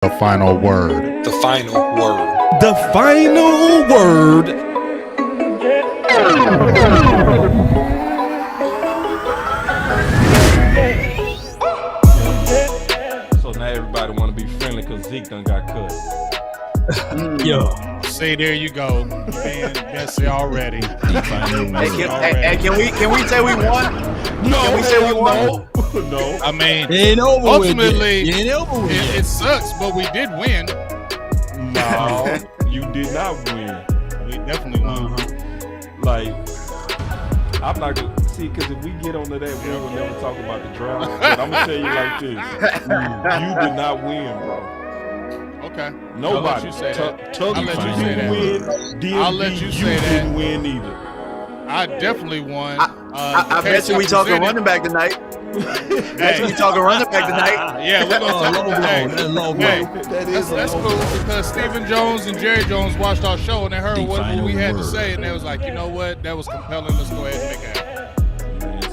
The final word. The final word. The final word. So now everybody want to be friendly because Zeke done got cut. Yo. See, there you go. Being messy already. Hey, can we say we won? No, Can we say we won? No. I mean, It ain't over ultimately, with. It ain't over with. it sucks, but we did win. No, you did not win. We definitely won. Like, I'm not gonna see because if we get onto that, we will never talk about the draft. But I'm gonna tell you like this: you did not win, bro. Okay. Nobody. I'll let you say that. Tuggy I'll let you say didn't that. win. DMV, I'll let you say that. didn't win either. I definitely won. I bet you we talking running back tonight. Hey. We talking running back tonight. Yeah, we're gonna talk about that. Low blow. Hey, that's cool because Stephen Jones and Jerry Jones watched our show and they heard what we had to say and they was like, you know what, that was compelling. Let's go ahead and make it happen.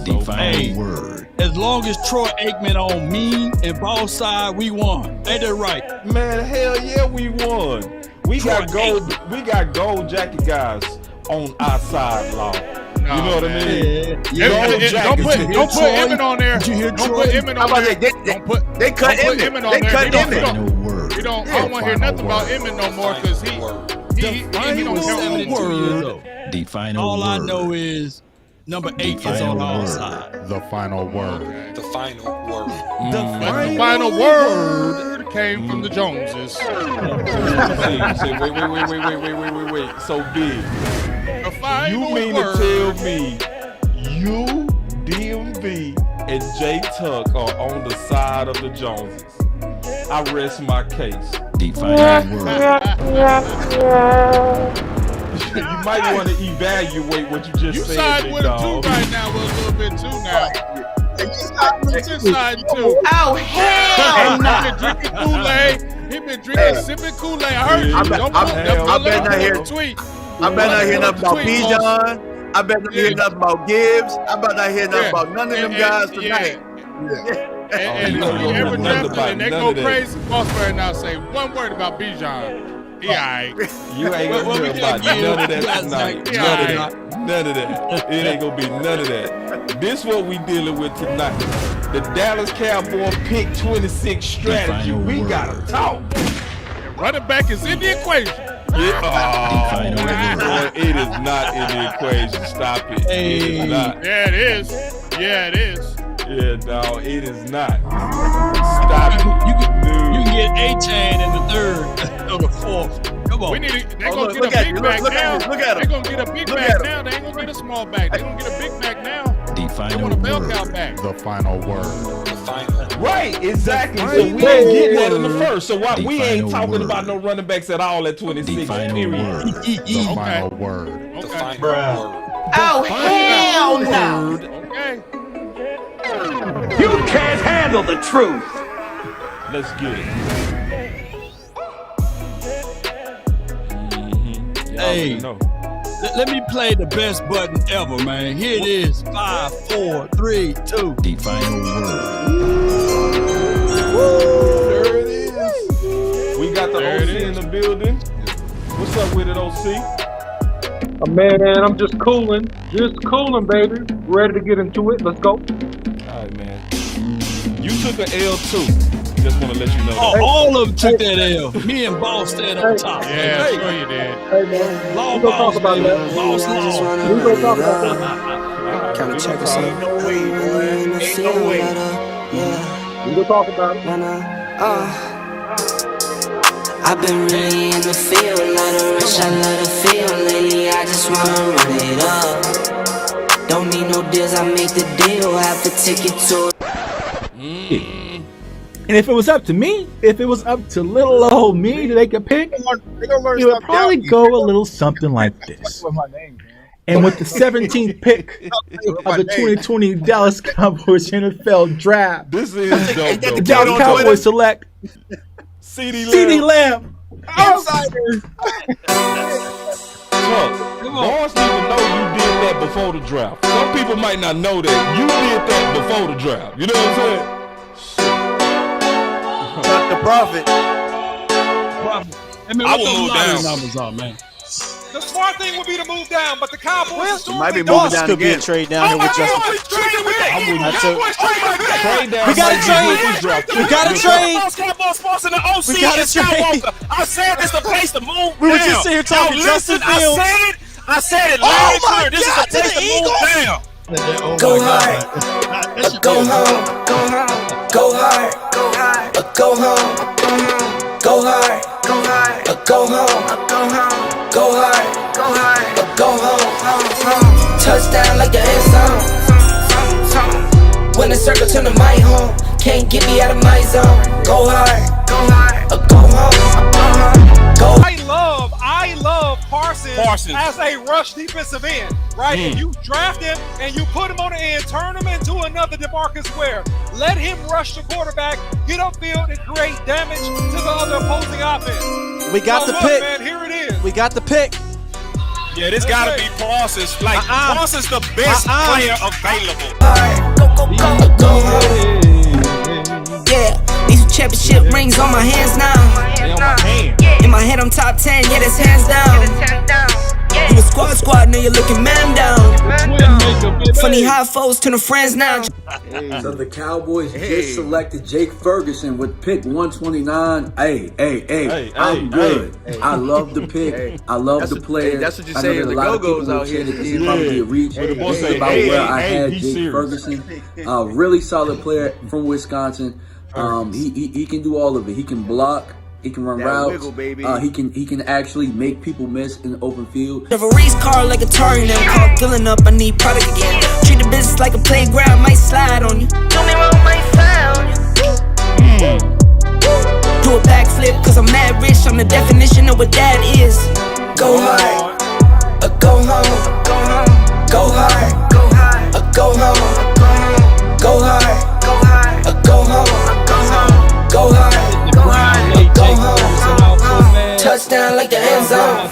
Define word. As long as Troy Aikman on me and Boss side, we won. Ain't that right? Man, hell yeah, we won. We got gold. We got gold jacket guys on our side, law. No, you know what I mean? Don't put Emmett on there. Did you hear Don't Troy? put Emmett on there. They cut Emmett. They cut Emmett. I don't want to hear nothing about Emmett no more because he don't count no word. Define All I know is number 8 is on our side. The final word. The final word. The final word came from the Joneses. Say, wait. So big. The final You mean word. to tell me you, DMV, and J Tuck are on the side of the Joneses? I rest my case. Define word. You might want to evaluate what you just You said, side big with him dog. too right now, with a little bit too now. You side too. Oh hell He been drinking Kool-Aid. He been drinking, sipping Kool-Aid. I heard you. I bet not hear. tweet. I bet not hear nothing about Bijan. I bet not hear nothing about Gibbs. I bet not hear nothing about none of them guys tonight. And you if don't you know ever nothing drafted about and they none go of that. crazy, Boss better not say one word about Bijan. He alright. You ain't gonna What hear we about gonna none of get? that tonight. Yeah, None of that. It ain't gonna be none of that. This what we dealing with tonight. The Dallas Cowboy pick 26 strategy. We gotta talk. Running back is in the equation. It is not in the equation. Stop it. It is not. Yeah, it is. Yeah, it is. Yeah, dog. It is not. Stop it. You Dude. can get A-Chain in the third or the fourth. Come on. We need it. They're Oh, gonna look get a at big you. back Look at now. him. Look at him. They're gonna get a big Look back at him. now. They ain't gonna get a small back. They're gonna get a big back now. Define They want a bell cow back. The final word. The final. Right, exactly. So we ain't Define getting that in the word. first. So why we ain't Define talking word. about no running backs at all at 26, Define period. word. The final word. The Okay. final word. Oh hell no! Okay. You can't handle the truth. Let's get it. Y'all Hey. already know. Let me play the best button ever, man. Here it is. 5, 4, 3, 2. Define word. There it is. We got the There it OC in is. the building. What's up with it, OC? Man, I'm just cooling, baby. Ready to get into it. Let's go. All right, man. You took an L too. Just want to let you know. Oh, all of them took that L. Me and Boss stand on top. Yeah, sure you did. Hey, man. Law We gonna talk Boss, about baby. that. Boss Law. We gonna talk about that. Can we check this out? Ain't no way, boy. Ain't no way. We gonna talk about it. I've been really in the field, lot of rush, I love the feel. Lately I just wanna run it up. Don't need no deals, I make the deal. Have to take it to And if it was up to me, if it was up to little old me to make a pick, it would probably go a little something like this. And with the 17th pick of the 2020 Dallas Cowboys NFL Draft, This is dope, the though. Dallas Cowboys select CD Lamb. Insiders. Look, Boss need to know you did that before the draft. Some people might not know that you did that before the draft. You know what I'm saying? Not the prophet. problem. I mean, I what will those move lottery down. numbers are, man. The smart thing would be to move down, but the Cowboys Might be moving down could be a again. trade down here with Justin. That's a, Trade down. we got to trade. We got to trade. Sponsoring the OC We gotta and trade. Skywalker. I said this the place to move We were down. just sitting here talking Now, Justin listen, Fields. I said it Oh loud and my clear. This God, is the place to the to move Eagles? down. Go hard, go home, go hard, go home, go hard, go home, go hard, go home. Touchdown like the end zone. When the circle turn to my home, can't get me out of my zone. Go hard, go home, go. I love Parsons as a rush defensive end, right? And you draft him and you put him on the end, turn him into another DeMarcus Ware. Let him rush the quarterback, get upfield, and create damage to the other opposing offense. We got the look, pick. man, here it is. We got the pick. Yeah, this got to be Parsons. Like, Parsons the best player available. Go home. Yeah, these championship rings on my hands now. In my head, I'm top 10, yeah, that's hands down. You a squad, know you're looking man down. Funny how foes turn to friends now. So the Cowboys just selected Jake Ferguson with pick 129. Hey, I'm good. I love the pick. I love the player. That's what you I know say that in a the lot of Go-Go's people will out say here. that this is probably a reach. This is about where I had Jake Ferguson. Really solid player from Wisconsin. He can do all of it. He can block. He can run routes. Wiggle, baby. He can actually make people miss in the open field. Drive a race car like a Atari now. Call filling up, I need product again. Treat the business like a playground, might slide on you. Do me wrong, might slide on you. Do a backflip, cause I'm mad rich. I'm the definition of what that is. Go hard, go home, go hard, go home, go hard, go hard, go hard. Touchdown like the end zone.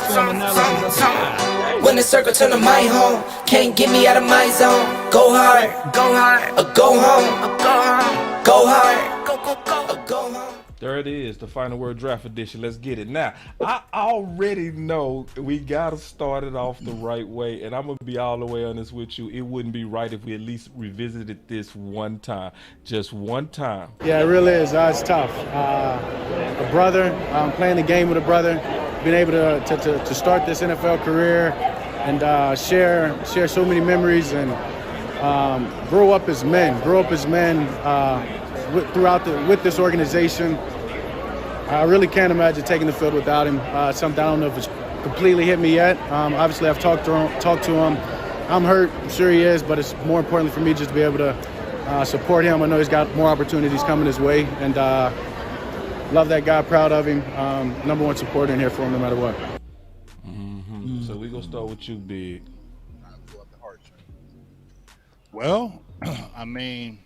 When the circle turn to my home, can't get me out of my zone. Go hard, go home, go hard, go home. There it is, the Final Word Draft Edition. Let's get it. Now, I already know we got to start it off the right way, and I'm going to be all the way honest with you. It wouldn't be right if we at least revisited this one time. Just one time. Yeah, it really is. It's tough. A brother, playing the game with a brother, being able to start this NFL career and share so many memories and grow up as men with this organization. I really can't imagine taking the field without him. Something I don't know if it's completely hit me yet. Obviously, I've talked to him. I'm hurt. I'm sure he is, but it's more importantly for me just to be able to support him. I know he's got more opportunities coming his way, and love that guy. Proud of him. Number one supporter in here for him, no matter what. So we gonna start with you, Big. Well, I mean,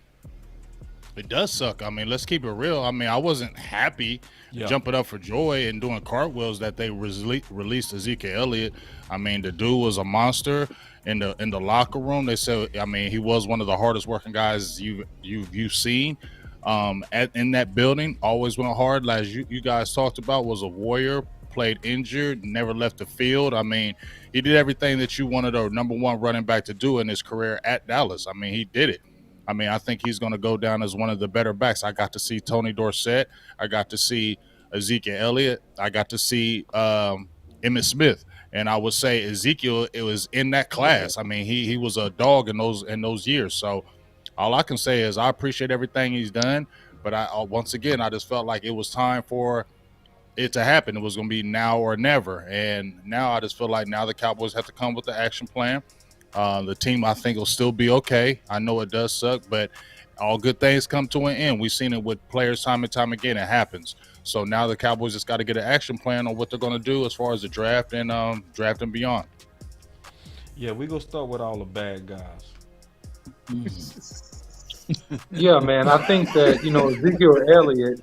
it does suck. I mean, let's keep it real. I mean, I wasn't happy jumping up for joy and doing cartwheels that they released Ezekiel Elliott. I mean, the dude was a monster in the locker room. They said, I mean, he was one of the hardest working guys you've seen in that building. Always went hard. As you guys talked about, was a warrior. Played injured, never left the field. I mean, he did everything that you wanted a number one running back to do in his career at Dallas. I mean, he did it. I mean, I think he's going to go down as one of the better backs. I got to see Tony Dorsett. I got to see Ezekiel Elliott. I got to see Emmitt Smith. And I would say Ezekiel, it was in that class. I mean, he was a dog in those years. So all I can say is I appreciate everything he's done. But once again, I just felt like it was time for it to happen. It was going to be now or never. And now I just feel like now the Cowboys have to come with the action plan. The team, I think, will still be okay. I know it does suck, but all good things come to an end. We've seen it with players time and time again. It happens. So now the Cowboys just got to get an action plan on what they're going to do as far as the draft and beyond. Yeah, we're going to start with all the bad guys. Yeah, man. I think that, Ezekiel Elliott,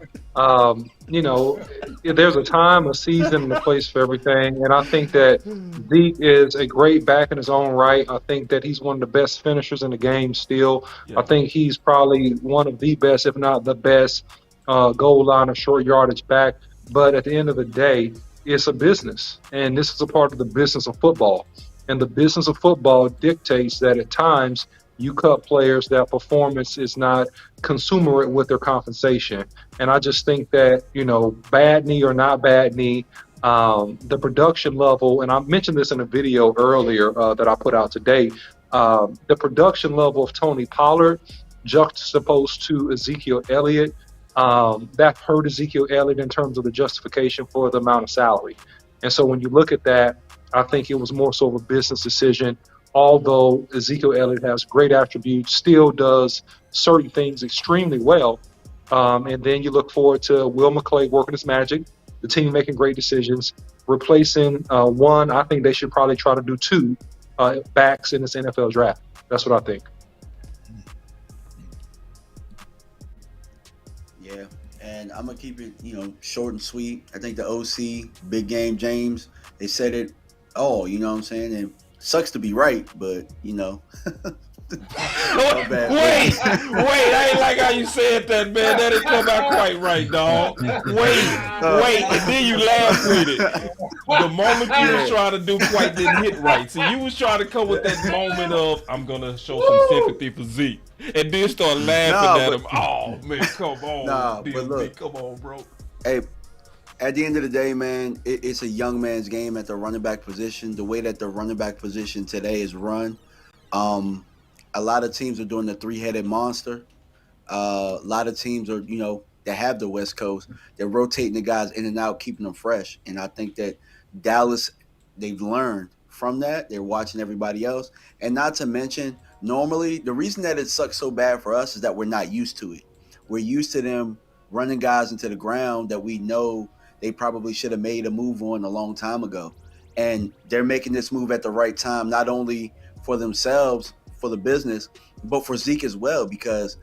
there's a time, a season, and a place for everything. And I think that Zeke is a great back in his own right. I think that he's one of the best finishers in the game still. Yeah. I think he's probably one of the best, if not the best, goal line or short yardage back. But at the end of the day, it's a business, and this is a part of the business of football. And the business of football dictates that at times you cut players that performance is not commensurate with their compensation. And I just think that, bad knee or not bad knee, the production level, and I mentioned this in a video earlier that I put out today, the production level of Tony Pollard juxtaposed to Ezekiel Elliott, that hurt Ezekiel Elliott in terms of the justification for the amount of salary. And so when you look at that, I think it was more so of a business decision. Although Ezekiel Elliott has great attributes, still does certain things extremely well. And then you look forward to Will McClay working his magic, the team making great decisions, replacing one. I think they should probably try to do two backs in this NFL draft. That's what I think. Yeah, and I'm going to keep it, short and sweet. I think the OC, Big Game James, they said it all, you know what I'm saying? And sucks to be right, but Wait, I ain't like how you said that, man. That didn't come out quite right, dog. Wait, and then you laugh with it. The moment you was trying to do quite didn't hit right. See, you was trying to come with that moment of, I'm gonna show some sympathy for Zeke, and then start laughing at him. Oh man, come on, but look, come on, bro. Hey, at the end of the day, man, it's a young man's game at the running back position. The way that the running back position today is run, a lot of teams are doing the three-headed monster. A lot of teams are, that have the West Coast. They're rotating the guys in and out, keeping them fresh. And I think that Dallas, they've learned from that. They're watching everybody else. And not to mention, normally, the reason that it sucks so bad for us is that we're not used to it. We're used to them running guys into the ground that we know they probably should have made a move on a long time ago. And they're making this move at the right time, not only for themselves, for the business, but for Zeke as well, because,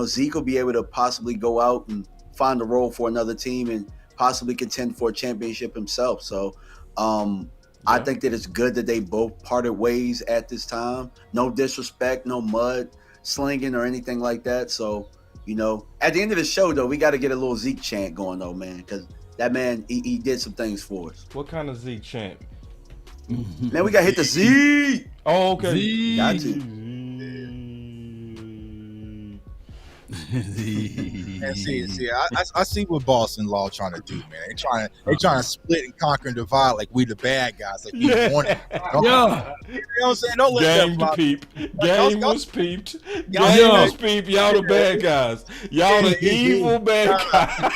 Zeke will be able to possibly go out and find a role for another team and possibly contend for a championship himself. So I think that it's good that they both parted ways at this time. No disrespect, no mud slinging or anything like that. So, at the end of the show, though, we got to get a little Zeke chant going, though, man, because that man, he did some things for us. What kind of Zeke chant? Man, we got to hit the Z. Oh, okay. Z. Got to. And see, I see what Boston Law trying to do, man. They trying to split and conquer and divide like we the bad guys, like we want it. You know what I'm saying? Don't let Game that peep. Game was peeped. Game was peeped. Y'all the bad guys. Y'all the evil bad guys.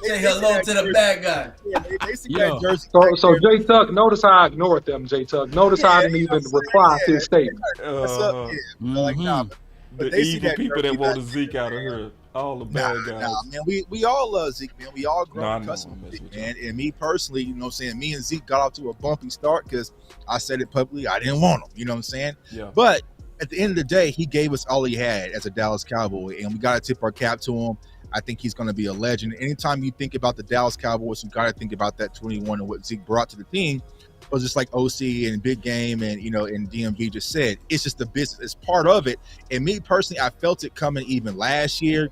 Say hello to the bad guy. So J Tuck, notice how I ignored them. J Tuck, notice how I didn't even reply to his statement. The evil people that want to Zeke out of here. All the bad guys. Man, we all love Zeke, man. We all grow up accustomed to Zeke, man. And me personally, me and Zeke got off to a bumpy start because I said it publicly. I didn't want him. You know what I'm saying? Yeah. But at the end of the day, he gave us all he had as a Dallas Cowboy, and we got to tip our cap to him. I think he's going to be a legend. Anytime you think about the Dallas Cowboys, you got to think about that 21 and what Zeke brought to the team. But just like OC and Big Game and, and DMV just said, it's just the business. It's part of it. And me personally, I felt it coming even last year.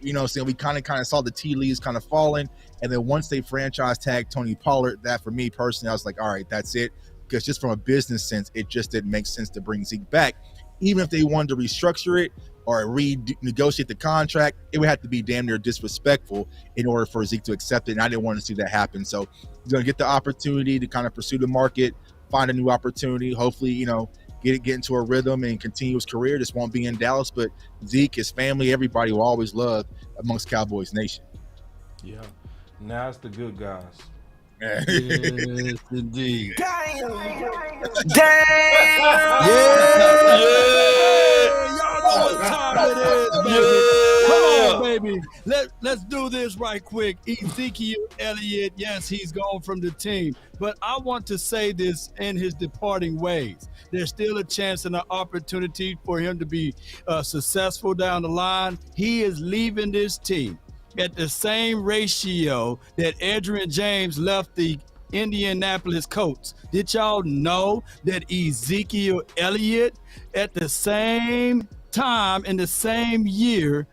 We kind of saw the tea leaves kind of falling. And then once they franchise tagged Tony Pollard, that for me personally, I was like, all right, that's it. Because just from a business sense, it just didn't make sense to bring Zeke back. Even if they wanted to restructure it or renegotiate the contract, it would have to be damn near disrespectful in order for Zeke to accept it. And I didn't want to see that happen. So he's going to get the opportunity to kind of pursue the market, find a new opportunity, hopefully, get into a rhythm and continue his career. This won't be in Dallas, but Zeke, his family, everybody will always love amongst Cowboys Nation. Yeah. Now it's the good guys. Yes, indeed. Damn! Y'all know what time it is, baby. Come on, baby. Let's do this right quick. Ezekiel Elliott, yes, he's gone from the team. But I want to say this in his departing ways. There's still a chance and an opportunity for him to be successful down the line. He is leaving this team at the same ratio that Adrian James left the Indianapolis Colts. Did y'all know that Ezekiel Elliott at the same time in the same year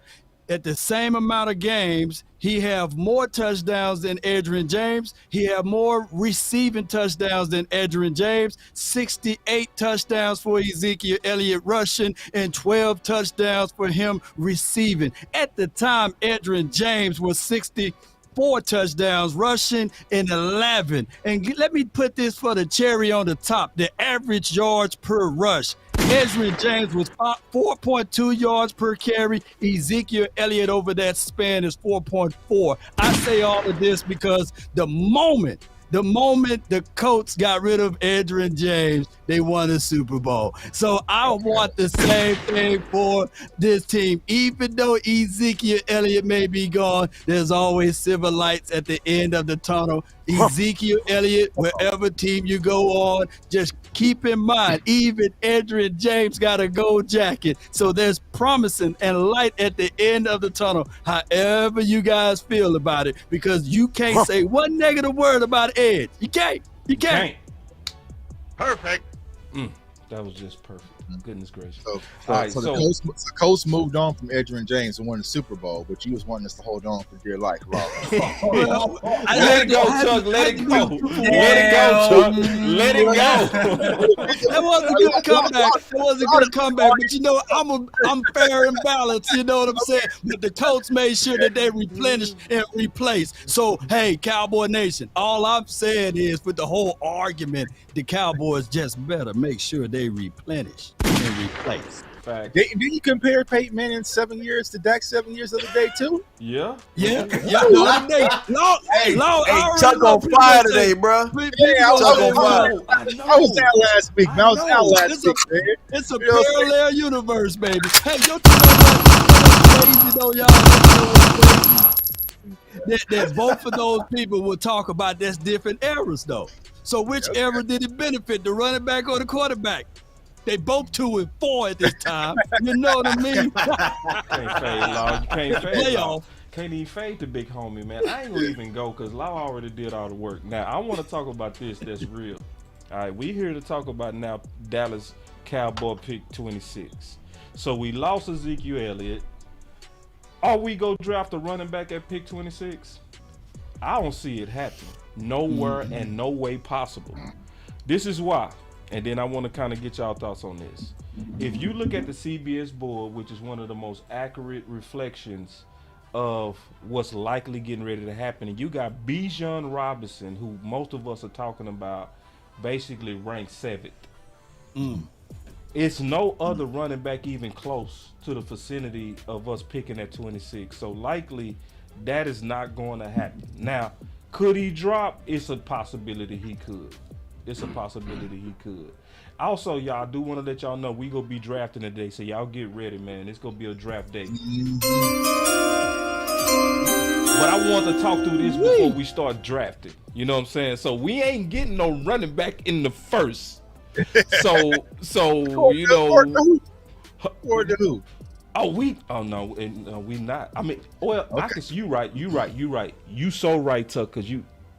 at the same amount of games, he have more touchdowns than Edgerrin James. He have more receiving touchdowns than Edgerrin James. 68 touchdowns for Ezekiel Elliott rushing and 12 touchdowns for him receiving. At the time, Edgerrin James was 64 touchdowns rushing and 11. And let me put this for the cherry on the top. The average yards per rush. Edgerrin James was 4.2 yards per carry. Ezekiel Elliott over that span is 4.4. I say all of this because the moment the Colts got rid of Edgerrin James, they won the Super Bowl. So I want the same thing for this team. Even though Ezekiel Elliott may be gone, there's always silver lights at the end of the tunnel. Ezekiel Elliott, wherever team you go on, just keep in mind, even Edgerrin James got a gold jacket. So there's promising and light at the end of the tunnel, however you guys feel about it, because you can't say one negative word about Edge. You can't. You can't. Perfect. That was just perfect. Goodness gracious. So, All right, so the Colts moved on from Edgerrin James and won the Super Bowl, but you was wanting us to hold on for dear life. Let it go, Chuck. Let it go. Let it go, Chuck. Let it go. That was a good comeback. That was a good comeback. But you know, I'm fair and balanced. You know what I'm saying? But the Colts made sure that they replenished and replaced. So hey, Cowboy Nation, all I'm saying is, with the whole argument, the Cowboys just better make sure they replenish and replace. Didn't you compare Peyton Manning 7 years to Dak 7 years the other day too? Yeah. Yeah. Hey, Chuck on fire today, bro. Yeah, I was out last week. Man. I was out last week, man. It's a parallel universe, baby. Hey, don't you know what's crazy though, y'all? That both of those people will talk about that's different eras though. So which era did it benefit, the running back or the quarterback? They both 2-4 at this time. You know what I mean? Can't fade, Law. You can't fade. Playoff. Can't even fade the big homie, man. I ain't gonna even go because Law already did all the work. Now, I want to talk about this that's real. All right, we here to talk about now Dallas Cowboy pick 26. So we lost Ezekiel Elliott. Are we go draft a running back at pick 26? I don't see it happening. Nowhere and no way possible. This is why. And then I want to kind of get y'all thoughts on this. If you look at the CBS board, which is one of the most accurate reflections of what's likely getting ready to happen, and you got Bijan Robinson, who most of us are talking about, basically ranked 7th. It's no other running back even close to the vicinity of us picking at 26. So likely that is not going to happen. Now, could he drop? It's a possibility he could. It's a possibility he could. Also, y'all, do want to let y'all know we gonna be drafting today, so y'all get ready, man. It's gonna be a draft day. But I want to talk through this before we start drafting. You know what I'm saying? So we ain't getting no running back in the first. So you know. Or the who? Oh no, we not. I mean, well, okay. I guess you right. You so right, Tuck, because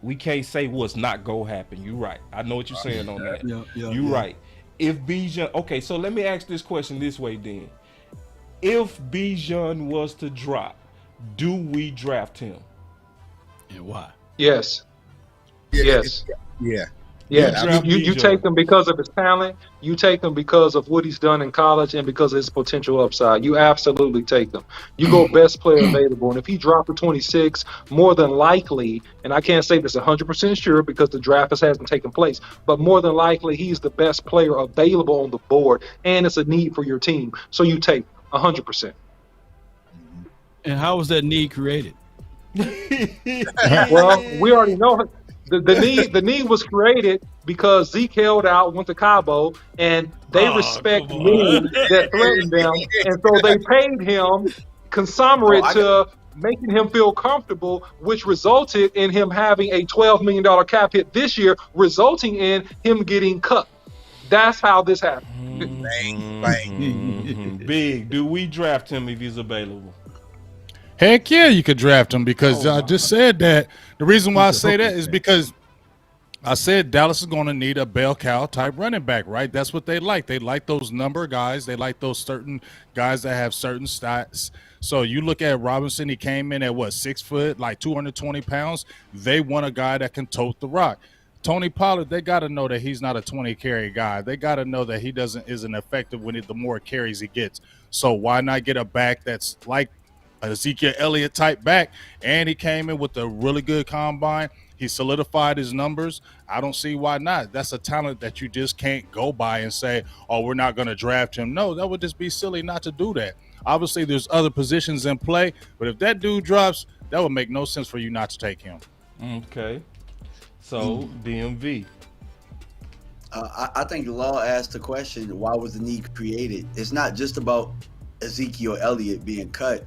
we can't say what's not gonna happen. You right. I know what you're saying on that. You right. If Bijan, okay, so let me ask this question this way then. If Bijan was to drop, do we draft him? And why? Yes. Yes. Yeah. Yeah, you take him because of his talent. You take him because of what he's done in college and because of his potential upside. You absolutely take him. You go best player available. And if he dropped to 26, more than likely, and I can't say this 100% sure because the draft hasn't taken place, but more than likely he's the best player available on the board, and it's a need for your team. So you take 100%. And how was that need created? Well, we already know the need was created because Zeke held out, went to Cabo, and they respect men that threatened them, and so they paid him consummate to making him feel comfortable, which resulted in him having a $12 million cap hit this year, resulting in him getting cut. That's how this happened. Bang. Big. Do we draft him if he's available? Heck yeah, you could draft him because I just said that. The reason why I say that is because I said Dallas is going to need a bell cow type running back, right? That's what they like. They like those number guys. They like those certain guys that have certain stats, So you look at Robinson, he came in at what, 6 foot, like 220 pounds. They want a guy that can tote the rock. Tony Pollard, they got to know that he's not a 20 carry guy. They got to know that he isn't effective the more carries he gets. So why not get a back that's like Ezekiel Elliott type back? And he came in with a really good combine. He solidified his numbers. I don't see why not. That's a talent that you just can't go by and say, oh, we're not going to draft him. No, that would just be silly not to do that. Obviously, there's other positions in play, but if that dude drops, that would make no sense for you not to take him. Okay. So, DMV. I think the law asked the question, why was the need created? It's not just about Ezekiel Elliott being cut.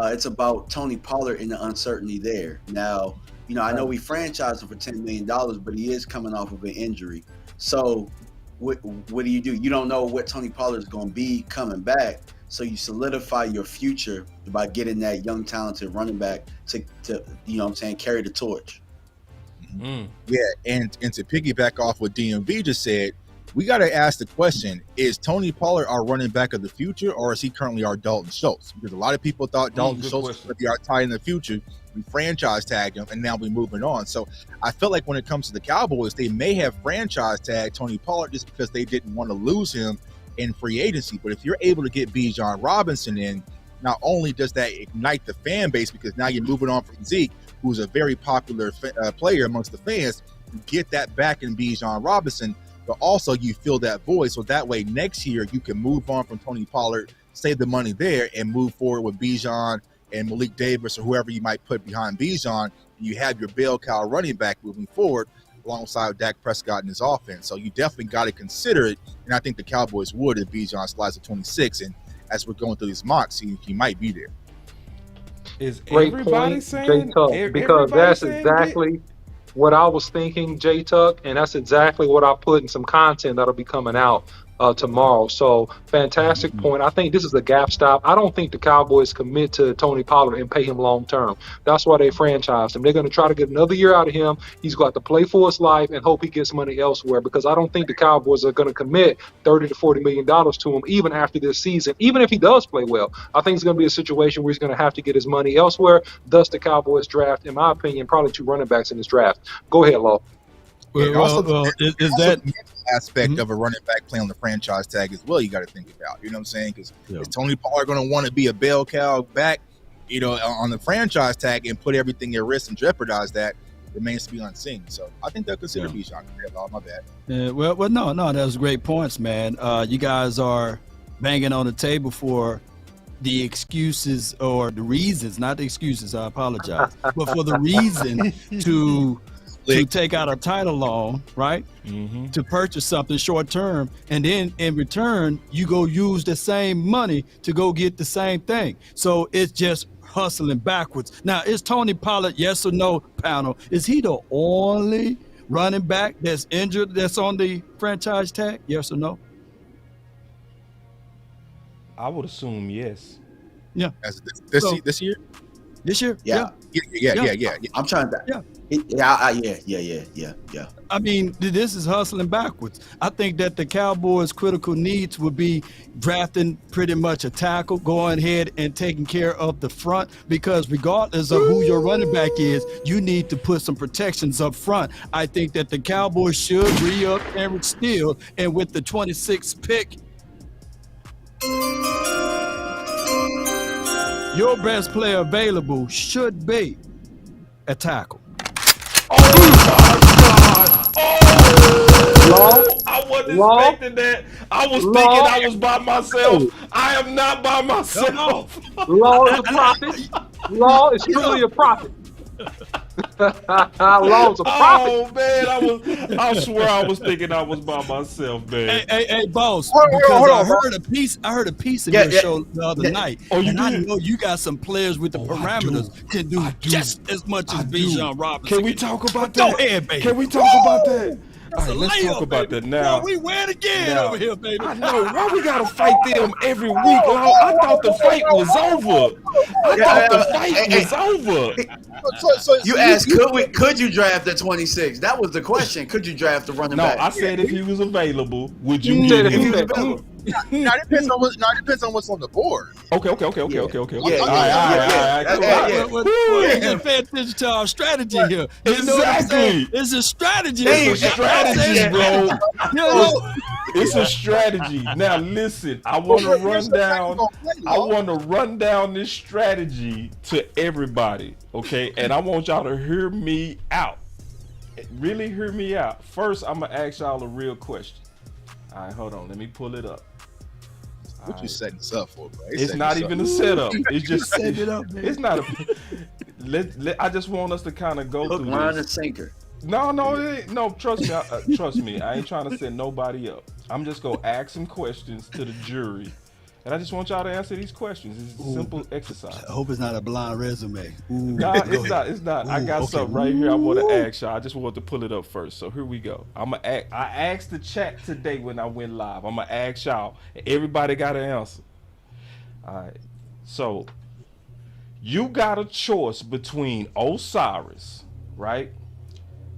It's about Tony Pollard and the uncertainty there. Now, you know, I know we franchised him for $10 million, but he is coming off of an injury. So what do? You don't know what Tony Pollard is going to be coming back. So you solidify your future by getting that young, talented running back to you know what I'm saying, carry the torch. Yeah, and to piggyback off what DMV just said, we got to ask the question, is Tony Pollard our running back of the future, or is he currently our Dalton Schultz? Because a lot of people thought Dalton Schultz was going to be our tight in the future. We franchise tagged him, and now we're moving on. So I feel like when it comes to the Cowboys, they may have franchise tagged Tony Pollard just because they didn't want to lose him in free agency. But if you're able to get Bijan Robinson in, not only does that ignite the fan base, because now you're moving on from Zeke, who's a very popular player amongst the fans, you get that back in Bijan Robinson, but also you fill that void. So that way next year you can move on from Tony Pollard, save the money there, and move forward with Bijan and Malik Davis or whoever you might put behind Bijan. You have your bell cow running back moving forward alongside Dak Prescott in his offense. So you definitely got to consider it, and I think the Cowboys would if Bijan slides to 26, and as we're going through these mocks, he might be there. Is great everybody point, saying, J-Tuck, because that's exactly what I was thinking, J-Tuck, and that's exactly what I put in some content that'll be coming out tomorrow. So fantastic point. I think this is a gap stop. I don't think the Cowboys commit to Tony Pollard and pay him long term. That's why they franchised him. They're going to try to get another year out of him. He's got to play for his life and hope he gets money elsewhere, because I don't think the Cowboys are going to commit $30 to $40 million to him even after this season, even if he does play well. I think it's going to be a situation where he's going to have to get his money elsewhere. Thus the Cowboys draft, in my opinion, probably 2 running backs in this draft. Go ahead, Law. Is that aspect of a running back playing on the franchise tag as well? You got to think about, you know what I'm saying? Because is Tony Pollard going to want to be a bell cow back, you know, on the franchise tag and put everything at risk and jeopardize that? Remains to be unseen. So I think they'll consider Bijan. My bad. Well, no, that's great points, man. You guys are banging on the table for the excuses or the reasons, not the excuses, I apologize, but for the reason to take out a title loan, right? To purchase something short term, and then in return, you go use the same money to go get the same thing. So it's just hustling backwards. Now, is Tony Pollard, yes or no, panel, is he the only running back that's injured that's on the franchise tag? Yes or no? I would assume yes. Yeah. This year? This year? Yeah. Yeah. I'm trying to. Yeah. Yeah. I mean, this is hustling backwards. I think that the Cowboys' critical needs would be drafting pretty much a tackle, going ahead and taking care of the front, because regardless of who your running back is, you need to put some protections up front. I think that the Cowboys should re-up Aaron Steele, and with the 26th pick, your best player available should be a tackle. I wasn't expecting that. I was thinking I was by myself. I am not by myself. Law is a prophet. Law is truly a prophet. Law's a prophet. Oh man, I swear I was thinking I was by myself, man. Hey, boss, because I heard a piece of your show the other night. Oh, you and did? I know you got some players with the parameters can do just as much as Bijan Robinson. Can we talk about that? Go ahead, baby. Can we talk about that? All right, let's talk about that now. Boy, we win again over here, baby. I know. Why we gotta fight them every week? I thought the fight was over. So you asked, could you draft the 26? That was the question. Could you draft the running back? No, I said if he was available, would you get him? Now it depends on what's on the board. Okay. Yeah. All Yeah. Well, pay attention to our strategy here. You know what I'm saying? It's a strategy. It's a strategy, bro. You know? It's a strategy. Now listen, I want to run down this strategy to everybody, okay? And I want y'all to hear me out. Really hear me out. First, I'm gonna ask y'all a real question. All right, hold on. Let me pull it up. What you setting this up for, bro? It's not even a setup. It's just set it up, man. It's not a. I just want us to kind of go through line, this. and sinker. No, it ain't. No, trust me. Trust me. I ain't trying to set nobody up. I'm just gonna ask some questions to the jury, and I just want y'all to answer these questions. It's a simple exercise. I hope it's not a blind resume. Nah, it's not. It's not. I got something right here. I want to ask y'all. I just want to pull it up first. So here we go. I asked the chat today when I went live. I'm gonna ask y'all. Everybody got an answer. All right. So you got a choice between Osiris, right,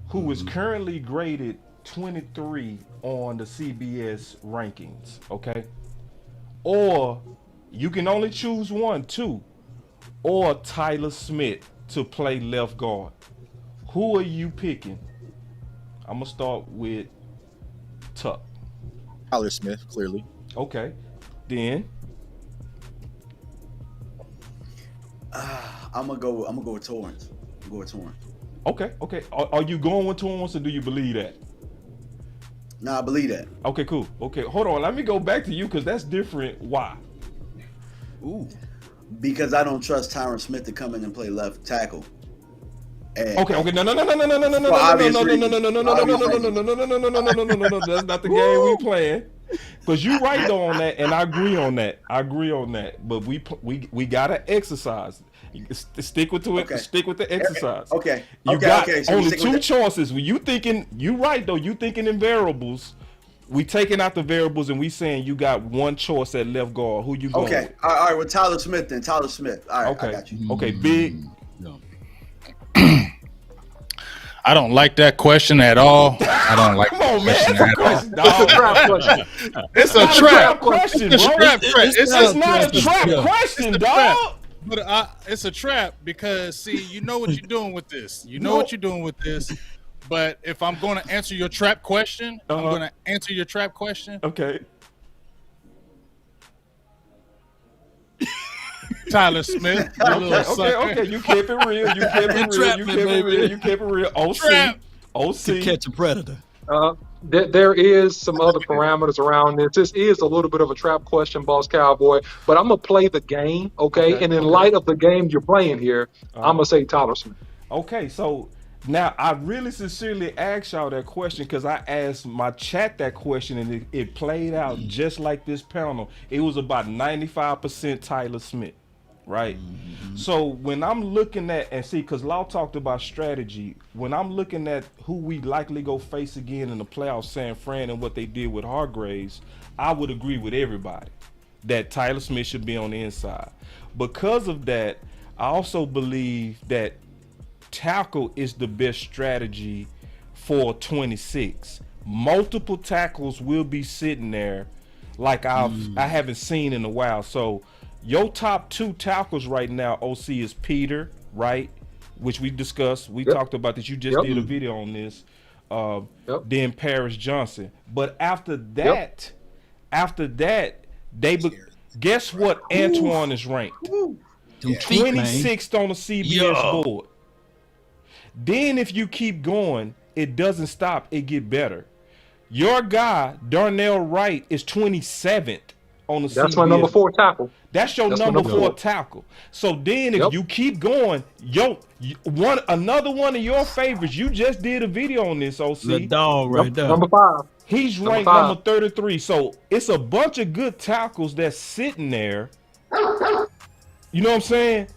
who is currently graded 23 on the CBS rankings, okay? Or you can only choose one, too. Or Tyler Smith to play left guard. Who are you picking? I'm gonna start with Tuck. Tyler Smith, clearly. Okay. Then I'm gonna go with Torrance. Okay. Are you going with Torrance, or do you believe that? Nah, I believe that. Okay, cool. Okay, hold on. Let me go back to you because that's different. Why? Ooh. Because I don't trust Tyron Smith to come in and play left tackle. Okay. No. That's not the game we playing. Because you right though on that, and I agree on that. But we gotta exercise. Stick with the exercise. Okay. You got only two choices. When you thinking, you right though. You thinking in variables. We taking out the variables and we saying you got one choice at left guard. Who you going with? All right. Well, Tyler Smith then. Tyler Smith. All right. Okay. I got you. Okay. Big. No. I don't like that question at all. I don't like that question at all. It's a trap question. It's not a trap question, dog. But it's a trap because, see, you know what you're doing with this. But if I'm going to answer your trap question, I'm going to answer your trap question. Okay. Tyler Smith. Okay. You kept it real. You kept it real. OC. To catch a predator. There is some other parameters around this. This is a little bit of a trap question, Boss Cowboy, but I'm going to play the game, okay? And in light of the game you're playing here, I'm going to say Tyler Smith. Okay, so now I really sincerely asked y'all that question because I asked my chat that question and it played out just like this panel. It was about 95% Tyler Smith, right? So when I'm looking at, and see, because Law talked about strategy, when I'm looking at who we likely go face again in the playoffs, San Fran, and what they did with Hargraves, I would agree with everybody that Tyler Smith should be on the inside. Because of that, I also believe that tackle is the best strategy for 26. Multiple tackles will be sitting there like I haven't seen in a while. So your top two tackles right now, OC, is Peter, right? Which we discussed. We talked about this. You just did a video on this. Then Paris Johnson. But after that, guess what Antoine is ranked? 26th on the CBS board. Then if you keep going, it doesn't stop. It get better. Your guy, Darnell Wright, is 27th on the CBS. That's my number 4 tackle. That's your number 4 tackle. So then if you keep going, another one of your favorites, you just did a video on this, OC. The dog right there. Number 5. He's ranked number 33. So it's a bunch of good tackles that's sitting there. You know what I'm saying?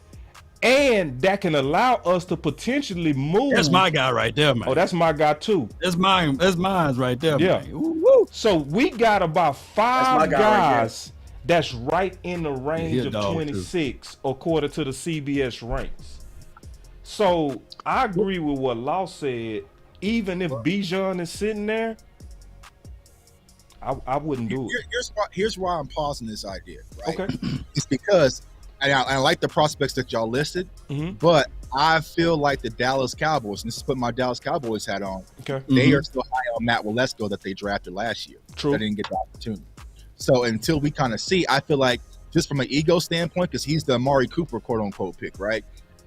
And that can allow us to potentially move. That's my guy right there, man. Oh, that's my guy too. That's mine right there, man. Ooh. So we got about 5 guys that's right in the range of 26 according to the CBS ranks. So I agree with what Law said. Even if Bijan is sitting there, I wouldn't do it. Here's why I'm pausing this idea. Right? Okay. It's because I like the prospects that y'all listed, Mm-hmm. but I feel like the Dallas Cowboys, and this is putting my Dallas Cowboys hat on, Okay. they are still high on Matt Waletzko that they drafted last year. True. That didn't get the opportunity. So until we kind of see, I feel like just from an ego standpoint, because he's the Amari Cooper quote unquote pick, right?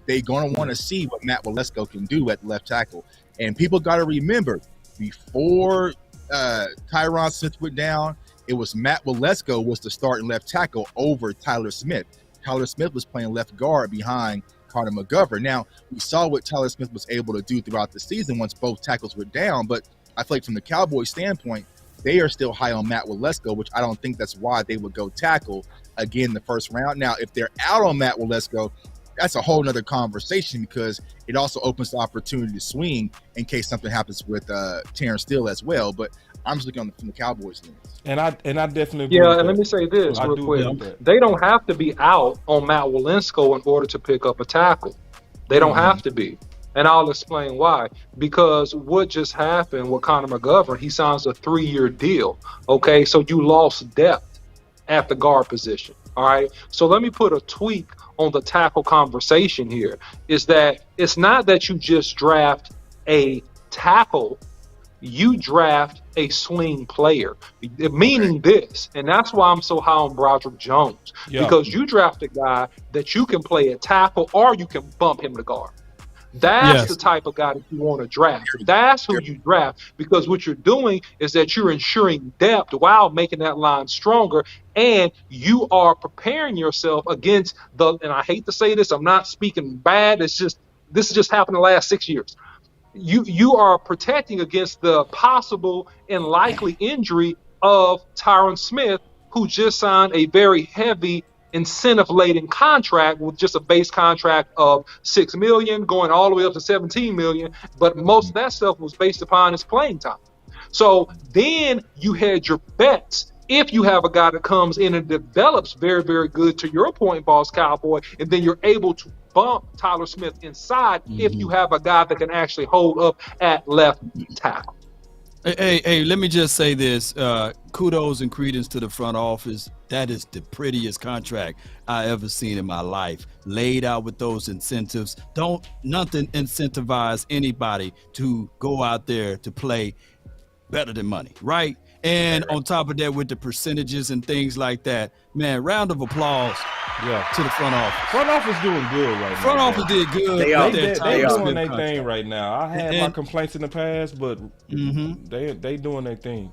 They're going to want to see what Matt Waletzko can do at left tackle. And people got to remember, before Tyron Smith went down, it was Matt Waletzko was the starting left tackle over Tyler Smith. Tyler Smith was playing left guard behind Carter McGovern. Now, we saw what Tyler Smith was able to do throughout the season once both tackles were down, but I feel like from the Cowboys standpoint, they are still high on Matt Waletzko, which I don't think that's why they would go tackle again the first round. Now, if they're out on Matt Waletzko, that's a whole nother conversation because it also opens the opportunity to swing in case something happens with Terrence Steele as well. But I'm just looking from the Cowboys lens. And I definitely agree. Yeah, and let me say this real quick. They don't have to be out on Matt Waletzko in order to pick up a tackle. They don't have to be. And I'll explain why. Because what just happened with Connor McGovern, he signs a 3-year deal. Okay, so you lost depth at the guard position. All right. So let me put a tweak on the tackle conversation here. Is that it's not that you just draft a tackle, you draft a swing player. Meaning this, and that's why I'm so high on Broderick Jones. Yeah. Because you draft a guy that you can play at tackle or you can bump him to guard. That's the type of guy that you want to draft. That's who you draft, because what you're doing is that you're ensuring depth while making that line stronger, and you are preparing yourself against and I hate to say this, I'm not speaking bad, this has just happened the last 6 years. You are protecting against the possible and likely injury of Tyron Smith, who just signed a very heavy incentive-laden contract with just a base contract of $6 million going all the way up to $17 million, but most of that stuff was based upon his playing time. So then you had your bets. If you have a guy that comes in and develops very, very good, to your point, Boss Cowboy, and then you're able to bump Tyler Smith inside if you have a guy that can actually hold up at left tackle. Hey, let me just say this. Kudos and credence to the front office. That is the prettiest contract I ever seen in my life. Laid out with those incentives. Nothing incentivize anybody to go out there to play better than money, right? And on top of that, with the percentages and things like that, man, round of applause to the front office. Front office doing good right now. Front office did good. They doing their thing right now. I had my complaints in the past, but they doing their thing.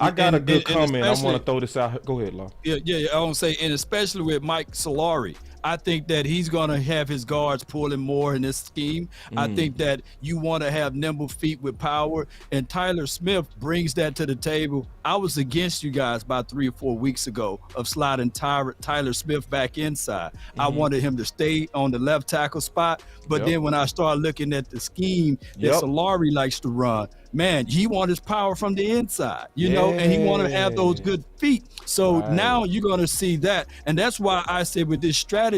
I got a good comment. I want to throw this out. Go ahead, Law. Yeah. I want to say, and especially with Mike Solari, I think that he's going to have his guards pulling more in this scheme. I think that you want to have nimble feet with power, and Tyler Smith brings that to the table. I was against you guys about 3 or 4 weeks ago of sliding Tyler Smith back inside. I wanted him to stay on the left tackle spot, but then when I started looking at the scheme that Solari likes to run, man, he wants his power from the inside, you know, and he want to have those good feet. So now you're going to see that. And that's why I said with this strategy,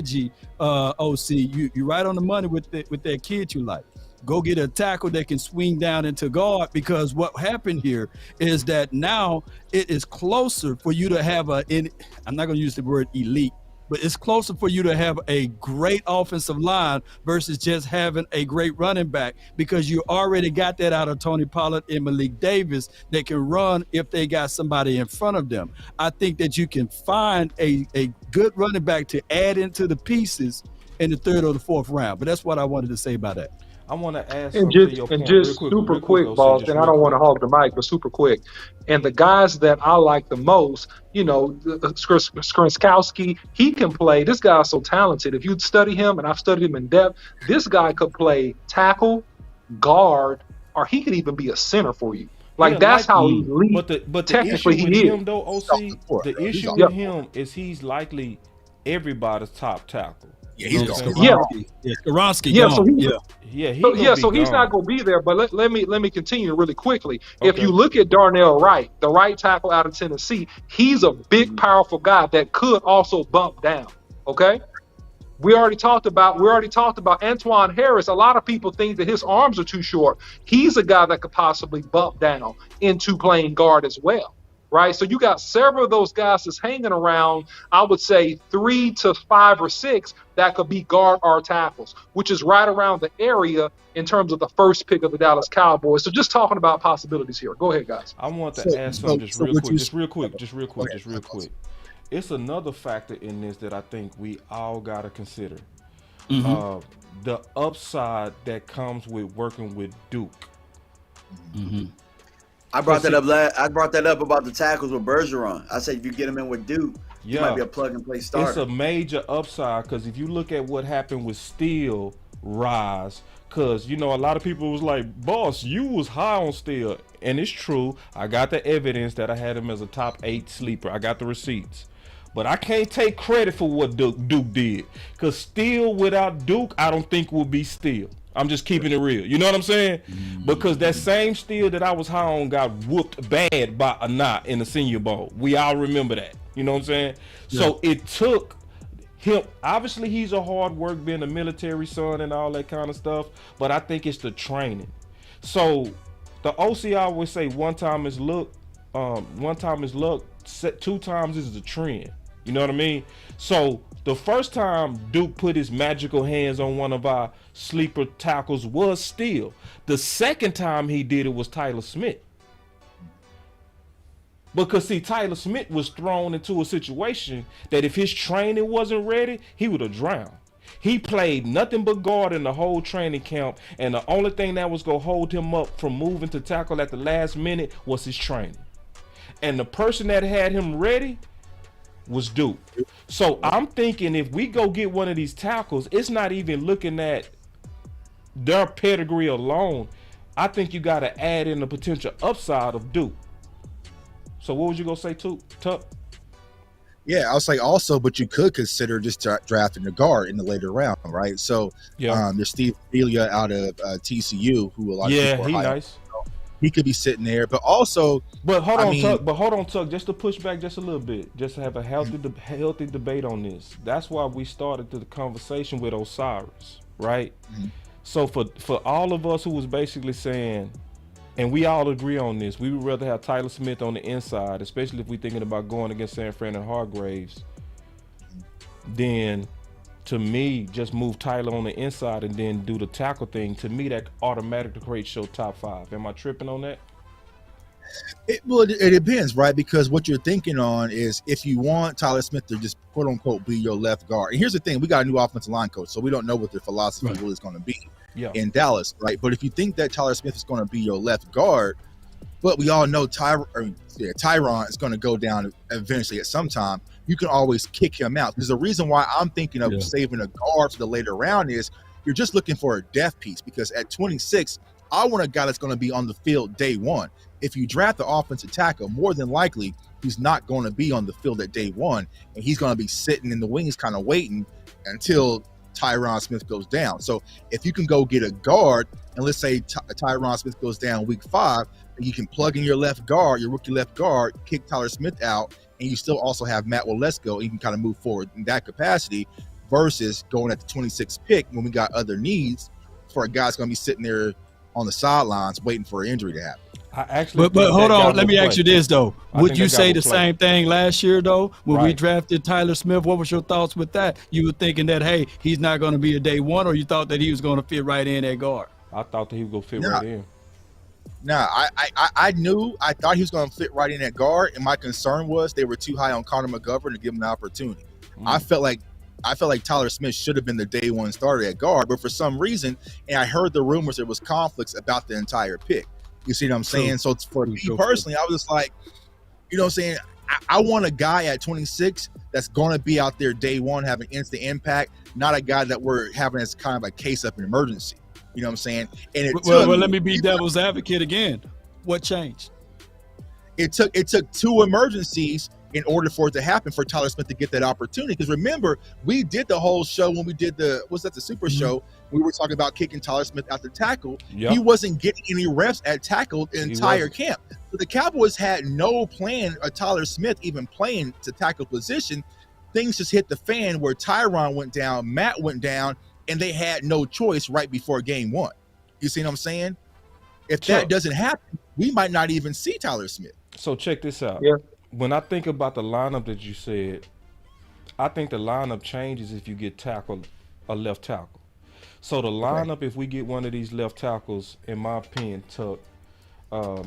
OC, you're right on the money with that kid you like. Go get a tackle that can swing down into guard, because what happened here is that now it is closer for you to have I'm not going to use the word elite, but it's closer for you to have a great offensive line versus just having a great running back, because you already got that out of Tony Pollard and Malik Davis that can run if they got somebody in front of them. I think that you can find a good running back to add into the pieces in the 3rd or the 4th round. But that's what I wanted to say about that. I want to ask and just super quick, Boss, and I don't want to hog the mic, but super quick. And the guys that I like the most, you know, Skrzynski, he can play. This guy's so talented. If you study him, and I've studied him in depth, this guy could play tackle, guard, or he could even be a center for you. That's how elite. But technically the issue with he him, is. though, OC, the issue with him is he's likely everybody's top tackle. Yeah, he's gone. Skrzynski. So he's not going to be there. But let me continue really quickly. Okay. If you look at Darnell Wright, the right tackle out of Tennessee, he's a big, powerful guy that could also bump down. Okay. We already talked about Antoine Harris. A lot of people think that his arms are too short. He's a guy that could possibly bump down into playing guard as well. right? So you got several of those guys that's hanging around, I would say 3 to 5 or 6 that could be guard or tackles, which is right around the area in terms of the first pick of the Dallas Cowboys. So just talking about possibilities here. Go ahead, guys. I want to add something just real quick. It's another factor in this that I think we all got to consider. The upside that comes with working with Duke. I brought that up about the tackles with Bergeron. I said if you get him in with Duke, he might be a plug and play starter. It's a major upside because if you look at what happened with Steele rise, because you know a lot of people was like, "Boss, you was high on Steele," and it's true. I got the evidence that I had him as a top 8 sleeper. I got the receipts. But I can't take credit for what Duke did. Because Steele without Duke, I don't think will be Steele. I'm just keeping it real. You know what I'm saying? Because that same Steele that I was high on got whooped bad by Anat in the Senior Bowl. We all remember that. You know what I'm saying? Yeah. So it took him. Obviously, he's a hard work, being a military son and all that kind of stuff. But I think it's the training. So the OC always say one time is luck, 2 times is the trend. You know what I mean? So the first time Duke put his magical hands on one of our sleeper tackles was Steele. The second time he did it was Tyler Smith. Because see, Tyler Smith was thrown into a situation that if his training wasn't ready, he would have drowned. He played nothing but guard in the whole training camp, and the only thing that was going to hold him up from moving to tackle at the last minute was his training. And the person that had him ready was Duke. So I'm thinking if we go get one of these tackles, it's not even looking at their pedigree alone. I think you got to add in the potential upside of Duke. So what was you going to say, Tuck? Yeah, I was like also, but you could consider just drafting a guard in the later round, right? So there's Steve Elliott out of TCU, who a lot of people are high nice. On. He could be sitting there, but also. But hold on, Tuck. Just to push back just a little bit, just to have a healthy debate on this. That's why we started the conversation with Osiris, right? So for all of us who was basically saying, and we all agree on this, we would rather have Tyler Smith on the inside, especially if we're thinking about going against San Fran and Hargraves, then to me, just move Tyler on the inside and then do the tackle thing. To me, that automatically creates your top 5. Am I tripping on that? It depends, right? Because what you're thinking on is if you want Tyler Smith to just quote unquote be your left guard. And here's the thing, we got a new offensive line coach, so we don't know what their philosophy really is going to be in Dallas, right? But if you think that Tyler Smith is going to be your left guard, but we all know Tyron is going to go down eventually at some time, you can always kick him out. Because the reason why I'm thinking of saving a guard for the later round is you're just looking for a depth piece, because at 26, I want a guy that's going to be on the field day one. If you draft the offensive tackle, more than likely he's not going to be on the field at day one, and he's going to be sitting in the wings kind of waiting until Tyron Smith goes down. So if you can go get a guard, and let's say Tyron Smith goes down week 5, and you can plug in your left guard, your rookie left guard, kick Tyler Smith out, and you still also have Matt Waletzko, and you can kind of move forward in that capacity versus going at the 26th pick when we got other needs for a guy that's going to be sitting there on the sidelines waiting for an injury to happen. But hold on, let me ask you this though. Would you say the same thing last year though? When we drafted Tyler Smith, what was your thoughts with that? You were thinking that, hey, he's not going to be a day one, or you thought that he was going to fit right in at guard? I thought that he was going to fit right in. I thought he was going to fit right in at guard, and my concern was they were too high on Connor McGovern to give him the opportunity. I felt like Tyler Smith should have been the day one starter at guard, but for some reason, and I heard the rumors there was conflicts about the entire pick. You see what I'm saying? So for me personally, I was just like, you know what I'm saying? I want a guy at 26 that's going to be out there day one, having instant impact, not a guy that we're having as kind of a case of an emergency. You know what I'm saying? And well, let me be devil's advocate again. What changed? It took 2 emergencies in order for it to happen for Tyler Smith to get that opportunity. Because remember, we did the whole show when we did the Super Show. We were talking about kicking Tyler Smith out the tackle. He wasn't getting any reps at tackle the entire camp. So the Cowboys had no plan of Tyler Smith even playing to tackle position. Things just hit the fan where Tyron went down, Matt went down, and they had no choice right before game 1. You see what I'm saying? If that doesn't happen, we might not even see Tyler Smith. So check this out. Yeah. When I think about the lineup that you said, I think the lineup changes if you get a left tackle. So the lineup, if we get one of these left tackles, in my opinion, Tuck,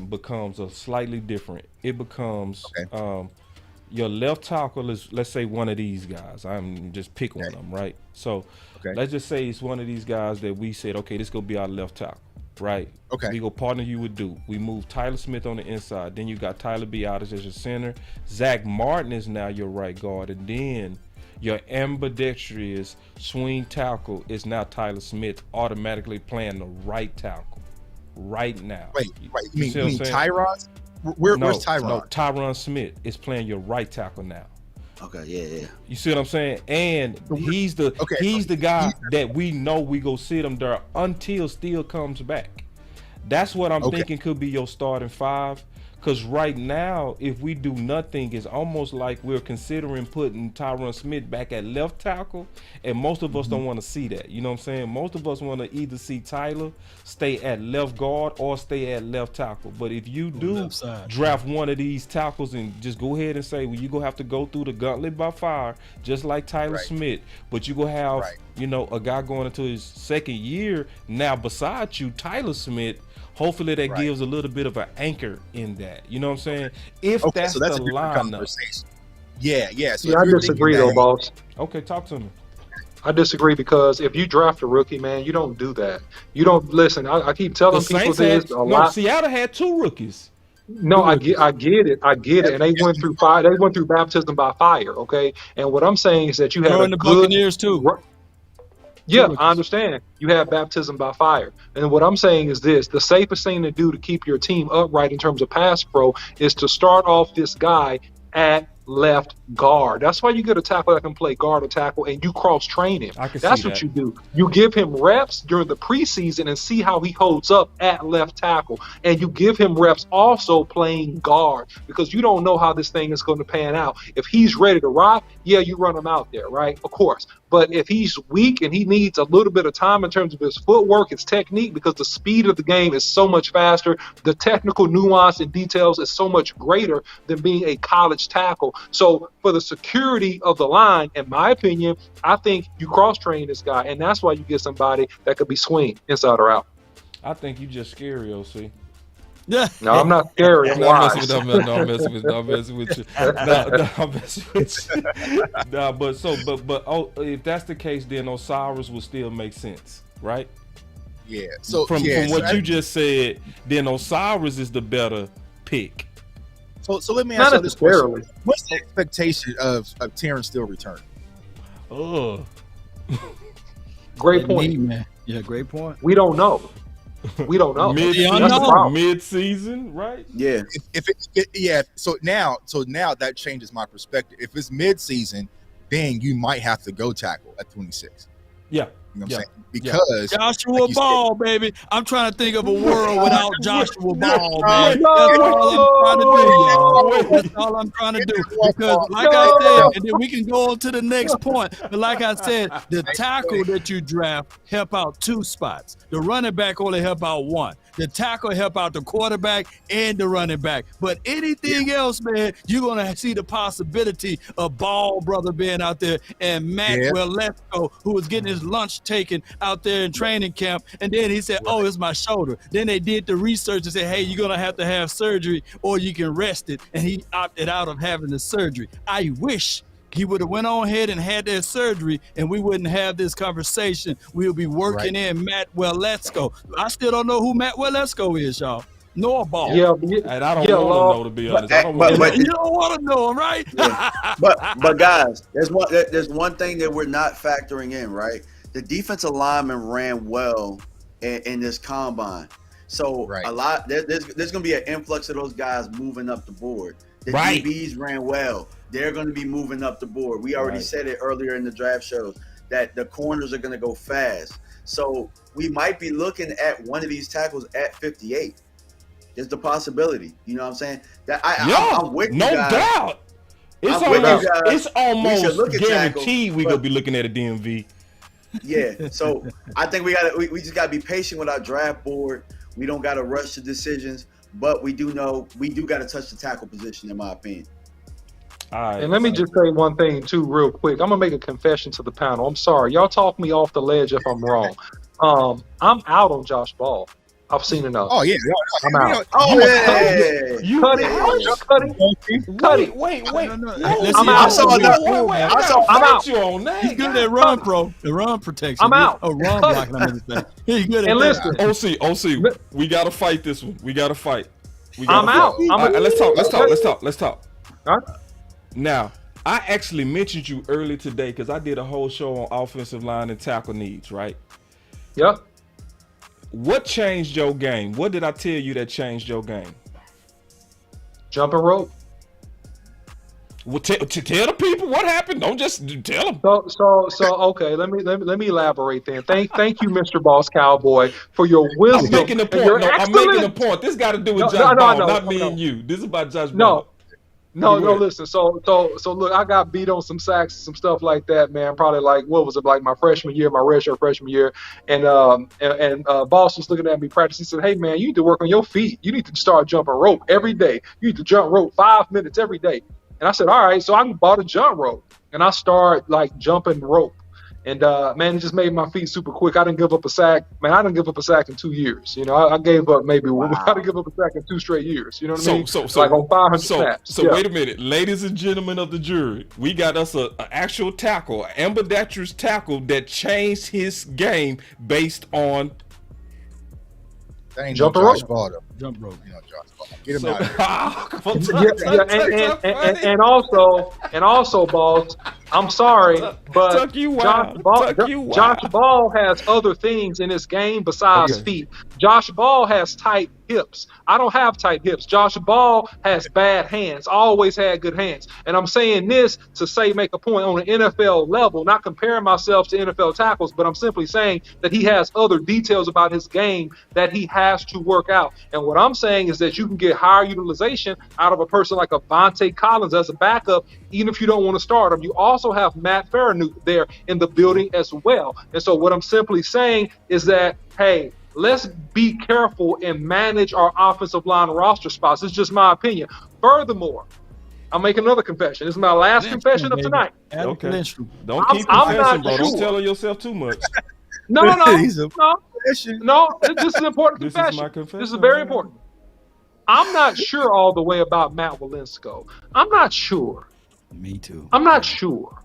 becomes a slightly different. It becomes your left tackle is, let's say, one of these guys. I'm just pick one of them, right? So let's just say it's one of these guys that we said, okay, this gonna be our left tackle, right? Okay. We go partner you with Duke. We move Tyler Smith on the inside. Then you got Tyler Biotis as your center. Zach Martin is now your right guard, and then your ambidextrous swing tackle is now Tyler Smith, automatically playing the right tackle right now. Wait, you mean Tyron? Where's Tyron? No, Tyron Smith is playing your right tackle now. Okay, yeah. You see what I'm saying? And he's the guy that we know we go sit him there until Steele comes back. That's what I'm thinking could be your starting five. Because right now, if we do nothing, it's almost like we're considering putting Tyron Smith back at left tackle, and most of us don't want to see that. You know what I'm saying? Most of us want to either see Tyler stay at left guard or stay at left tackle. But if you do draft one of these tackles and just go ahead and say, well, you're going to have to go through the gauntlet by fire, just like Tyler Smith, but you're going to have, a guy going into his second year now beside you, Tyler Smith. Hopefully that gives a little bit of an anchor in that. You know what I'm saying? If that's the lineup. Yeah. So I disagree though, boss. Okay, talk to me. I disagree because if you draft a rookie, man, you don't do that. You don't listen. I keep telling people this a lot. Seattle had 2 rookies. No, I get it, and they went through fire. They went through baptism by fire. Okay, and what I'm saying is that you have the Buccaneers too. Yeah, I understand. You have baptism by fire. And what I'm saying is this: the safest thing to do to keep your team upright in terms of pass pro is to start off this guy at left guard. That's why you get a tackle that can play guard or tackle, and you cross train him. That's what you do. You give him reps during the preseason and see how he holds up at left tackle, and you give him reps also playing guard because you don't know how this thing is going to pan out. If he's ready to rock, yeah, you run him out there, right? Of course. But if he's weak and he needs a little bit of time in terms of his footwork, his technique, because the speed of the game is so much faster, the technical nuance and details is so much greater than being a college tackle. So for the security of the line, in my opinion, I think you cross-train this guy, and that's why you get somebody that could be swing inside or out. I think you just scary, OC. No, I'm not scary. I'm wise. I'm messing with you. I'm messing with you. But if that's the case, then Osiris will still make sense, right? Yeah. So from what you just said, then Osiris is the better pick. So let me ask you this question: what's the expectation of Terrence Steele return? Oh, great point, man. Yeah, great point. We don't know. Mid-season, right? Yeah. So now that changes my perspective. If it's mid-season, then you might have to go tackle at 26. Yeah. You know what I'm saying? Because Joshua Ball, baby. I'm trying to think of a world without Joshua Ball, man. That's all I'm trying to do. Because like I said, and then we can go on to the next point. But like I said, the tackle that you draft help out 2 spots. The running back only help out 1. The tackle help out the quarterback and the running back. But anything else, man, you're going to see the possibility of Ball brother being out there and Matt Waletzko, who was getting his lunch taken out there in training camp. And then he said, oh, it's my shoulder. Then they did the research and said, hey, you're going to have surgery or you can rest it. And he opted out of having the surgery. I wish he would have went on ahead and had that surgery and we wouldn't have this conversation. We'll be working in Matt Waletzko. I still don't know who Matt Waletzko is, y'all. Nor Ball. Yeah, and I don't want to know, to be honest. But you don't want to know him, right? Yeah. But guys, there's one thing that we're not factoring in, right? The defensive lineman ran well in this combine. So a lot there's going to be an influx of those guys moving up the board. The DBs ran well. They're going to be moving up the board. We already said it earlier in the draft shows that the corners are going to go fast. So we might be looking at one of these tackles at 58. There's the possibility. You know what I'm saying? That I'm with you guys. No doubt. It's almost guaranteed we're going to be looking at a DMV. Yeah. So I think we just got to be patient with our draft board. We don't got to rush to decisions, but we do know we do got to touch the tackle position, in my opinion. All right. And let me just say one thing too, real quick. I'm gonna make a confession to the panel. I'm sorry, y'all talk me off the ledge if I'm wrong. I'm out on Josh Ball. I've seen enough. Oh yeah, I'm out. Oh yeah, Cut it. Wait. I'm out. I'm out. You on that? He's good at run pro, the run protection. I'm out. Oh, run blocking. I'm gonna say he's good at And that. listen, OC, we gotta fight this one. We gotta fight. I'm out. All right, let's talk. All right. Now, I actually mentioned you earlier today because I did a whole show on offensive line and tackle needs, right? Yep. What changed your game? What did I tell you that changed your game? Jumping rope. Well, tell the people what happened. Don't just tell them. So okay. Let me elaborate then. Thank you, Mr. Boss Cowboy, for your wisdom. I'm making a point. No, I'm making a point. This got to do with Josh Ball, not me and you. This is about Josh Ball. No, listen. So look, I got beat on some sacks, some stuff like that, man. Probably like, what was it, like my freshman year, my redshirt freshman year, and Boss was looking at me practice. He said, "Hey, man, you need to work on your feet. You need to start jumping rope every day. You need to jump rope 5 minutes every day." And I said, "All right." So I bought a jump rope and I started like jumping rope. And man, it just made my feet super quick. I didn't give up a sack. Man, I didn't give up a sack in 2 years. You know, I gave up maybe I didn't give up a sack in 2 straight years. You know what I mean? So like on 500 snaps. So wait a minute, ladies and gentlemen of the jury, we got us an actual tackle, an ambidextrous tackle that changed his game based on jumping rope. Jump rope. You know, Josh Ball. Get him out of here. And also, Boss, I'm sorry, but Josh Ball has other things in his game besides feet. Josh Ball has tight hips. I don't have tight hips. Josh Ball has bad hands. Always had good hands. And I'm saying this to make a point on an NFL level, not comparing myself to NFL tackles, but I'm simply saying that he has other details about his game that he has to work out. And what I'm saying is that you can get higher utilization out of a person like a Vontae Collins as a backup, even if you don't want to start him. You also have Matt Farragut there in the building as well. And so what I'm simply saying is that, hey, let's be careful and manage our offensive line roster spots. It's just my opinion. Furthermore, I'll make another confession. This is my last confession of tonight. Okay. Don't keep confessing, bro. Don't tell yourself too much. No. This is an important confession. This is my confession. This is very important. I'm not sure all the way about Matt Walensko. I'm not sure. Me too. I'm not sure.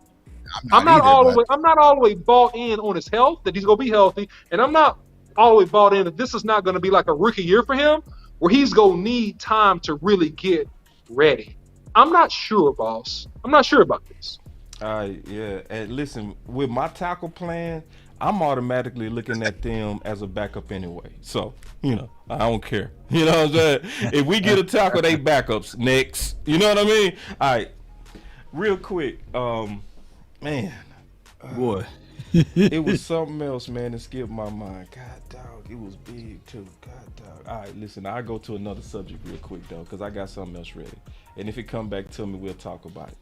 I'm not all the way bought in on his health, that he's gonna be healthy, and I'm not all the way bought in that this is not gonna be like a rookie year for him, where he's gonna need time to really get ready. I'm not sure, Boss. I'm not sure about this. Yeah. And listen, with my tackle plan, I'm automatically looking at them as a backup anyway. So, you know, I don't care. You know what I'm saying? If we get a tackle, they backups next. You know what I mean? All right. Real quick, man. Boy. It was something else, man, that skipped my mind. God, dog, it was big, too. God, dog. All right, listen, I'll go to another subject real quick, though, because I got something else ready. And if it come back to me, we'll talk about it.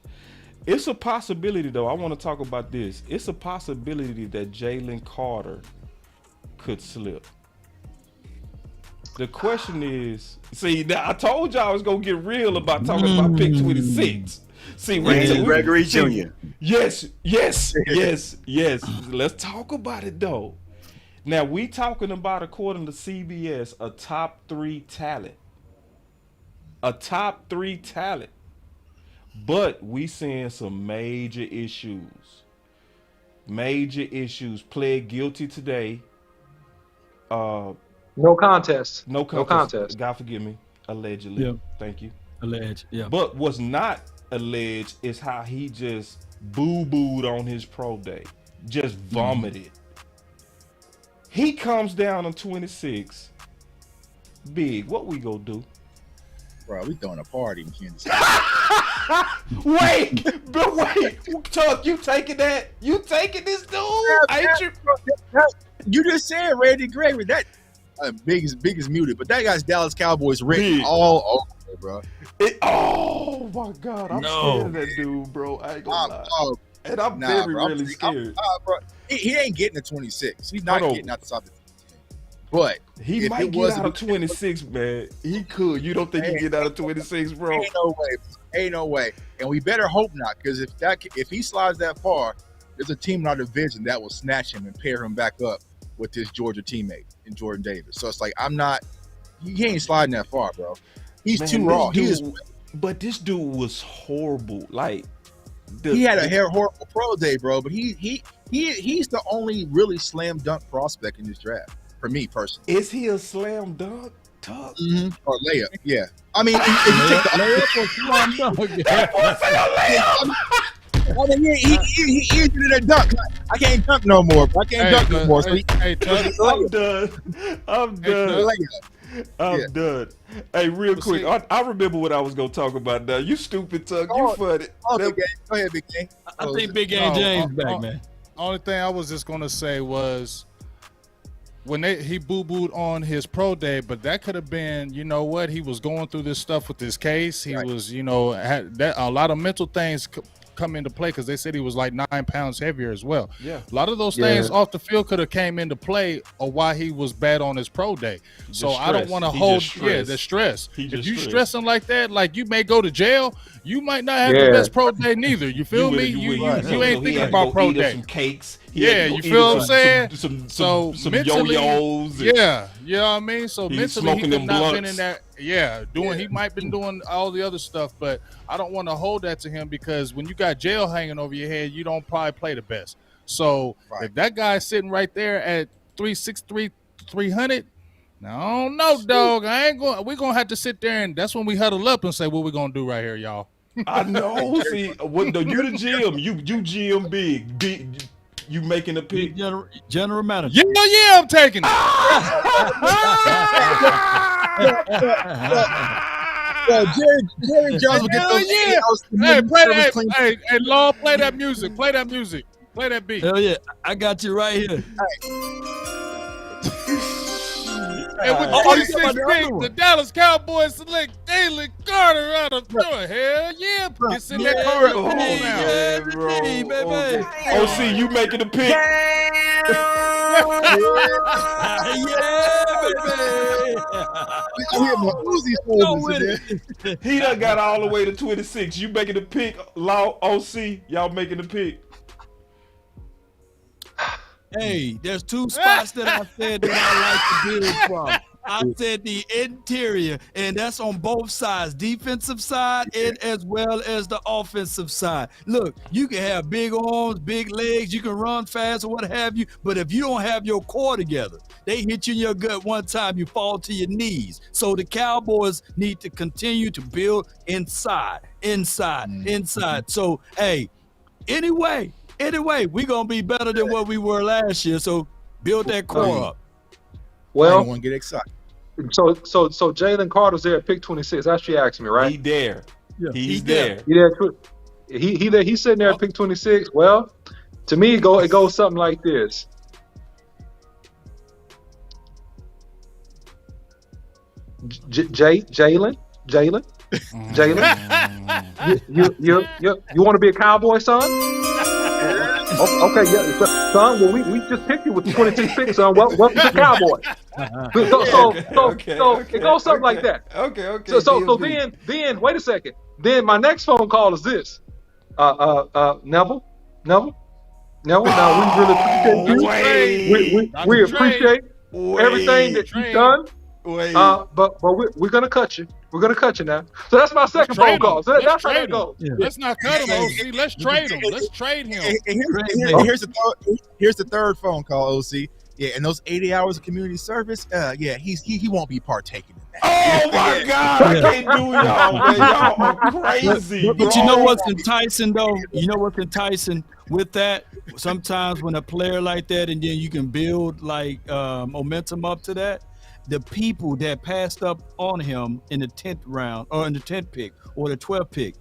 It's a possibility, though. I want to talk about this. It's a possibility that Jalen Carter could slip. The question is, see, now I told y'all I was going to get real about talking about pick 26. See, Gregory Jr. Yes. Let's talk about it, though. Now, we talking about, according to CBS, a top 3 talent. A top 3 talent. But we seeing some major issues. Pled guilty today. No contest. No contest. God forgive me. Allegedly. Yeah. Thank you. Alleged. Yeah. But what's not alleged is how he just boo-booed on his pro day. Just vomited. He comes down on 26. Big, what we gonna do? Bro, we throwing a party in Kansas City. Wait, Chuck, you taking that? You taking this dude? You just said Randy Gregory. That biggest muted, but that guy's Dallas Cowboys written all over, bro. Oh my God, I'm scared of that dude, bro. I ain't gonna lie. And I'm really scared. Bro, he ain't getting to 26. He's not getting outside the 10. But he might get out of 26, man. He could. You don't think he get out of 26, bro? Ain't no way. Ain't no way. And we better hope not, because if he slides that far, there's a team in our division that will snatch him and pair him back up with his Georgia teammate in Jordan Davis. So it's like, he ain't sliding that far, bro. He's too raw. But this dude was horrible. Like, he had a horrible pro day, bro. But he's the only really slam dunk prospect in this draft for me personally. Is he a slam dunk? Mm-hmm. Or layup? Yeah. I mean, if you take the layup or slam dunk, that boy said a layup. I mean, he easier than a dunk. I can't dunk no more. I can't dunk no more. So I'm done. I'm done. Hey, real quick, I remember what I was gonna talk about now. You stupid Tug, you funny. Go ahead, Big Game. I think Big Game James back, man. Only thing I was just gonna say was when he boo-booed on his pro day, but that could have been, you know what, he was going through this stuff with his case. He was, had that a lot of mental things come into play, because they said he was like 9 pounds heavier as well. Yeah, a lot of those things off the field could have came into play or why he was bad on his pro day. So I don't want to hold the stress. If you stressing like that, like you may go to jail, you might not have the best pro day neither. You feel me? You ain't thinking about pro day. Some cakes. You feel what I'm saying? Some yo-yos. Yeah, you know what I mean? So mentally he could not been in that. He might been doing all the other stuff, but I don't want to hold that to him, because when you got jail hanging over your head, you don't probably play the best. So if that guy's sitting right there at 363, 300, now, I don't know, dog. We're gonna have to sit there, and that's when we huddle up and say, what we gonna do right here, y'all. I know. See, you the GM, you GM big. You making a pick, general manager. Yeah, I'm taking it. Jerry Jones will get those. Hey, Law, play that music. Play that music. Play that beat. Hell yeah, I got you right here. And with the 26 pick, the Dallas Cowboys select Jalen Carter out of Florida. Hell yeah. Get in that car. Baby. OC, you making a pick. He done got all the way to 26. You making a pick, Law, OC. Y'all making a pick. Hey, there's two spots that I said that I like to build from. I said the interior, and that's on both sides, defensive side and as well as the offensive side. Look, you can have big arms, big legs, you can run fast or what have you, but if you don't have your core together, they hit you in your gut one time, you fall to your knees. So the Cowboys need to continue to build inside. So, hey, anyway, we're going to be better than what we were last year. So build that core up. Well, I don't want to get excited. So Jalen Carter's there at pick 26. That's what you asked me, right? He there. Yeah. He's there. He there. He's sitting there at pick 26. Well, to me, it goes something like this. Jalen. You want to be a Cowboy, son? Okay, yeah, son. Well, we just picked you with the 26 pick, son. Welcome to Cowboys. So it goes something like that. Okay. So then wait a second. Then my next phone call is this. Neville. Now we really appreciate you. We appreciate everything that you've done. But we're gonna cut you. We're gonna cut you now. So that's my second phone call. So that's how that goes. Yeah. Let's not cut him, OC. Let's trade him. Let's trade him. And here's the third phone call, OC. Yeah, and those 80 hours of community service, he won't be partaking in that. Oh my God, I can't do y'all, man. Y'all are crazy. But you know what's enticing though? You know what's enticing with that? Sometimes when a player like that, and then you can build like momentum up to that. The people that passed up on him in the 10th round or in the 10th pick or the 12th pick,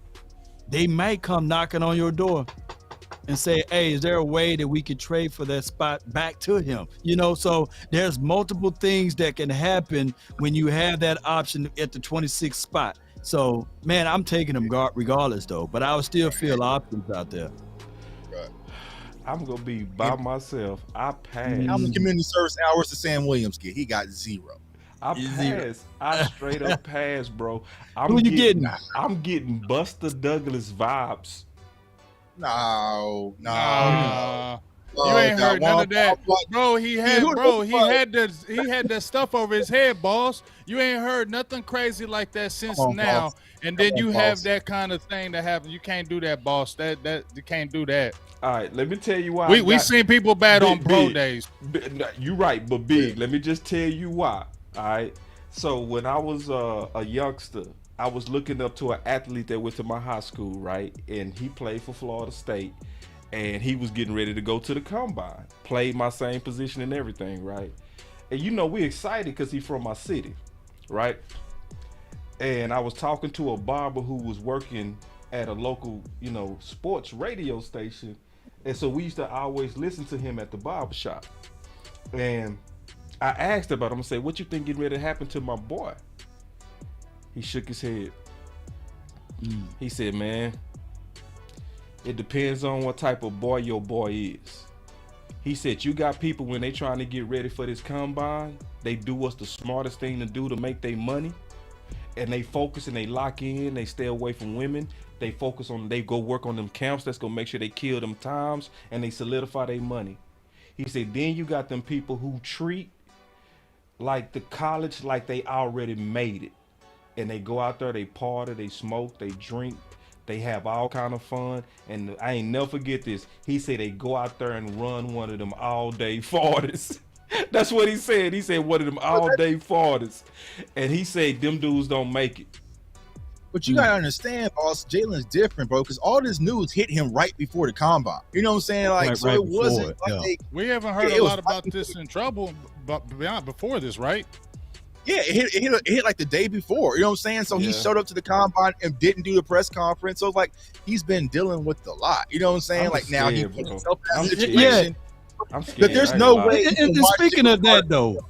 they might come knocking on your door and say, hey, is there a way that we could trade for that spot back to him? You know, so there's multiple things that can happen when you have that option at the 26th spot. So, man, I'm taking him regardless, though, but I would still feel options out there. I'm gonna be by myself. I passed. How many community service hours did Sam Williams get? He got 0. I passed. I straight up passed, bro. Who you getting? I'm getting Buster Douglas vibes. No. You ain't heard none of that, bro. He had that stuff over his head, boss. You ain't heard nothing crazy like that since now. Boss. And then you have that kind of thing to happen. You can't do that, boss. That you can't do that. All right, let me tell you why. We seen people bad on pro days. You right, but big. Let me just tell you why. All right. So when I was a youngster, I was looking up to an athlete that went to my high school, right? And he played for Florida State. And he was getting ready to go to the combine. Played my same position and everything, right? And you know, we excited because he's from my city, right? And I was talking to a barber who was working at a local, sports radio station. And so we used to always listen to him at the barber shop. And I asked about him, I said, what you think getting ready to happen to my boy? He shook his head. He said, man, it depends on what type of boy your boy is. He said, you got people when they trying to get ready for this combine, they do what's the smartest thing to do to make their money. And they focus and they lock in, they stay away from women. They go work on them camps that's gonna make sure they kill them times and they solidify their money. He said, then you got them people who treat like the college like they already made it. And they go out there, they party, they smoke, they drink, they have all kind of fun. And I ain't never forget this. He said they go out there and run one of them all day 40s. That's what he said. He said one of them all day 40s. And he said them dudes don't make it. But you gotta understand, boss, Jalen's different, bro, because all this news hit him right before the combine. You know what I'm saying? Like, so it wasn't like we haven't heard a lot about this in trouble, but before this, right? Yeah, it hit like the day before. You know what I'm saying? So he showed up to the combine and didn't do the press conference. So it's like he's been dealing with a lot. You know what I'm saying? I'm like scared, now he bro. put himself in a Yeah. situation. I'm scared. But there's no way. And speaking of that, though,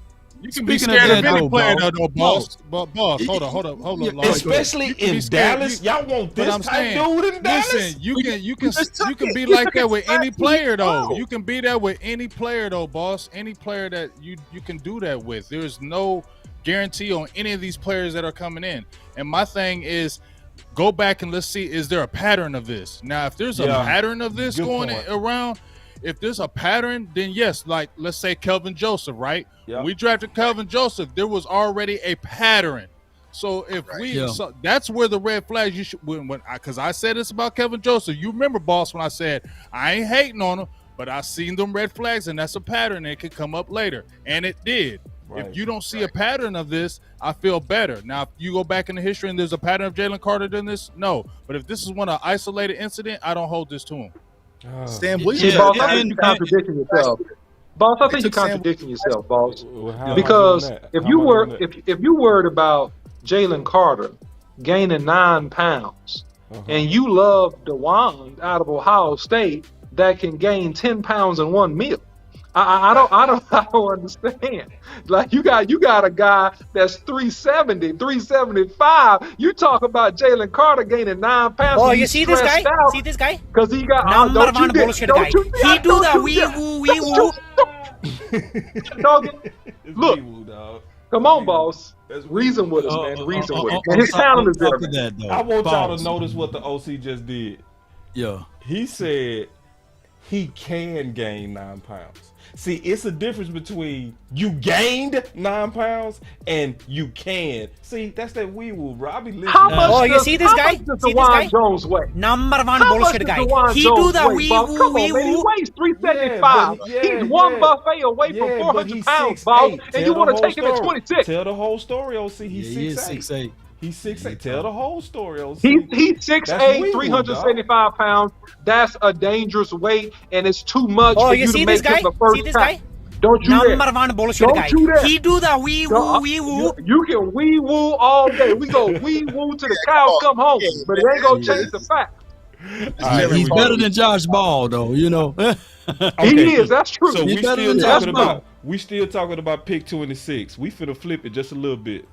you can be scared of any player, though, boss. But boss, hold on, Lord. Especially in Dallas, y'all want this type dude in Dallas? Listen, you can be like that with any player, though. You can be that with any player, though, boss. Any player that you can do that with. There's no guarantee on any of these players that are coming in. And my thing is, go back and let's see, is there a pattern of this? Now, if there's a pattern of this going around, if there's a pattern, then yes, like let's say Kelvin Joseph, right? When we drafted Kelvin Joseph, there was already a pattern. So if so that's where the red flags you should, because I said this about Kelvin Joseph. You remember, boss, when I said I ain't hating on him, but I seen them red flags, and that's a pattern that could come up later, and it did. Right. If you don't see a pattern of this, I feel better. Now, if you go back in the history and there's a pattern of Jalen Carter doing this, no. But if this is one isolated incident, I don't hold this to him. Sam Williams. Yeah, boss, I think you're contradicting yourself. Boss, I think you're contradicting yourself, boss. Because if you worried about Jalen Carter gaining 9 pounds, and you love DeWan out of Ohio State that can gain 10 pounds in 1 meal. I don't understand. Like you got a guy that's 370, 375. You talk about Jalen Carter gaining 9 pounds. Oh, you see this guy? See this guy? Because he got number one bullshit guy. He do the wee woo. Look, come on, boss. Reason with us, man. Reason with us. And his talent is there. I want y'all to notice what the OC just did. Yeah. He said he can gain 9 pounds. See, it's a difference between you gained 9 pounds and you can. See, that's that wee woo, bro. I be listening. Oh, you see this guy? See this guy? Jones weigh? Number one bullshit guy. He do the wee woo. Come on, man. He weighs 375. He's one buffet away from 400 pounds, boss. And you want to take him at 26. Tell the whole story, OC. He's 6'8". He's 6'8". Tell the whole story, OC. He's 6'8", 375 pounds. That's a dangerous weight, and it's too much for you to make him the first time. Don't you number one bullshit guy. He do the wee woo. You can wee woo all day. We go wee woo to the cows come home, but it ain't gonna change the fact. He's better than Josh Ball, though. You know. He is. That's true. So we still talking about pick 26. We finna flip it just a little bit.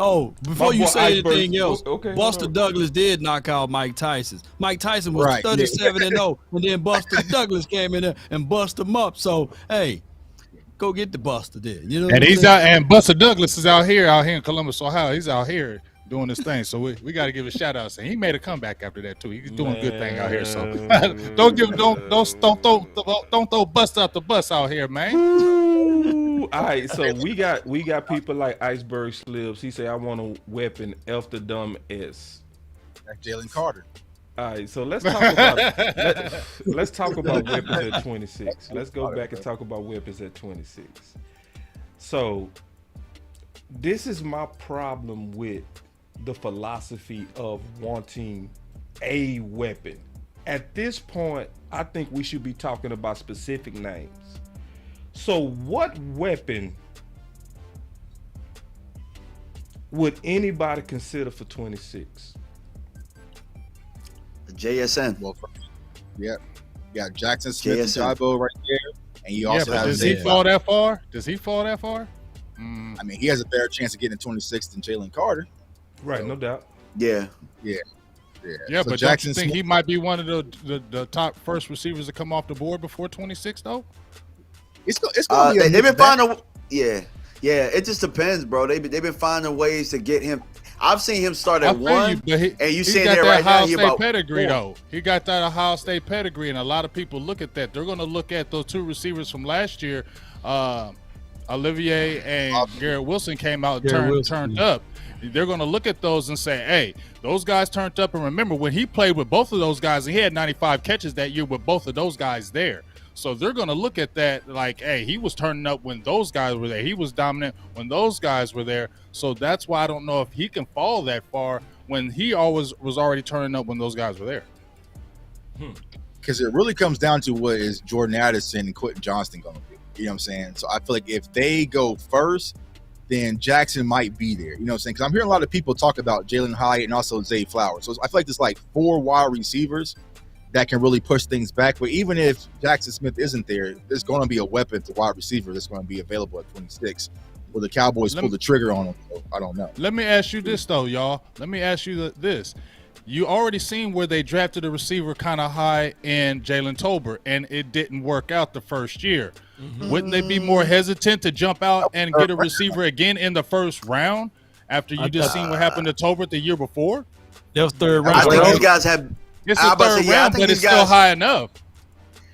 Oh, before you boy say Iceberg. anything else, Okay, Buster Douglas did knock out Mike Tyson. Mike Tyson was 37-0, and then Buster Douglas came in there and busted him up. So, hey, go get the Buster there. You know what And I'm he's saying? out, and Buster Douglas is out here in Columbus, Ohio. He's out here doing this thing. So we got to give a shout out. So he made a comeback after that too. He's doing a good thing out here. So don't throw Buster out the bus out here, man. Ooh, all right, so we got people like Iceberg Slips. He say I want a weapon F the dumb S. That's Jalen Carter. All right, so let's talk about let's talk about weapons at 26. Let's go back and talk about weapons at 26. So this is my problem with the philosophy of wanting a weapon. At this point, I think we should be talking about specific names. So what weapon would anybody consider for 26? JSN. Well, yeah, you got Jackson Smith and Jabo right there, and you also have. Does he fall that far? Does he fall that far? I mean, he has a better chance of getting 26 than Jalen Carter. Right, so, no doubt. Yeah. Yeah, so but Jackson don't you think Smith, he might be one of the top first receivers to come off the board before 26 though? It's gonna be they've been finding. Yeah. It just depends, bro. They've been finding ways to get him. I've seen him start at 1, and you seeing there right now. He got that Ohio State pedigree, though. He got that Ohio State pedigree, and a lot of people look at that. They're going to look at those two receivers from last year. Olivier and Garrett Wilson came out and turned up. They're going to look at those and say, hey, those guys turned up. And remember, when he played with both of those guys, he had 95 catches that year with both of those guys there. So they're going to look at that like, hey, he was turning up when those guys were there. He was dominant when those guys were there. So that's why I don't know if he can fall that far when he always was already turning up when those guys were there. Because it really comes down to what is Jordan Addison and Quentin Johnston going to do. You know what I'm saying? So I feel like if they go first, then Jackson might be there. You know what I'm saying? Because I'm hearing a lot of people talk about Jalen Hyatt and also Zay Flowers. So I feel like there's like 4 wide receivers that can really push things back. But even if Jackson Smith isn't there, there's going to be a weapon to wide receiver that's going to be available at 26. Will the Cowboys pull the trigger on him? I don't know. Let me ask you this, though, y'all. Let me ask you this. You already seen where they drafted a receiver kind of high in Jalen Tolbert, and it didn't work out the first year. Wouldn't they be more hesitant to jump out and get a receiver again in the first round after you just seen what happened to Tolbert the year before? That was third round. I think these guys have. It's the third round, but it's still high enough.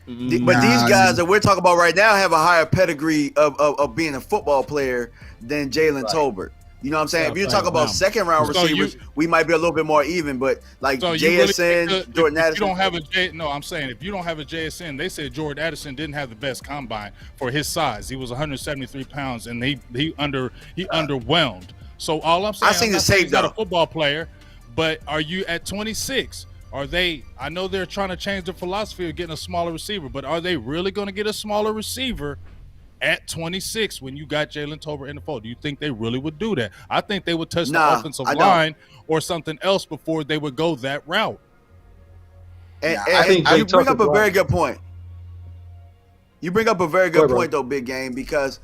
But these guys that we're talking about right now have a higher pedigree of being a football player than Jalen Tolbert. You know what I'm saying? If you talk about second round receivers, we might be a little bit more even. But like JSN, Jordan Addison. You don't have I'm saying if you don't have a JSN, they said Jordan Addison didn't have the best combine for his size. He was 173 pounds, and he underwhelmed. So all I'm saying, I seen the same he's not a football player. But are you at 26? Are they? I know they're trying to change their philosophy of getting a smaller receiver, but are they really going to get a smaller receiver at 26 when you got Jalen Tolbert in the fold? Do you think they really would do that? I think they would touch the offensive line or something else before they would go that route. And you bring up a very good point. You bring up a very good point, though, Big Game, because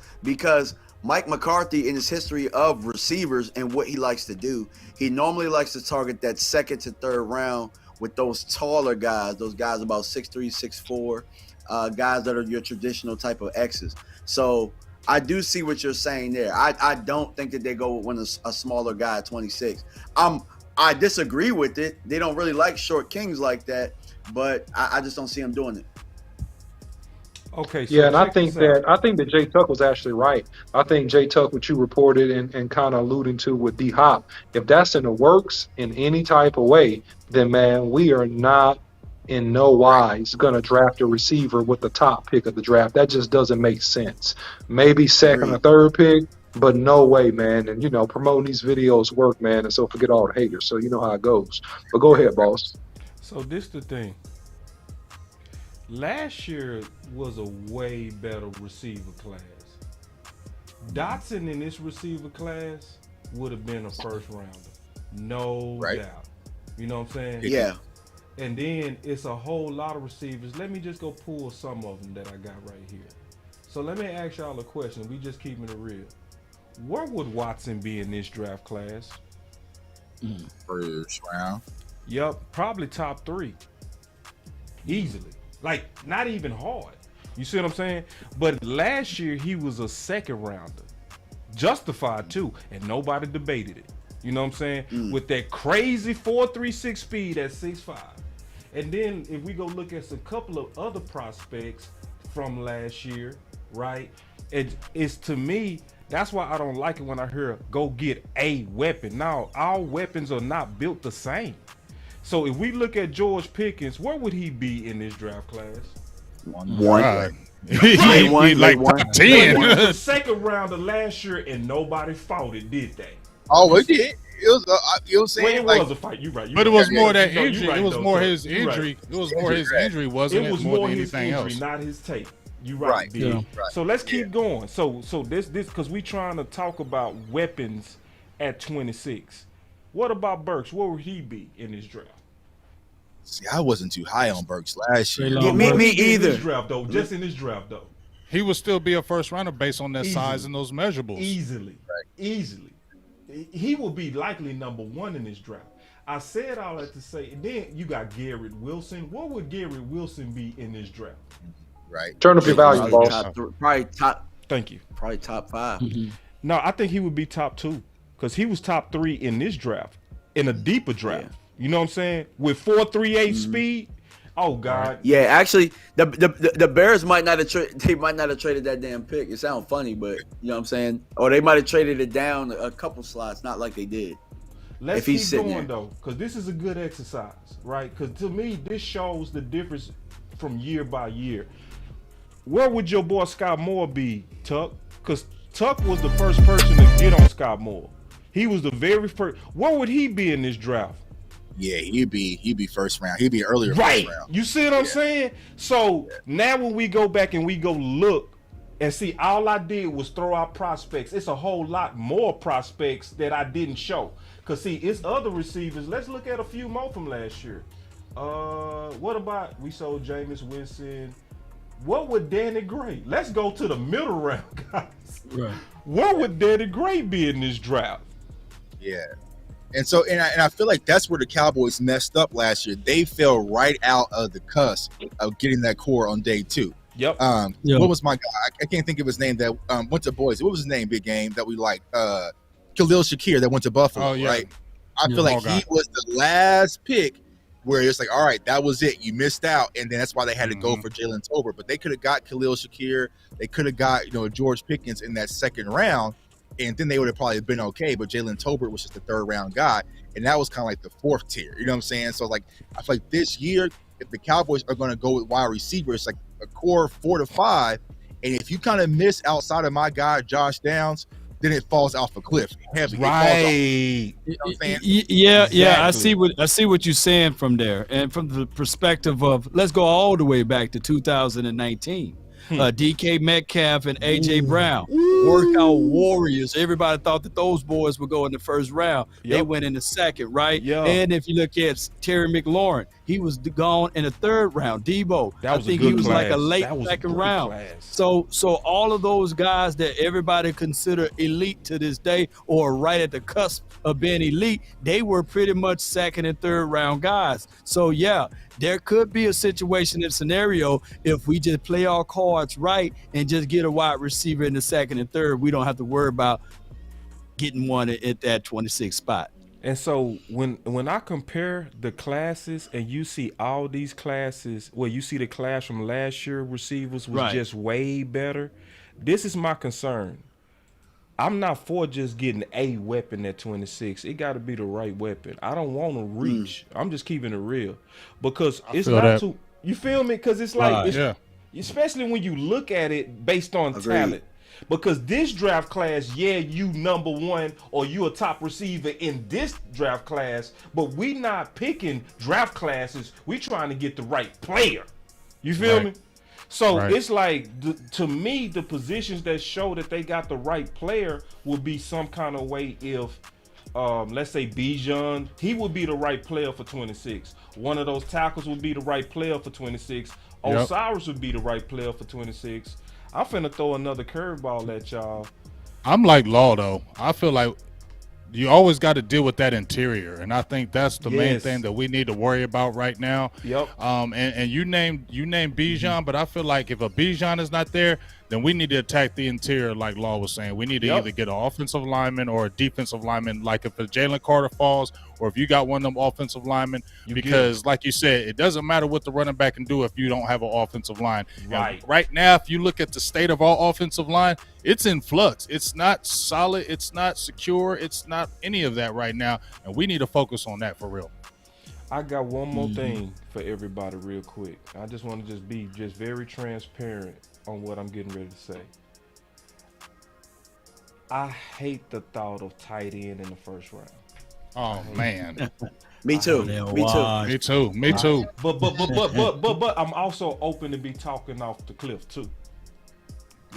Mike McCarthy, in his history of receivers and what he likes to do, he normally likes to target that second to third round with those taller guys, those guys about 6'3", 6'4", guys that are your traditional type of X's. So I do see what you're saying there. I don't think that they go with a smaller guy at 26. I disagree with it. They don't really like short kings like that, but I just don't see them doing it. Okay. So yeah, and I think that Jay Tuck was actually right. I think Jay Tuck, what you reported and kind of alluding to with D Hop, if that's in the works in any type of way, then man, we are not in no wise going to draft a receiver with the top pick of the draft. That just doesn't make sense. Maybe second or third pick, but no way, man. And promoting these videos work, man. And so forget all the haters. So you know how it goes. But go ahead, boss. So this the thing. Last year was a way better receiver class. Dotson in this receiver class would have been a first rounder. No doubt. You know what I'm saying? Yeah. And then it's a whole lot of receivers. Let me just go pull some of them that I got right here. So let me ask y'all a question. We just keeping it real. Where would Watson be in this draft class? First round. Yep, probably top 3. Easily. Like, not even hard. You see what I'm saying? But last year, he was a second rounder. Justified, too. And nobody debated it. You know what I'm saying? With that crazy 4.36 speed at 6'5". And then if we go look at a couple of other prospects from last year, right? It's to me, that's why I don't like it when I hear go get a weapon. Now, our weapons are not built the same. So if we look at George Pickens, where would he be in this draft class? One. He like top 10. He was the second rounder last year, and nobody fought it, did they? Oh, it did. It was, you know what I'm saying? Well, it was a fight. You're right. But it was more that injury. It was more his injury. It was more his injury, wasn't it? It was more his injury, not his tape. You're right. Yeah. So let's keep going. So this because we trying to talk about weapons at 26. What about Burks? Where would he be in this draft? See, I wasn't too high on Burks last year. Me either. In this draft, though. Just in this draft, though. He would still be a first rounder based on that size and those measurables. Easily. He will be likely number 1 in this draft. I said all that to say, then you got Garrett Wilson. What would Garrett Wilson be in this draft? Right. Turn up your value, boss. Probably top. Thank you. Probably top 5. No, I think he would be top 2 because he was top 3 in this draft, in a deeper draft. Yeah. You know what I'm saying? With 4.38 speed. Oh God. Yeah, actually, the Bears might not have traded that damn pick. It sounds funny, but you know what I'm saying? Or they might have traded it down a couple slots, not like they did. Let's keep going though, because this is a good exercise, right? Because to me, this shows the difference from year by year. Where would your boy Scott Moore be, Tuck? Because Tuck was the first person to get on Scott Moore. He was the very first. Where would he be in this draft? Yeah, he'd be first round. He'd be earlier right. First round. You see what I'm saying? So now when we go back and we go look and see, all I did was throw out prospects. It's a whole lot more prospects that I didn't show. Because see, it's other receivers. Let's look at a few more from last year. What about we sold Jameis Winston? What would Danny Gray? Let's go to the middle round, guys. Right. Where would Danny Gray be in this draft? Yeah. And so, and I feel like that's where the Cowboys messed up last year. They fell right out of the cusp of getting that core on day 2. Yep. What was my guy? I can't think of his name that went to Boise. What was his name? Big game that we liked. Khalil Shakir that went to Buffalo. Right. I feel like he was the last pick where it's like, all right, that was it. You missed out, and then that's why they had to go for Jalen Tolbert. But they could have got Khalil Shakir. They could have got George Pickens in that second round. And then they would have probably been okay, but Jalen Tolbert was just the third round guy, and that was kind of like the 4th tier. You know what I'm saying? So like, I feel like this year, if the Cowboys are going to go with wide receivers, like a core 4 to 5, and if you kind of miss outside of my guy Josh Downs, then it falls off a cliff heavy. Right. You know what I'm saying? Yeah, exactly. I see what you're saying from there, and from the perspective of let's go all the way back to 2019. DK Metcalf and AJ Brown, workout warriors. Everybody thought that those boys would go in the first round. They went in the second, right? And if you look at Terry McLaurin, he was gone in the third round. Debo, I think he was like a late second round. So all of those guys that everybody consider elite to this day, or right at the cusp of being elite, they were pretty much second and third round guys. So yeah, there could be a situation and scenario if we just play our cards right and just get a wide receiver in the second and third. We don't have to worry about getting one at that 26 spot. And so when I compare the classes and you see all these classes, well, you see the class from last year receivers was just way better. This is my concern. I'm not for just getting a weapon at 26. It got to be the right weapon. I don't want to reach. I'm just keeping it real because it's not too. You feel me? Because it's like, especially when you look at it based on talent. Because this draft class, you number 1 or you a top receiver in this draft class, but we not picking draft classes. We trying to get the right player. You feel me? So it's like, to me, the positions that show that they got the right player would be some kind of way if, let's say Bijan, he would be the right player for 26. One of those tackles would be the right player for 26. Osiris would be the right player for 26. I'm finna throw another curveball at y'all. I'm like Law though. I feel like you always got to deal with that interior, and I think that's the main thing that we need to worry about right now. Yep. And you named Bijan, but I feel like if a Bijan is not there, then we need to attack the interior, like Law was saying. We need to either get an offensive lineman or a defensive lineman, like if a Jalen Carter falls, or if you got one of them offensive linemen, because like you said, it doesn't matter what the running back can do if you don't have an offensive line. Right. And right now, if you look at the state of our offensive line, it's in flux. It's not solid. It's not secure. It's not any of that right now, and we need to focus on that for real. I got one more thing for everybody real quick. I just want to be very transparent on what I'm getting ready to say. I hate the thought of tight end in the first round. Oh man. Me too. Me too. But I'm also open to be talking off the cliff too.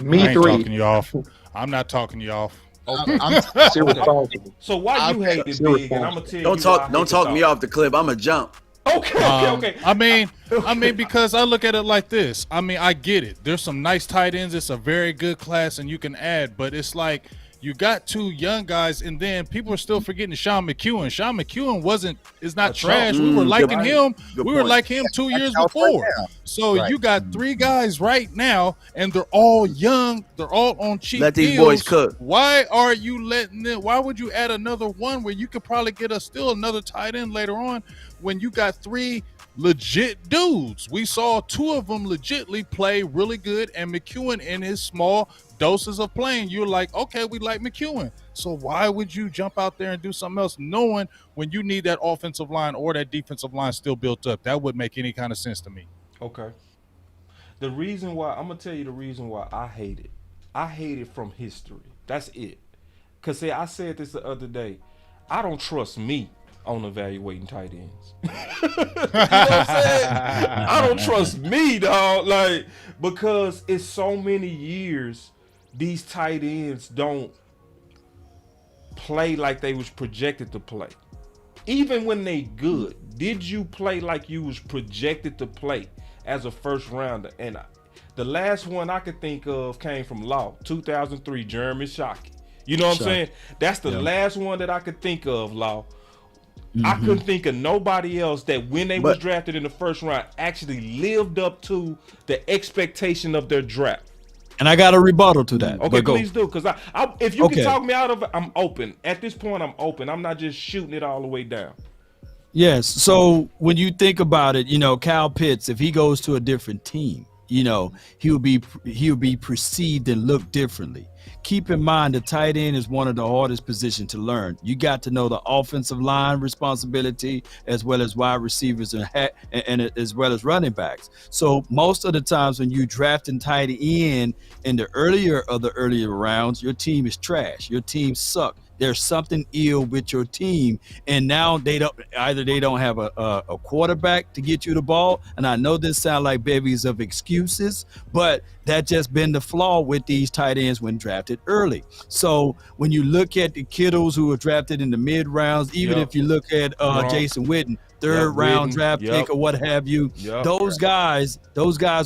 I ain't talking you off. I'm not talking you off. Okay. So why you hate it, Big? And I'm gonna tell you. Don't talk me off the cliff. I'ma jump. Okay. I mean, because I look at it like this. I mean, I get it. There's some nice tight ends. It's a very good class, and you can add. But it's like you got two young guys, and then people are still forgetting Sean McEwen. Sean McEwen is not trash. We were liking him. We were like him 2 years before. So you got three guys right now, and they're all young. They're all on cheap Let these deals. boys cook. Why are you letting them? Why would you add another one where you could probably get still another tight end later on when you got three legit dudes? We saw two of them legitly play really good, and McEwen in his small doses of playing, you're like, okay, we like McEwen. So why would you jump out there and do something else knowing when you need that offensive line or that defensive line still built up? That wouldn't make any kind of sense to me. Okay. The reason why, I'm going to tell you the reason why I hate it. I hate it from history. That's it. Because, see, I said this the other day. I don't trust me on evaluating tight ends. You know what I'm saying? I don't trust me, dog. Like, because it's so many years these tight ends don't play like they was projected to play. Even when they good, did you play like you was projected to play as a first rounder? And the last one I could think of came from Law, 2003, Jeremy Shockey. You know what I'm saying? That's the last one that I could think of, Law. I couldn't think of nobody else that when they was drafted in the first round actually lived up to the expectation of their draft. And I got a rebuttal to that. Okay, please do, because I if you can talk me out of it, I'm open. At this point, I'm open. I'm not just shooting it all the way down. Yes. So when you think about it, Kyle Pitts, if he goes to a different team, he'll be perceived and looked differently. Keep in mind, the tight end is one of the hardest positions to learn. You got to know the offensive line responsibility as well as wide receivers and as well as running backs. So most of the times when you draft and tight end in the earlier rounds, your team is trash. Your team sucks. There's something ill with your team, and now they don't have a quarterback to get you the ball. And I know this sounds like babies of excuses, but that just been the flaw with these tight ends when drafted early. So when you look at the Kittles who were drafted in the mid rounds, even if you look at Jason Witten, third round draft pick or what have you, those guys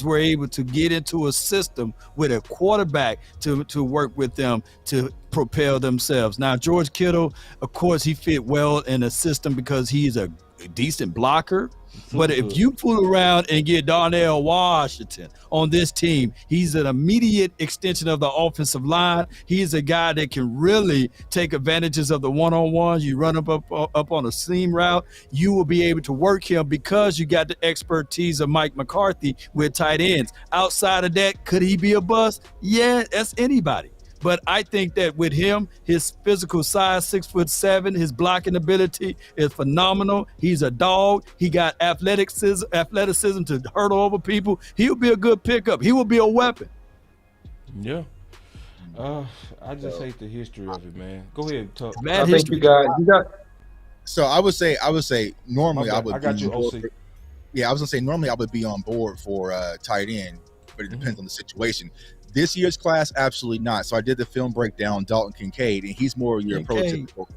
were able to get into a system with a quarterback to work with them to propel themselves. Now, George Kittle, of course, he fit well in a system because he's a decent blocker. But if you fool around and get Darnell Washington on this team, he's an immediate extension of the offensive line. He's a guy that can really take advantages of the one-on-ones. You run up on a seam route, you will be able to work him because you got the expertise of Mike McCarthy with tight ends. Outside of that, could he be a bust? Yeah, that's anybody. But I think that with him, his physical size, 6'7", his blocking ability is phenomenal. He's a dog. He got athleticism to hurt over people. He'll be a good pickup. He will be a weapon. Yeah. I just hate the history of it, man. Go ahead, talk. I think you got. So I would say normally I would. I got you, OC. Yeah, I was gonna say normally I would be on board for tight end, but it depends on the situation. This year's class, absolutely not. So I did the film breakdown, Dalton Kincaid, and he's more your prototypical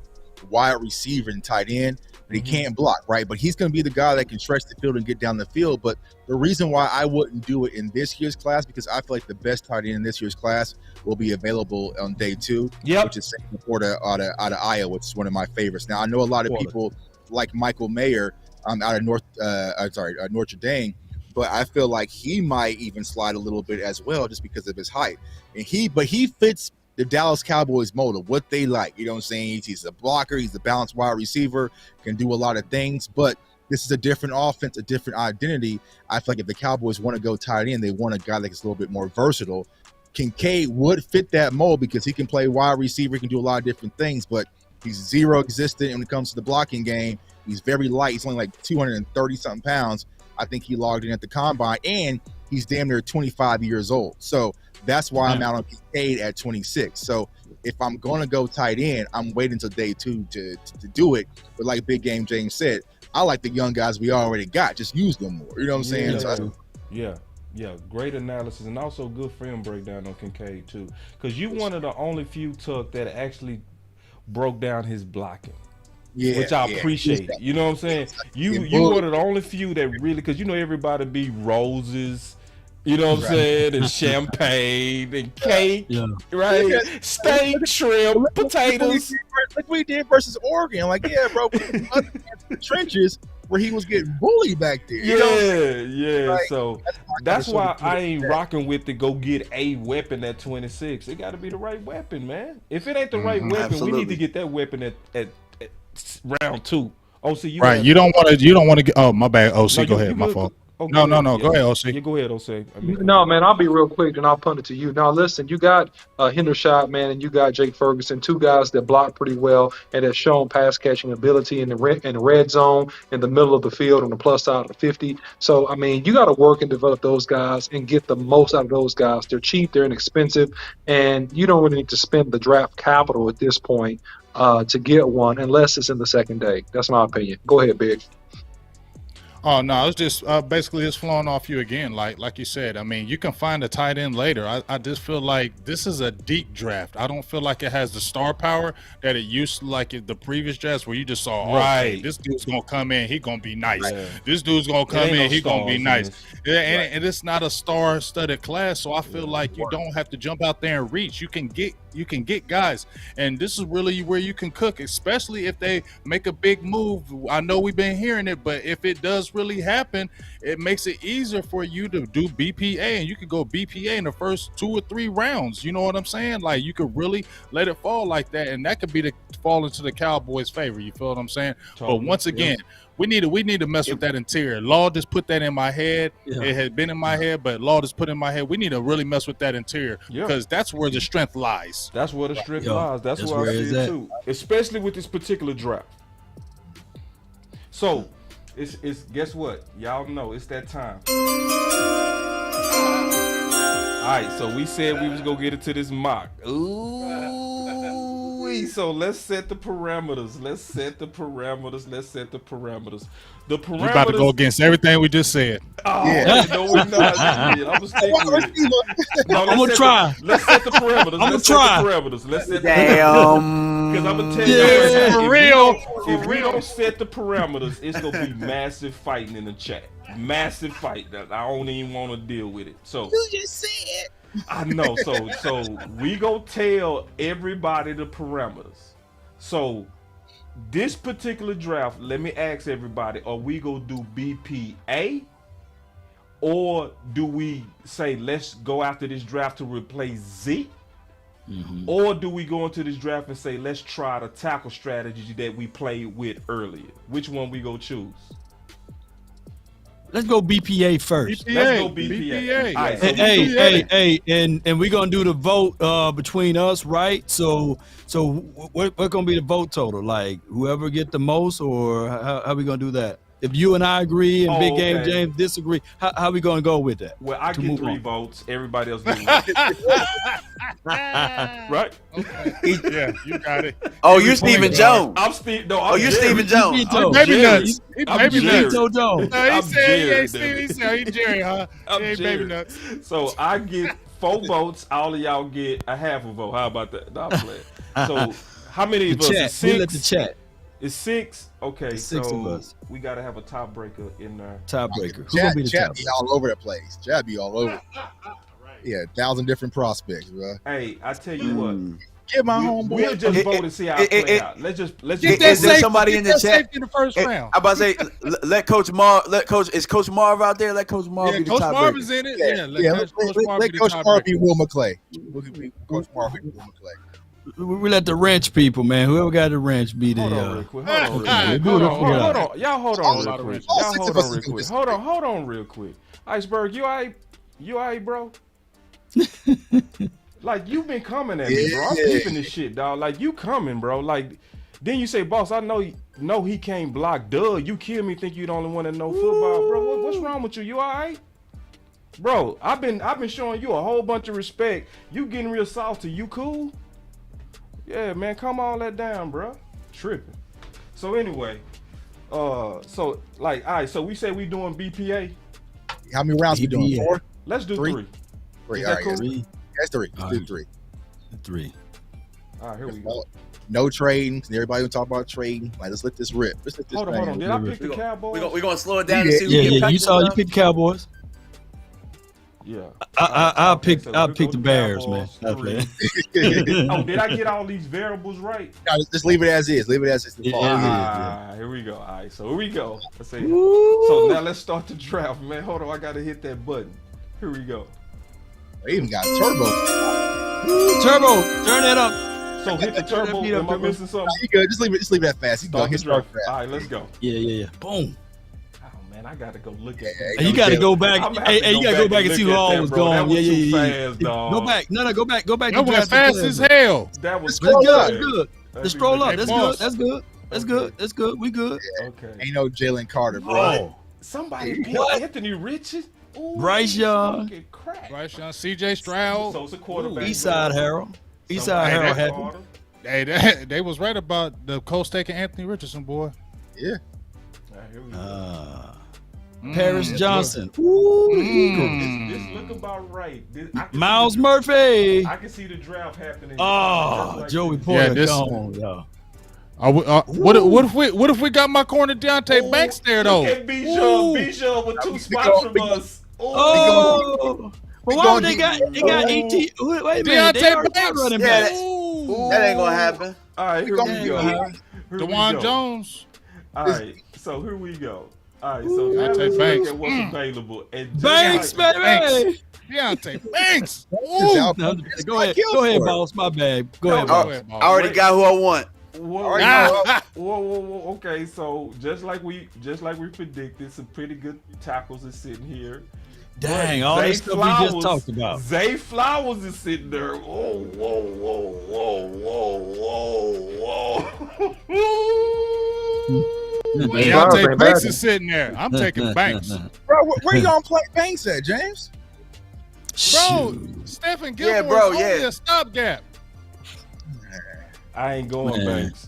wide receiver and tight end. but he can't block, right? But he's going to be the guy that can stretch the field and get down the field. But the reason why I wouldn't do it in this year's class, because I feel like the best tight end in this year's class will be available on day 2, which is Sam Laporta out of Iowa, which is one of my favorites. Now, I know a lot of people like Michael Mayer out of Notre Dame, but I feel like he might even slide a little bit as well just because of his height. And he fits the Dallas Cowboys mold of what they like. You know what I'm saying? He's a blocker. He's a balanced wide receiver, can do a lot of things, but this is a different offense, a different identity. I feel like if the Cowboys want to go tight end, they want a guy that's a little bit more versatile. Kincaid would fit that mold because he can play wide receiver, he can do a lot of different things, but he's zero existent when it comes to the blocking game. He's very light. He's only like 230-something pounds. I think he logged in at the combine, and he's damn near 25 years old. So that's why I'm out on Kincaid at 26. So if I'm going to go tight end, I'm waiting until day 2 to do it. But like Big Game James said, I like the young guys we already got. Just use them more. You know what I'm saying? Yeah, great analysis and also good film breakdown on Kincaid too. Because you one of the only few, Tuck, that actually broke down his blocking. Which I appreciate. You know what I'm saying? You one of the only few that really, because you know everybody be roses, you know what I'm saying, and champagne and cake, right? Steak, shrimp, potatoes. Like we did versus Oregon. Like, yeah, bro, the trenches where he was getting bullied back there. Like, so that's why I ain't rocking with to go get a weapon at 26. It got to be the right weapon, man. If it ain't the right weapon, we need to get that weapon at round 2. OC, you don't want to get. Oh, my bad. OC, go ahead. My fault. Oh, no. Go ahead, OC. Yeah, go ahead, OC. No, man, I'll be real quick and I'll punt it to you. Now, listen, you got Hendershot, man, and you got Jake Ferguson, 2 guys that block pretty well and have shown pass catching ability in the red zone, in the middle of the field, on the plus side of the 50. So, I mean, you got to work and develop those guys and get the most out of those guys. They're cheap, they're inexpensive, and you don't really need to spend the draft capital at this point to get one unless it's in the second day. That's my opinion. Go ahead, Big. Oh no, it's just basically just flowing off you again. Like you said, I mean, you can find a tight end later. I just feel like this is a deep draft. I don't feel like it has the star power that it used to, like the previous drafts where you just saw, okay, this dude's gonna come in, he gonna be nice. This dude's gonna come in, he gonna be nice. And it's not a star-studded class, so I feel like you don't have to jump out there and reach. You can get guys, and this is really where you can cook, especially if they make a big move. I know we've been hearing it, but if it does really happen, it makes it easier for you to do BPA, and you could go BPA in the first 2 or 3 rounds. You know what I'm saying? Like, you could really let it fall like that, and that could be the fall into the Cowboys' favor. You feel what I'm saying? Totally. But once again, we need to mess with that interior. Law just put that in my head. It had been in my head, but Law just put in my head. We need to really mess with that interior because that's where the strength lies. That's where the strength lies. That's where I see it too, especially with this particular draft. So, it's guess what? Y'all know it's that time. All right, so we said we was gonna get into this mock. So let's set the parameters. The parameters. You about to go against everything we just said. Oh, no, we're not. I'm gonna stick with it. No, I'm gonna try. Let's set the parameters. Let's set the parameters. Because I'm gonna tell you, for real. If we don't set the parameters, it's gonna be massive fighting in the chat. Massive fight that I don't even want to deal with it. So you just said. I know. So we go tell everybody the parameters. So this particular draft, let me ask everybody: are we gonna do BPA, or do we say let's go after this draft to replace Zeke? Or do we go into this draft and say let's try the tackle strategy that we played with earlier? Which one we go choose? Let's go BPA first. Let's go BPA. All right, so hey, and we're gonna do the vote between us, right? So what gonna be the vote total? Like whoever get the most, or how we gonna do that? If you and I agree and Big Game James disagree, how we gonna go with that? Well, I get 3 votes. Everybody else gets 1. Right? Yeah, you got it. Oh, you're Stephen Jones. I'm Steve. No, you're Stephen Jones. Baby nuts. Baby nuts. Jones. No, he said he ain't Steve. He said he Jerry, huh? I'm he ain't baby nuts. So I get 4 votes. All of y'all get a half a vote. How about that? No, I'm playing. So how many of us? Chat. 6? Let the chat. It's 6. Okay, It's 6 of so us. we gotta have a tiebreaker in there. Tiebreaker. Who gonna be the Chat be tiebreaker? all over the place. Chat be all over. Yeah, 1,000 different prospects, bro. Hey, I tell you what. Get my homeboy. We'll just vote and see how it play out. Let's Is just there somebody in the chat? in the first round. I'm about to say, let Coach Marv. Is Coach Marv out there? Let Coach Marv be the Coach tiebreaker. Marv is in it. Yeah, Let Coach Marv be Will McClay. Coach Marv be Will McClay. We let the wrench people, man. Whoever got the wrench be the. Hold on real quick. Okay, Hold we on. do it up here. Hold on. Y'all hold on real quick. all Y'all six hold of us on real do quick. this. Hold on real quick. Iceberg, you all right? You all right, bro? Like, you been coming at me, bro. I'm keeping this shit, dog. Like, you coming, bro. Like, then you say, boss, I know he can't block. Duh, you kill me, think you the only one that know football, bro. What's wrong with you? You all right? Bro, I've been showing you a whole bunch of respect. You getting real salty. You cool? Yeah, man, calm all that down, bro. Tripping. So anyway, so like, all right, so we say we doing BPA. How many rounds we doing? 4? Let's do 3. Three. Is All that right, cool? 3. That's 3. Let's do 3. 3. All right, here we go. No trading. Everybody gonna talk about trading. Like, let's let this rip. Let's let this Hold on. Did I pick the Cowboys? We're going to slow it down and see who Yeah. get You saw you picked Cowboys. Yeah. I picked pick the Bears, man. Oh, did I get all these variables right? No, just leave it as is. Leave it as is. Yeah, Here we go. All right, so here we go. Let's see. So now let's start the draft, man. Hold on, I gotta hit that button. Here we go. They even got turbo. Turbo, turn that up. So hit the turbo. Am I missing something? You good? Just leave it that fast. You go. Hit start draft. All right, let's go. Yeah. Boom. Man, I gotta go look at Hey, you gotta go back. Hey, you gotta go back and see who all was gone. Yeah. Go back. No, go back. Go back. That went fast as hell. That was good. Let's scroll up. That's good. We good. Okay. Ain't no Jalen Carter, bro. Oh, somebody picked Anthony Richards. Ooh, Bryce Young. Bryce Young, CJ Stroud. So it's a quarterback. Eastside Harold. Eastside Harold had. Hey, they was right about the Colts taking Anthony Richardson, boy. Yeah. Here we go. Paris Johnson. Ooh, This look about right. Miles Murphy. I can see the draft happening. Oh, Joey Porter gone, y'all. What if we got my corner Deontay Banks there though? Look at Bijan with 2 spots from us. Oh, well, why would they got ET? Wait a minute, Deontay Banks. running Yeah, back. that ain't going to happen. All right, here we go. DeJuan Jones. All right, so here we go. All right, so now let's look at what's available. And Banks, baby. Deontay Banks. Go ahead, boss. My bad. Go ahead, boss. I already got who I want. Whoa. Okay, so just like we predicted, some pretty good tackles are sitting here. Dang, all this stuff we just talked about. Zay Flowers is sitting there. Whoa. Deontay Banks is sitting there. I'm taking Banks. Bro, where you gonna play Banks at, James? Bro, Stephen Gilmore is only a stopgap. I ain't going Banks.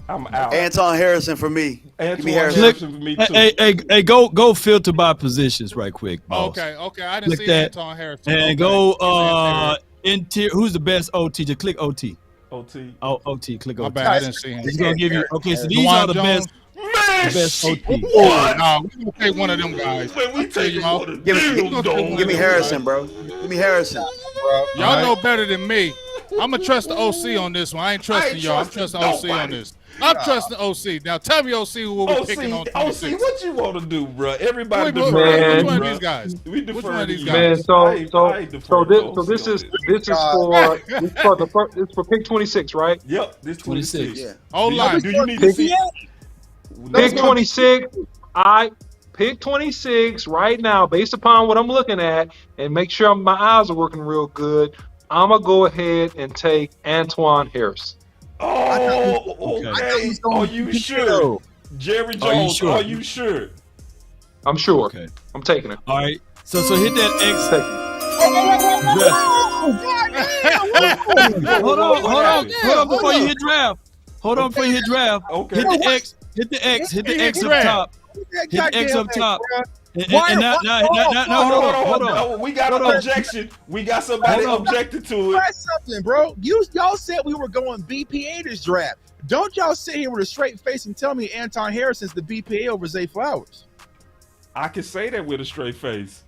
I'm out. Anton Harrison for me. Anton Give me Harrison. Harrison for me too. Hey, go filter by positions right quick, boss. Okay. I didn't Click see that. Anton Harrison. And go interior. Who's the best OT? Just click OT. OT. Oh, OT. Click OT. My bad, I didn't see him. He's gonna give you. Okay, so these are the best. The best OT. No, we gonna take one of them guys. Man, we taking one of Give me Harrison, bro. Give me Harrison. Y'all know better than me. I'm gonna trust the OC on this one. I ain't trusting y'all. I'm trusting OC on this. I'm trusting OC. Now tell me, OC, who we're picking on 26. OC, what you want to do, bro? Everybody Which defer. one of these guys? We defer. Which one of these Man, guys? this is for pick 26, right? Yep, this 26. Yeah. Hold on. Do you need to see? Pick 26. I pick 26 right now, based upon what I'm looking at, and make sure my eyes are working real good. I'm gonna go ahead and take Antoine Harris. Oh, okay. Are you sure? Jerry Jones, are you sure? I'm sure. Okay. I'm taking it. All right. So hit that X. Hold on before you hit draft. Okay. Hit the X. Hit the X up top. Hit the X up top. And now, hold on. We got an objection. We got somebody objected to it. Try something, bro. Y'all said we were going BPA this draft. Don't y'all sit here with a straight face and tell me Anton Harrison's the BPA over Zay Flowers. I can say that with a straight face.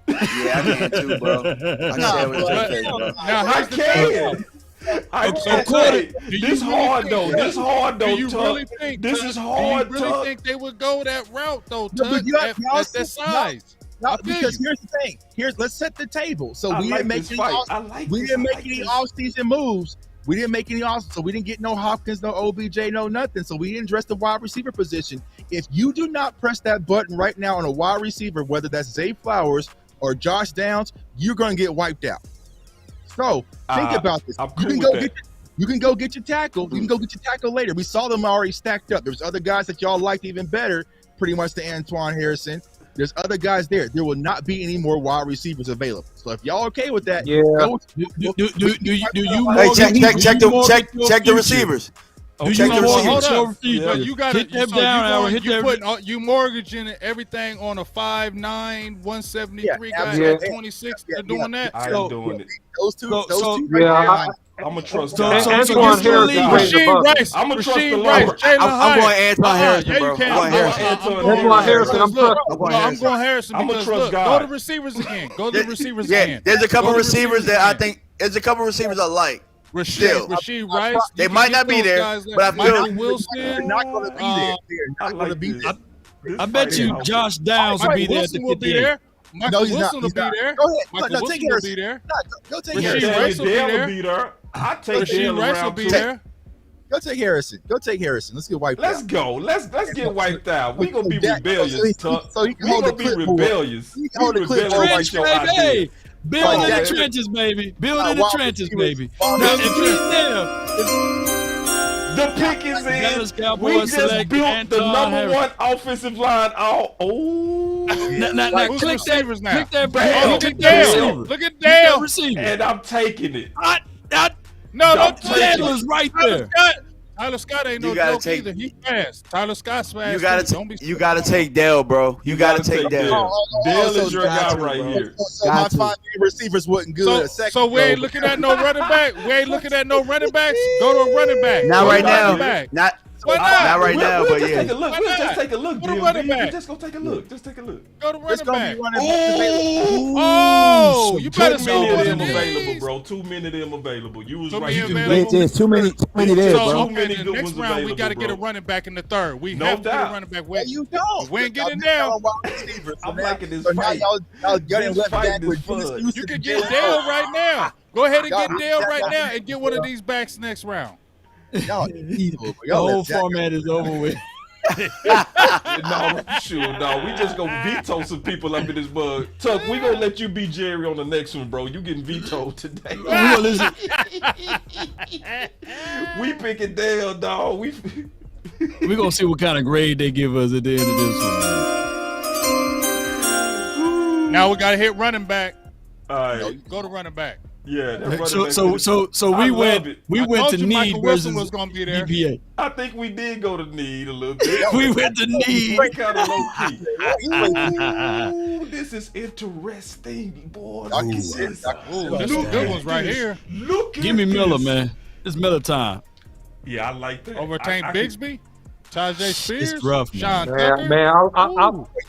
Yeah, I can too, bro. I can say it with a straight face, bro. Now, I can. This hard though. This hard though. Do you really think? This is hard. Do you really think they would go that route though? No, but at that size. No, because here's the thing. Let's set the table. So we didn't make any off-season moves. We didn't make any off, so we didn't get no Hopkins, no OBJ, no nothing. So we didn't address the wide receiver position. If you do not press that button right now on a wide receiver, whether that's Zay Flowers or Josh Downs, you're going to get wiped out. So think about this. You can go get your tackle. You can go get your tackle later. We saw them already stacked up. There's other guys that y'all liked even better, pretty much to Antoine Harrison. There's other guys there. There will not be any more wide receivers available. So if y'all okay with that, yeah. Check the receivers. You got hit them down. You mortgaging everything on a 5'9", 173 guy at 26. They're doing that. I ain't doing it. Those two. I'm gonna trust Antoine Harrison. I'm gonna trust the Lord. I'm going Antoine Harrison, bro. Antoine Harrison. I'm going Harrison. I'm gonna trust God. Go to receivers again. There's a couple receivers that I think. There's a couple receivers I like. Rasheed Rice. They might not be there, but I feel Wilson. They're not going to be there. They're not going to be there. I bet you Josh Downs will be there at the 58. Michael Wilson will be there. Go ahead. Michael Wilson will be there. Go take Rasheed Harrison. Rice will be there. I take Rasheed Rice will be there. Go take Harrison. Let's get wiped out. Let's go. Let's get wiped out. We gonna be rebellious, Tuck. So he can hold the clipboard. Rebellious. Hey, build in the trenches, baby. Build in the trenches, baby. Now, if he's there, the pick is in. We just built the number one offensive line. Now click that. Click that. Look at Dale. Look at Dale. And I'm taking it. No, Dale is right there. Tyler Scott ain't no joke either. He fast. Tyler Scott's fast. You gotta take Dale, bro. You gotta take Dale. Dale is your guy right here. So my 5 receivers wasn't good. So we ain't looking at no running back. We ain't looking at no running backs. Go to a running back. Not right now. Not right now, but yeah. Just take a look. Go to running back. Just go take a look. Just take a look. Go to running back. Oh, you better too many of them available, bro. Too many of them available. You was right. There's too many there, so, bro. Okay, the next round we got to get a running back in the third. We have to get a running back. You don't. We ain't getting down. I'm liking this fight. fight. Y'all getting left back with You can get Dale right now. Go ahead and get Dale right now and get one of these backs next round. Y'all evil. The whole format is over with. No, we just gonna veto some people up in this bug. Tuck, we gonna let you be Jerry on the next one, bro. You getting vetoed today. We picking Dale, dog. We gonna see what kind of grade they give us at the end of this one. Now we gotta hit running back. All right. Go to running back. Yeah. So we went to need Michael versus Wilson was gonna be there. BPA. I think we did go to need a little bit. We went to need. Kind of low key. Ooh, this is interesting, boy. This is good ones right here. Give me Miller, man. It's Miller time. Yeah, I like that. Over Tank Bigsby, Tajay Spears, it's rough, Sean Tucker. Man,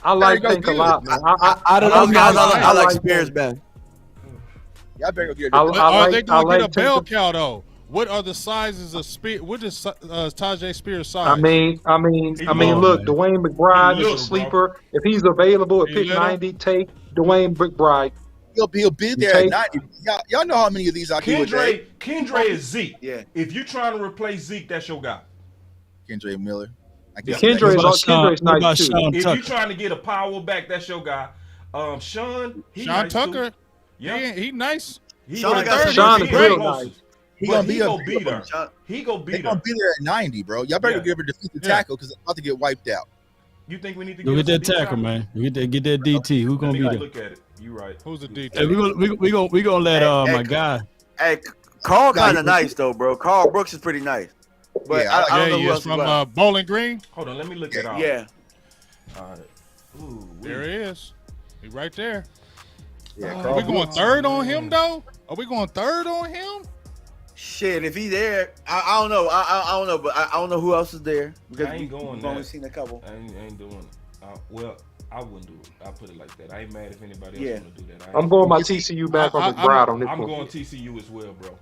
I like Tank a lot, man. I like Spears better. Y'all better go get Are they going to get a bell cow though? What are the sizes of Spears? What is Tajay Spears' size? I mean, look, Dwayne McBride is a sleeper. Bro. If he's available at pick 90, take Dwayne McBride. He'll be there at 90. Y'all know how many of these I do. Kendre is Zeke. Yeah. If you're trying to replace Zeke, that's your guy. Kendre Miller. Kendre's nice too. If you're trying to get a power back, that's your guy. Sean nice Tucker. Too. Yeah, he nice. Sean is real nice. He gonna be there. He gonna be there at 90, bro. Y'all better give her defensive tackle because it's about to get wiped out. You think we need to get that tackle, man? Get that DT. Who's gonna be there? Look at it. You right. Who's the DT? Hey, we gonna let my guy. Hey, Carl kind of nice though, bro. Carl Brooks is pretty nice. But I don't know who else from Bowling Green. Hold on, let me look it up. Yeah. All right. Ooh, there he is. He right there. Yeah, are we going third on him though? Are we going third on him? Shit, if he's there, I don't know. I don't know, but I don't know who else is there because I ain't going we've there. only seen a couple. I ain't doing it. Well, I wouldn't do it. I'll put it like that. I ain't mad if anybody else want to do that. I'm going my TCU back on McBride on this I'm one. going TCU as well, bro.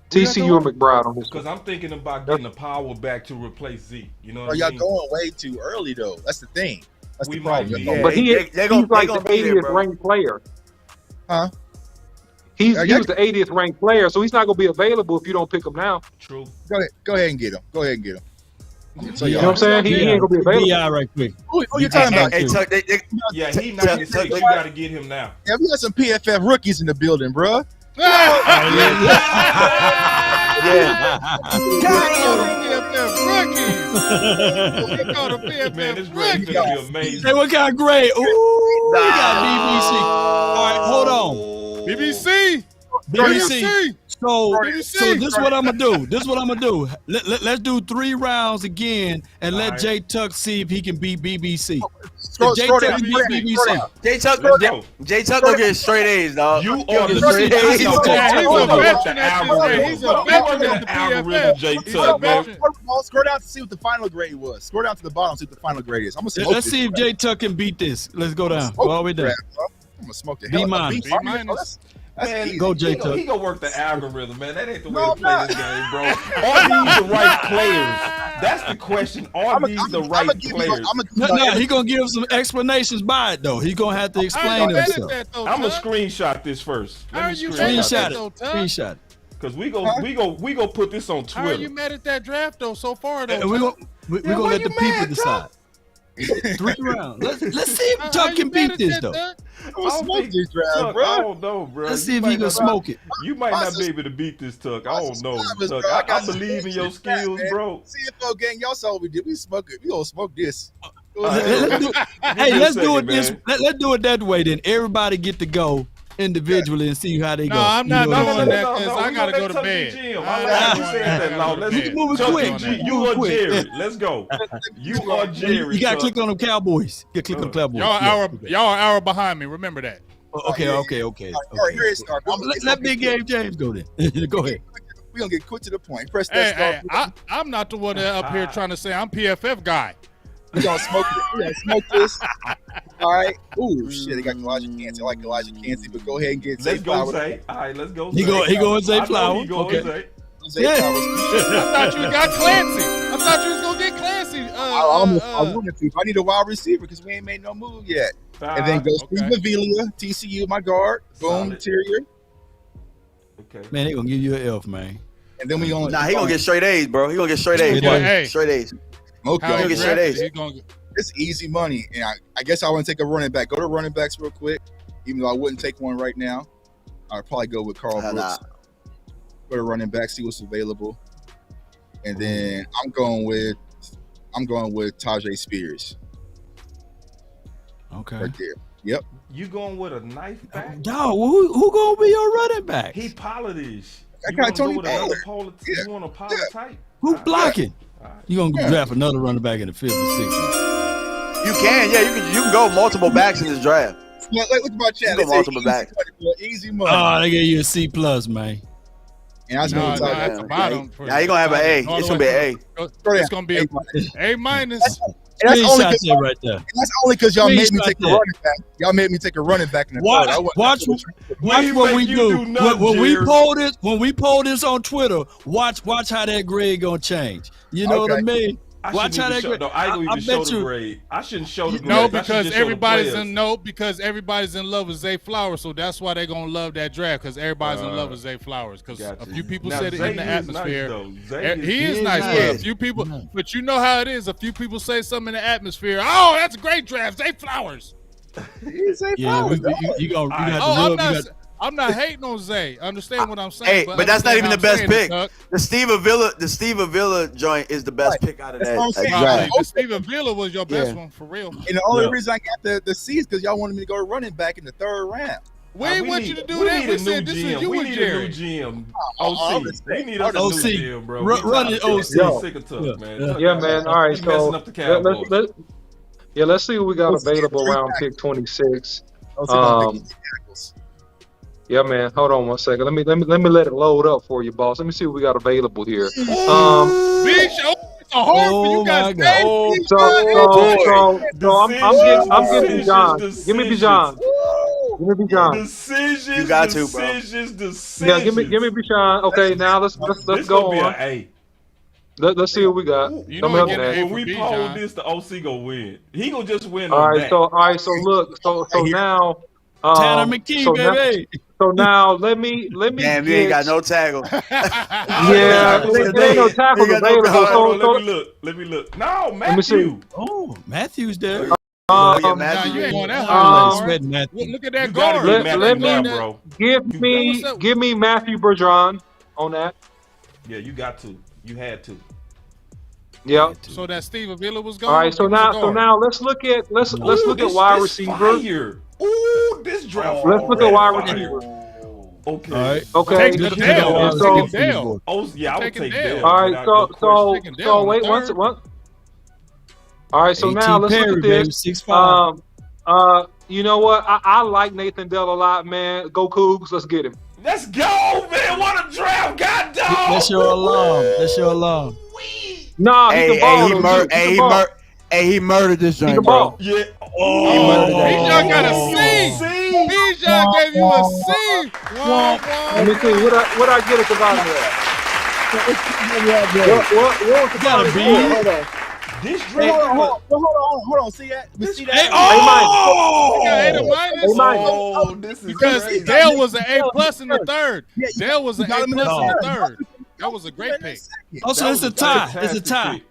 TCU and McBride on this one. Because I'm thinking about getting the power back to replace Zeke. You know what I y'all mean? going way too early though. That's the thing. That's the might problem. be. But he's like the 80th ranked player. Huh? He was the 80th ranked player, so he's not going to be available if you don't pick him now. True. Go ahead and get him. Go ahead and get him. So you know what I'm saying? He ain't going to be available. BI right quick. Who you talking about? Yeah, he 96. You got to get him now. Yeah, we got some PFF rookies in the building, bro. Man, this grade's gonna be amazing. Hey, what kind of grade? Ooh, we got BBC. All right, hold on. BBC. So this is what I'm gonna do. Let's do 3 rounds again and let Jay Tuck see if he can beat BBC. Jay Tuck gonna get straight A's, dog. You are the straight A's. He's a veteran at the algorithm, Jay Tuck, man. Scroll down to see what the final grade was. Scroll down to the bottom, see what the final grade is. Let's see if Jay Tuck can beat this. Let's go down. Go all the way down. I'm gonna smoke the B hell out of minus. Man, go Jay Tuck. He gonna work the algorithm, man. That ain't the way to play this game, bro. Are these the right players? That's the question. Are these the right players? No, he gonna give some explanations by it though. He gonna have to explain himself. I'm gonna screenshot this first. Let me screenshot it. Screenshot it. Cause we go put this on Twitter. How are you mad at that draft though so far though? We gonna let the people decide. 3 rounds. Let's see if Tuck can beat this though. I'm gonna smoke this draft, bro. I don't know, bro. Let's see if he can smoke it. You might not be able to beat this, Tuck. I don't know, Tuck. I believe in your skills, bro. CFO gang, y'all saw what we did. We smoke it. We gonna smoke this. Let's do it this. Let's do it that way. Then everybody get to go individually and see how they go. No, I'm not doing that because I gotta go to Tuck bed. Gym. Let's move it quick. You are Jerry. Let's go. You are Jerry. You gotta click on them Cowboys. You gotta click on the Cowboys. Y'all are an hour behind me. Remember that. Okay. All right, here it starts. Let Big Game James go then. Go ahead. We're gonna get quick to the point. Press that start. I'm not the one up here trying to say I'm PFF guy. We gonna smoke this. We gonna smoke this. All right. Ooh, shit. They got Elijah Cansey. I like Elijah Cansey, but go ahead and get Zay Flowers. All right, let's go. He going Zay Flowers. Okay. I thought you got Clancy. I thought you was gonna get Clancy. I wanted to. I need a wide receiver because we ain't made no move yet. And then go Steve Avila, TCU, my guard. Boom, interior. Okay. Man, they gonna give you an elf, man. And then we gonna. Nah, he gonna get straight A's, bro. He gonna get straight A's. Hey. Straight A's. Okay. He gonna get straight A's. It's easy money, and I guess I want to take a running back. Go to running backs real quick, even though I wouldn't take one right now. I'd probably go with Carl Brooks. Go to running back, see what's available, and then I'm going with Tajay Spears. Okay. Right there. Yep. You going with a knife back? Dog, who gonna be your running back? He Pollard-ish. I got Tony Pollard. You want a Pollard type? Who blocking? You gonna draft another running back in the 5th or 6th? You can, you can go multiple backs in this draft. Look at my chat. Go multiple backs. Easy money. Oh, they gave you a C+, man. And I was that's the bottom. Now you're gonna have an A. It's gonna be an A. It's gonna be A minus. And that's only because right there. That's only because y'all made me take a running back. Y'all made me take a running back in the third. Watch what we do. When we poll this on Twitter, watch how that grade gonna change. You know what I mean? Watch how that grade. No, I ain't even show the grade. I shouldn't show the grade. No, because everybody's in love with Zay Flowers, so that's why they're gonna love that draft because everybody's in love with Zay Flowers. Because a few people said it in the atmosphere. He is nice, but a few people. But you know how it is. A few people say something in the atmosphere. Oh, that's a great draft, Zay Flowers. Zay Flowers. I'm not hating on Zay. Understand what I'm saying? Hey, but that's not even the best pick. The Steve Avila joint is the best pick out of that draft. The Steve Avila was your best one for real. And the only reason I got the C is because y'all wanted me to go running back in the 3rd round. We didn't want you to do that. We said this is you and Jerry. We need a new GM. OC. We need us a new GM, bro. Run it, OC. Sick of Tuck, man. Yeah, man. All right, so let's see what we got available around pick 26. Yeah, man. Hold on 1 second. Let me let it load up for you, boss. Let me see what we got available here. Bitch, it's a hard for you guys. I'm getting John. Give me Bijan. Give me Bijan. Decisions. You got to, bro. Decisions. Yeah, give me Bijan. Okay, now let's go on. Let's see what we got. When we poll this, the OC gonna win. He gonna just win. All right, so look, so now. Tanner McKee, baby. So now let me. Damn, you ain't got no tackle. Yeah, there ain't no tackles available. Let me look. No, Matthew. Let me see. Oh, Matthew's there. Matthew. You ain't going that hard. Look at that guard. Give me Matthew Bergeron on that. Yeah, you got to. You had to. Yep. So that Steve Avila was gone. All right. So now let's look at wide receiver. Ooh, this draft. Let's look at wide receiver. Okay. All right. Okay. Dale. Oh, yeah, I would take Dale. All right. So wait. What? All right. So now let's look at this. 6'5". You know what? I like Nathan Dell a lot, man. Go Cougs. Let's get him. Let's go, man. What a draft. God dog. That's your alarm. Nah, he can ball. He murdered this joint, can ball. Yeah. Bijan got a C. Bijan gave you a C. Let me see. What I get at the bottom of that? What was the bottom? Hold on. This draft. Hold on. See that? See that? Oh, this is because crazy. Dale was an A+ in the third. Dale was an A+ in the third. That was a great pick. Also, it's a tie. It's a tie.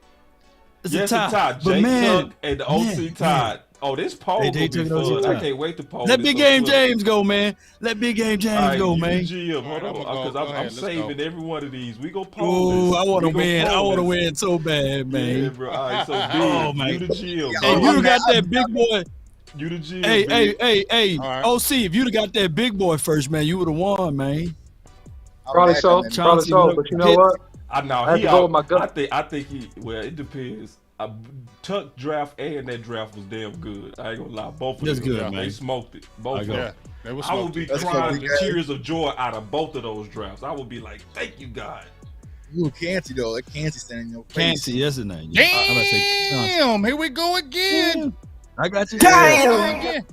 It's a tie. Jay Tuck and the OC tied. Oh, this poll will be fun. I can't wait to poll. Let Big Game James go, man. Let Big Game James go, man. GM, hold on, because I'm saving every one of these. We go poll. Oh, I want to win. I want to win so bad, man. Yeah, bro. All right, so man. you the GM. Hey, you got that big boy. You the GM. Hey. Right. OC, if you'd have got that big boy first, man, you would have won, man. Probably so. But you know what? I know. I have to go with my gut. I think he. Well, it depends. Tuck draft and that draft was damn good. I ain't gonna lie. Both of them. Good, man. They smoked it. Both of them. I would be crying the tears of joy out of both of those drafts. I would be like, thank you, God. Ooh, Canty though. That Canty standing in your face. Canty, yes or no? Damn, here we go again. I got you. Damn.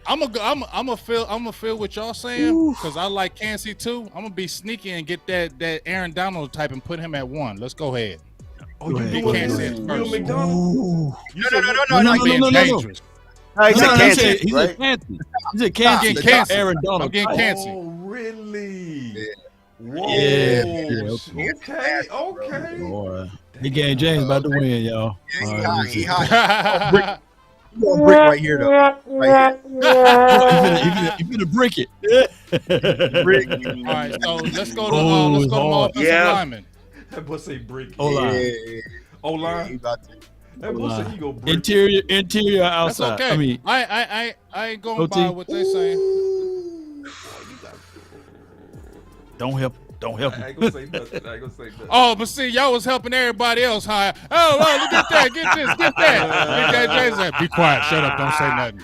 I'm gonna feel what y'all saying because I like Kansas too. I'm gonna be sneaky and get that Aaron Donald type and put him at 1. Let's go ahead. Oh, you doing Kansas first? No. He said Kansas, right? He said Kansas. Aaron Donald. I'm getting Kansas. Oh, really? Yeah. Whoa. Yeah. Okay. Boy. Big Game James about to win, y'all. He hot. You gonna brick right here, though. Right here. You gonna brick it. Brick. All right, so let's go to offensive lineman. That boy say brick. O-line. O-line. That boy say he go brick. Interior, outside. That's okay. I mean, I ain't going by what they say. Don't help him. I ain't gonna say nothing. Oh, but see, y'all was helping everybody else, huh? Oh, look at that. Get this. Get that. Big James said, be quiet. Shut up. Don't say nothing.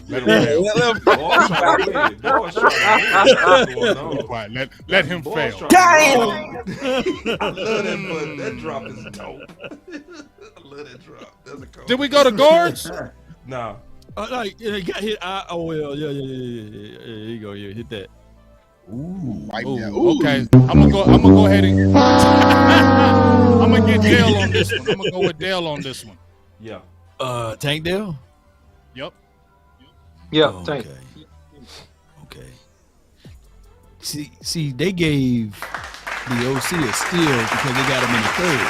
Let him fail. Damn! I love that button. That drop is dope. I love that drop. That's a cold. Did we go to guards? No. He got hit. Yeah. Here you go. Yeah, hit that. Ooh. Okay. I'm gonna go ahead and I'm gonna get Dale on this one. I'm gonna go with Dale on this one. Yeah. Tank Dale? Yep. Yeah, Tank. Okay. See, they gave the OC a steal because they got him in the third.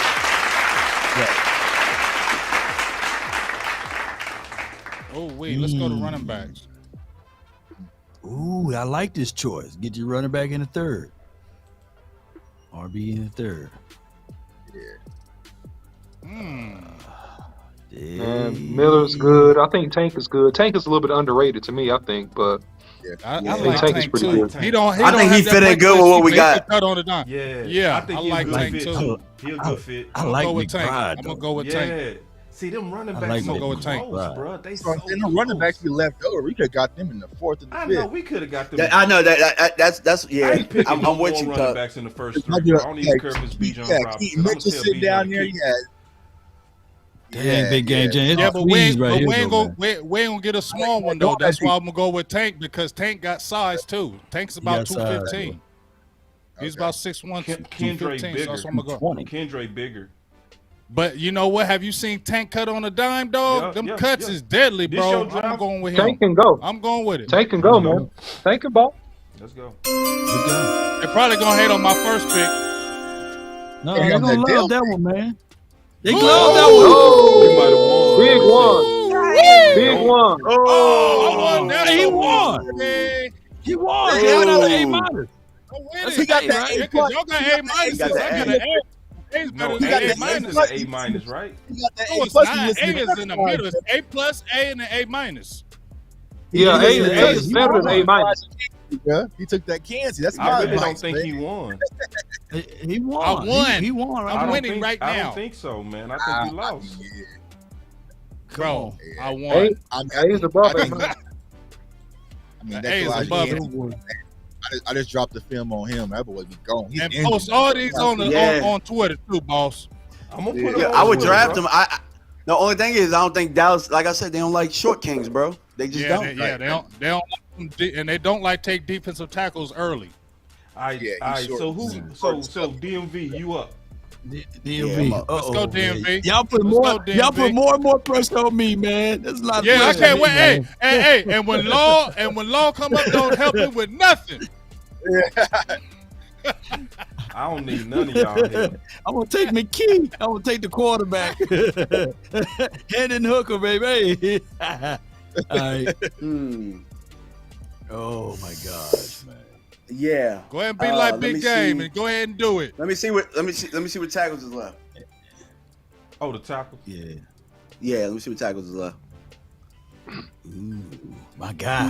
Yeah. Oh wait, let's go to running backs. Ooh, I like this choice. Get your running back in the third. RB in the third. Yeah. Miller's good. I think Tank is good. Tank is a little bit underrated to me, I think, but I think Tank is pretty good. I think he fit in good with what we got. Cut on the dime. Yeah. I think I like Tank too. He's a good fit. I like Tank. McBride. I'm gonna go with Tank. See, them running I backs like so that. Go with Tank. close, bro. They so And the running backs we left over, we could have got them in the 4th and the 5th. I know we could have got them. I know that's I yeah. ain't picking I'm with you, running Tuck. backs in the first 3. Bro. I don't even care if it's Bijan Robinson. Keaton Mitchell sitting down there. Dang, big game, James. Yeah, but we ain't gonna gonna get a small one though. That's why I'm gonna go with Tank because Tank got size too. Tank's about 215. He's about 6'1", 215. So that's what I'm gonna go. Kendra bigger. But you know what? Have you seen Tank cut on a dime, dog? Them cuts is deadly, bro. I'm going with him. Tank can go. I'm going with it. Tank can go, man. Tank can ball. Let's go. They're probably gonna hate on my first pick. No, they're gonna love that one, man. They love that one. Big one. Big one. Oh, I won that. He won. He won. He got another A-. He got that A+. Y'all got A-. I got an A. No, A minus is A minus, right? No, it's not. A is in the middle. It's A+, A, and an A-. Yeah, A is better than A-. Yeah, he took that Kansas. That's I really don't think he won. He won. I won. He won. I'm winning right now. I don't think so, man. I think he lost. Bro, I won. A is above A. A is above it. I just dropped the film on him. That boy be gone. He's And post all these on Twitter too, boss. I'm gonna put I would draft him. The only thing is, I don't think Dallas. Like I said, they don't like short kings, bro. They just don't. They don't, and they don't like take defensive tackles early. All right. So who? So DMV, you up? DMV. Let's go, DMV. Y'all put more and more pressure on me, man. That's a lot of Yeah, I pressure can't on wait. me, Hey. And when law come up, don't help me with nothing. I don't need none of y'all here. I'm gonna take McKee. I'm gonna take the quarterback. Hendon Hooker, baby. All right. Oh my gosh, man. Yeah. Go ahead and be like big game and go ahead and do it. Let me see what tackles is left. Oh, the tackle. Yeah. Yeah. Let me see what tackles is left. Ooh, my guy,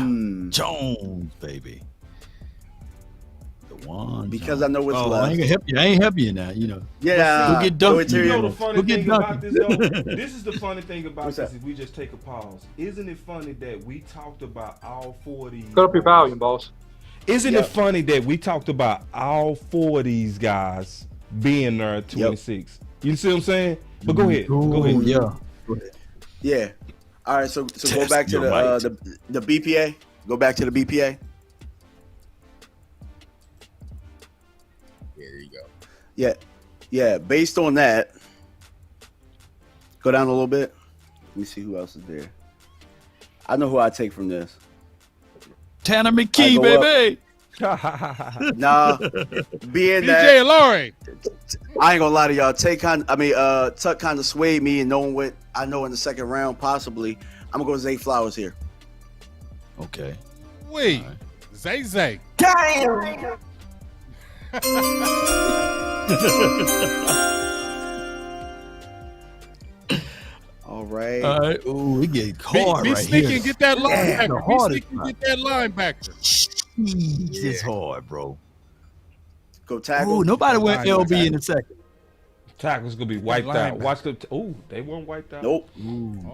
Jones, baby. The one. Because I know what's left. I ain't help you now. You know. Yeah. We'll get dunked. You know the funny thing about this, though? This is the funny thing about this. If we just take a pause, isn't it funny that we talked about all 4 of these? Cut up your volume, boss. Isn't it funny that we talked about all 4 of these guys being there at 26? You see what I'm saying? But go ahead. Go ahead. Yeah. Go ahead. Yeah. All right. So go back to the BPA. Go back to the BPA. There you go. Yeah. Yeah. Based on that, go down a little bit. Let me see who else is there. I know who I take from this. Tanner McKee, baby. Nah, being BJ that Laurie. I ain't gonna lie to y'all. Tuck kind of swayed me, and knowing what I know in the second round, possibly, I'm gonna go Zay Flowers here. Okay. Wait, right. Zay. Damn. All right. All right. Ooh, we get hard be right sneaky here. and get that linebacker. The Be hardest sneaky and get that linebacker. It's hard, bro. Go tackle. Ooh, nobody went LB in the second. Tackle's gonna be wiped out. Watch the. They weren't wiped out. Nope.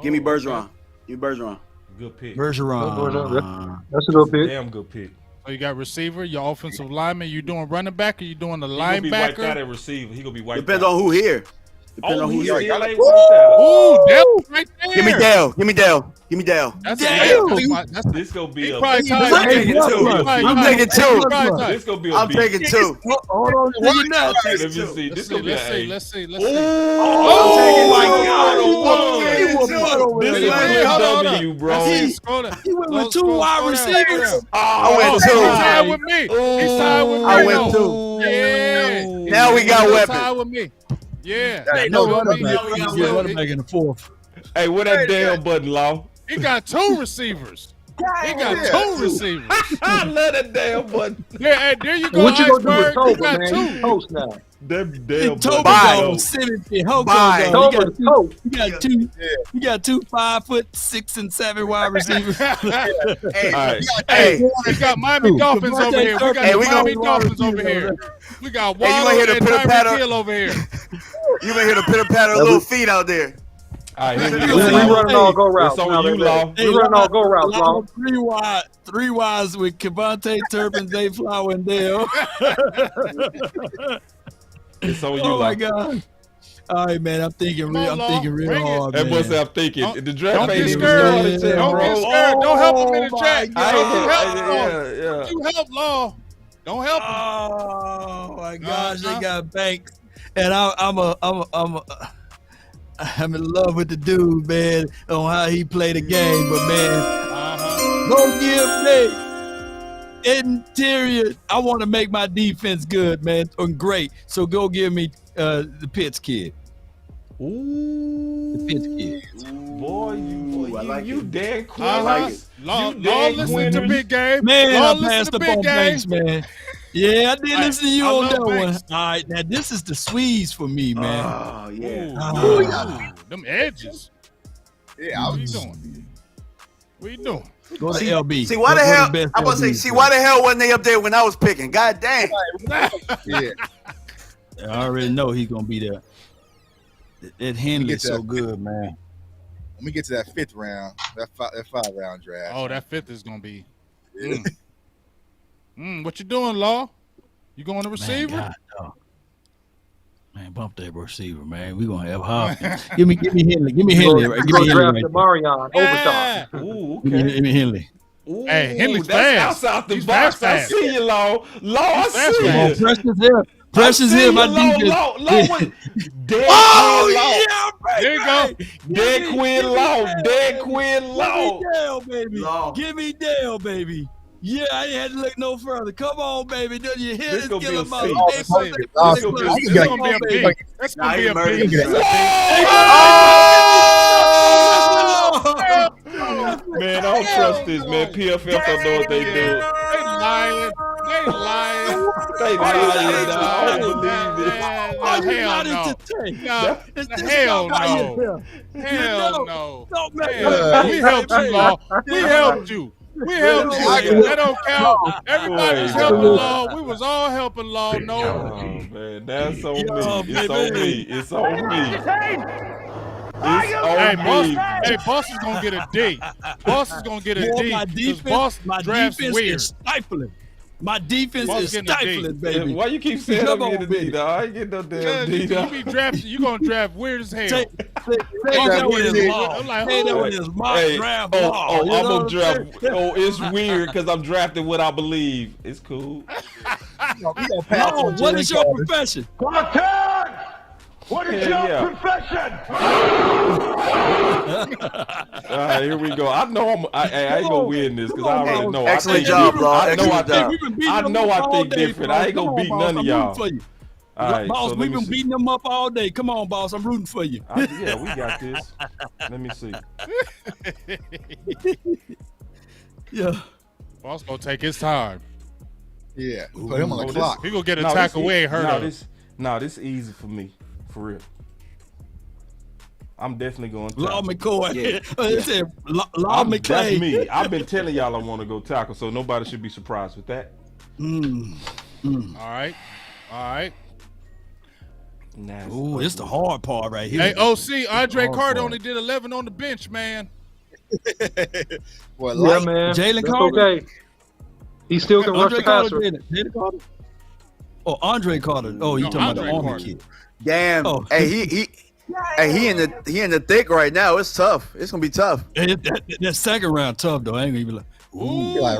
Give me Bergeron. Give me Bergeron. Good pick. Bergeron. That's a good pick. Damn good pick. So you got receiver, your offensive lineman. You doing running back, or you doing the He gonna be wiped out linebacker? at receiver. He gonna be wiped Depends out. on who here. Depends on who he's here. still ain't wiped out. Ooh, Dale right there. Give me Dale. Give me Dale. Give me Dale. That's This gonna be a. probably tied. I'm taking two. I'm taking two. This gonna be a. I'm beat. taking two. Hold on. Let me see. This gonna be a. Let's see. Oh my God! This is a W, bro. He went with 2 wide receivers. I went He's two. tied with me. He's tied with me. I went two. Yeah. Now we got He's tied weapons. with me. Yeah. No Now running we back. got He's weapons. running back in the 4th. Hey, where that damn button, Law? He got 2 receivers. He got 2 receivers. I love that damn button. Yeah, hey, there you go, What you gonna do with Iceberg. You Toba, got man? 2. He's post now. That damn Toba button. gone. 70. Hope Bye. gone. He Toba's post. got two 5'6" and 7 wide receivers. Hey, We got Miami Dolphins over here. We got Hey, the we Miami gonna- Dolphins over here. We got Hey, you Waddle gonna hear the and pitter-patter? Tyreek Hill over here. you may hear the pitter patter of little feet out there. All right, here we We go. running all go routes. It's on now, you, baby. Law. We running all go routes, Law. Three wides with Kevontae Turpin, Dave Flower, and Dale. It's on you, Oh Law. my God! All right, man. I'm thinking real hard. That man. boy said, I'm thinking. The draft Don't ain't get even scared. started yet, Don't bro. get scared. Don't help him in the Oh, chat. my Don't help Law. Don't help him. Oh my gosh, they got Banks, and I'm in love with the dude, man, on how he played the game. But man, don't give me interior. I want to make my defense good, man, and great. So go give me the Pitts kid. Ooh, the Pitts kid. Boy, you Dan Quinn. I like it. Law, listen to Big Game. Man, Law, I listen passed to up Big on Game. Banks, man. Yeah, I did listen to you I on love that Banks. one. All right, now this is the Swedes for me, man. Oh, yeah. Ooh, them edges. Yeah, what you doing? What you doing? Go to LB. See, why the hell? I'm about to say, see, why the hell wasn't they up there when I was picking? God damn. Yeah. I already know he's gonna be there. That Henley's so good, man. When we get to that 5th round, that 5-round draft. Oh, that 5th is gonna be. What you doing, Law? You going to receiver? Man, God, no. Man, bump that receiver, man. We gonna have Hopkins. give me Henley. Give me Henley. Right? Give me Henley. Right Marion Yeah. Ooh, give me Henley. Ooh, Hey, Henley's that's fast. outside the He's box. fast. I see you, Law. Law, I see Oh, you. Precious here. Precious here. My defense. Law, Dead Oh Quinn Law. yeah, baby. There you go. Dead Quinn Law. Dead Quinn Law. Give me Dale, baby. Give me Dale, baby. Yeah, I ain't had to look no further. Come on, baby. Do you hear This this? gonna be Kill a him out. C. That's gonna be a big. That's gonna be a big. Man, I don't trust this, man. PFF don't know what they do. They lying. They lying. They lying, dog. I don't believe this. Oh, you Hell not no. entertained. Hell no. Hell no. Don't make We helped you, Law. We helped you. We helped you. That don't count. Everybody was helping Law. We was all helping Law. No. Oh, man, that's on me. It's baby. on me. It's on me. It's Hey, on Boss. me. Hey, Boss is gonna get a D. Boss is gonna get a Boy, D. my 'cause defense, Boss my drafts defense weird. is stifling. My defense Boss is getting a D. stifling, baby. Why you keep saying Come I'm on, getting a baby. D, dog? I ain't getting no damn Yeah, D, you dog. be drafted. You gonna draft weird as hell. Say that one is law. I'm like, Say that who? one is my draft law. Oh, You know I'm what gonna I'm draft. saying? Oh, it's weird because I'm drafting what I believe. It's cool. No, what is your profession? What is Hell your yeah. profession? All right, here we go. I know I ain't gonna win this because I already know. Excellent I job, bro. I know Excellent job. I think different. I ain't gonna beat none of y'all. For you. All right, Boss, so we've let me been see. beating them up all day. Come on, boss. I'm rooting for you. Yeah, we got this. Let me see. Yeah. Boss gonna take his time. Yeah. Put him on the Oh, clock. He gonna get a No, tackle this- way hurt no, him. this easy for me, for real. I'm definitely going to Law tackle. McCoy. Yeah. It said Law That's McClay. me. I've been telling y'all I want to go tackle, so nobody should be surprised with that. All right. Nah, Ooh, it's the hard part right here. Hey, OC, Andre Hard Carter part. only did 11 on the bench, man. Yeah, Well, like, man. Jalen That's Carter? okay. He still can rush Andre the Carter passer. did it. Jalen Carter? Oh, Andre Carter. Oh, you No, talking about the Andre Army Carter. kid. Damn. Oh. Hey, he in the thick right now. It's tough. It's gonna be tough. That second round tough though. I ain't gonna be like, Ooh, like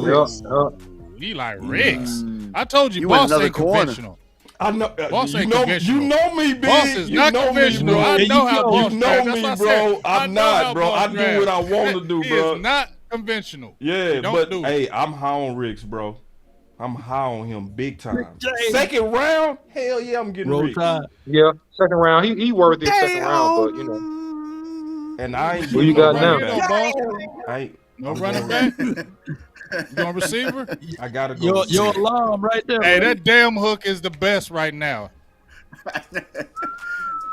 Eli Ricks. I told you, You went Boss another ain't corner. conventional. I know. Boss you ain't know. conventional. You know me, big. Boss is you not know conventional. me, bro. I know how Boss You know drafts. me, That's what I bro. said. I I'm know how not, bro. Boss I do drafts. what I want to do, He bro. is not conventional. Yeah, Don't but do it. hey, I'm high on Ricks, bro. I'm high on him big time. James. Second round, hell yeah, I'm getting roll Ricks. tide. Yeah, second round. He worthy of second round, but you know. And I ain't Who you getting got no now? running back. Boss? I ain't. No I'm running going- back? You going receiver? I gotta go. Your alarm right there. Hey, man. that damn hook is the best right now.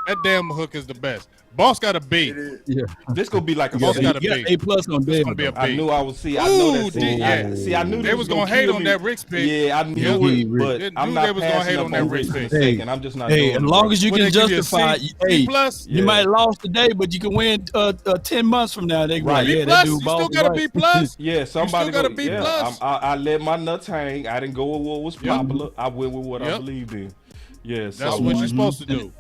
That damn hook is the best. Boss got a B. Yeah. This gonna be like a Boss got a Yeah, B. A+ on This David. gonna be a B. I knew I would see. I know that. Ooh, I knew they was gonna hate kill on me. that Rick's pick. Yeah, I knew Yeah, it, but They I'm knew not they was gonna passing hate up on that on Rick's Rick's for the pick. second. I'm just not Hey, doing as it, long bro. as you What, can they give you a justify, C? hey, B plus? you might have lost today, but you can win 10 months from now. They can be Right. like, B yeah, plus? that dude You still ballsy, got a right? B plus? Yeah, somebody got a go- B yeah, plus. I let my nuts hang. I didn't go with what was popular. I went with what I Yep. believed in. Yeah, That's so what you're supposed to do.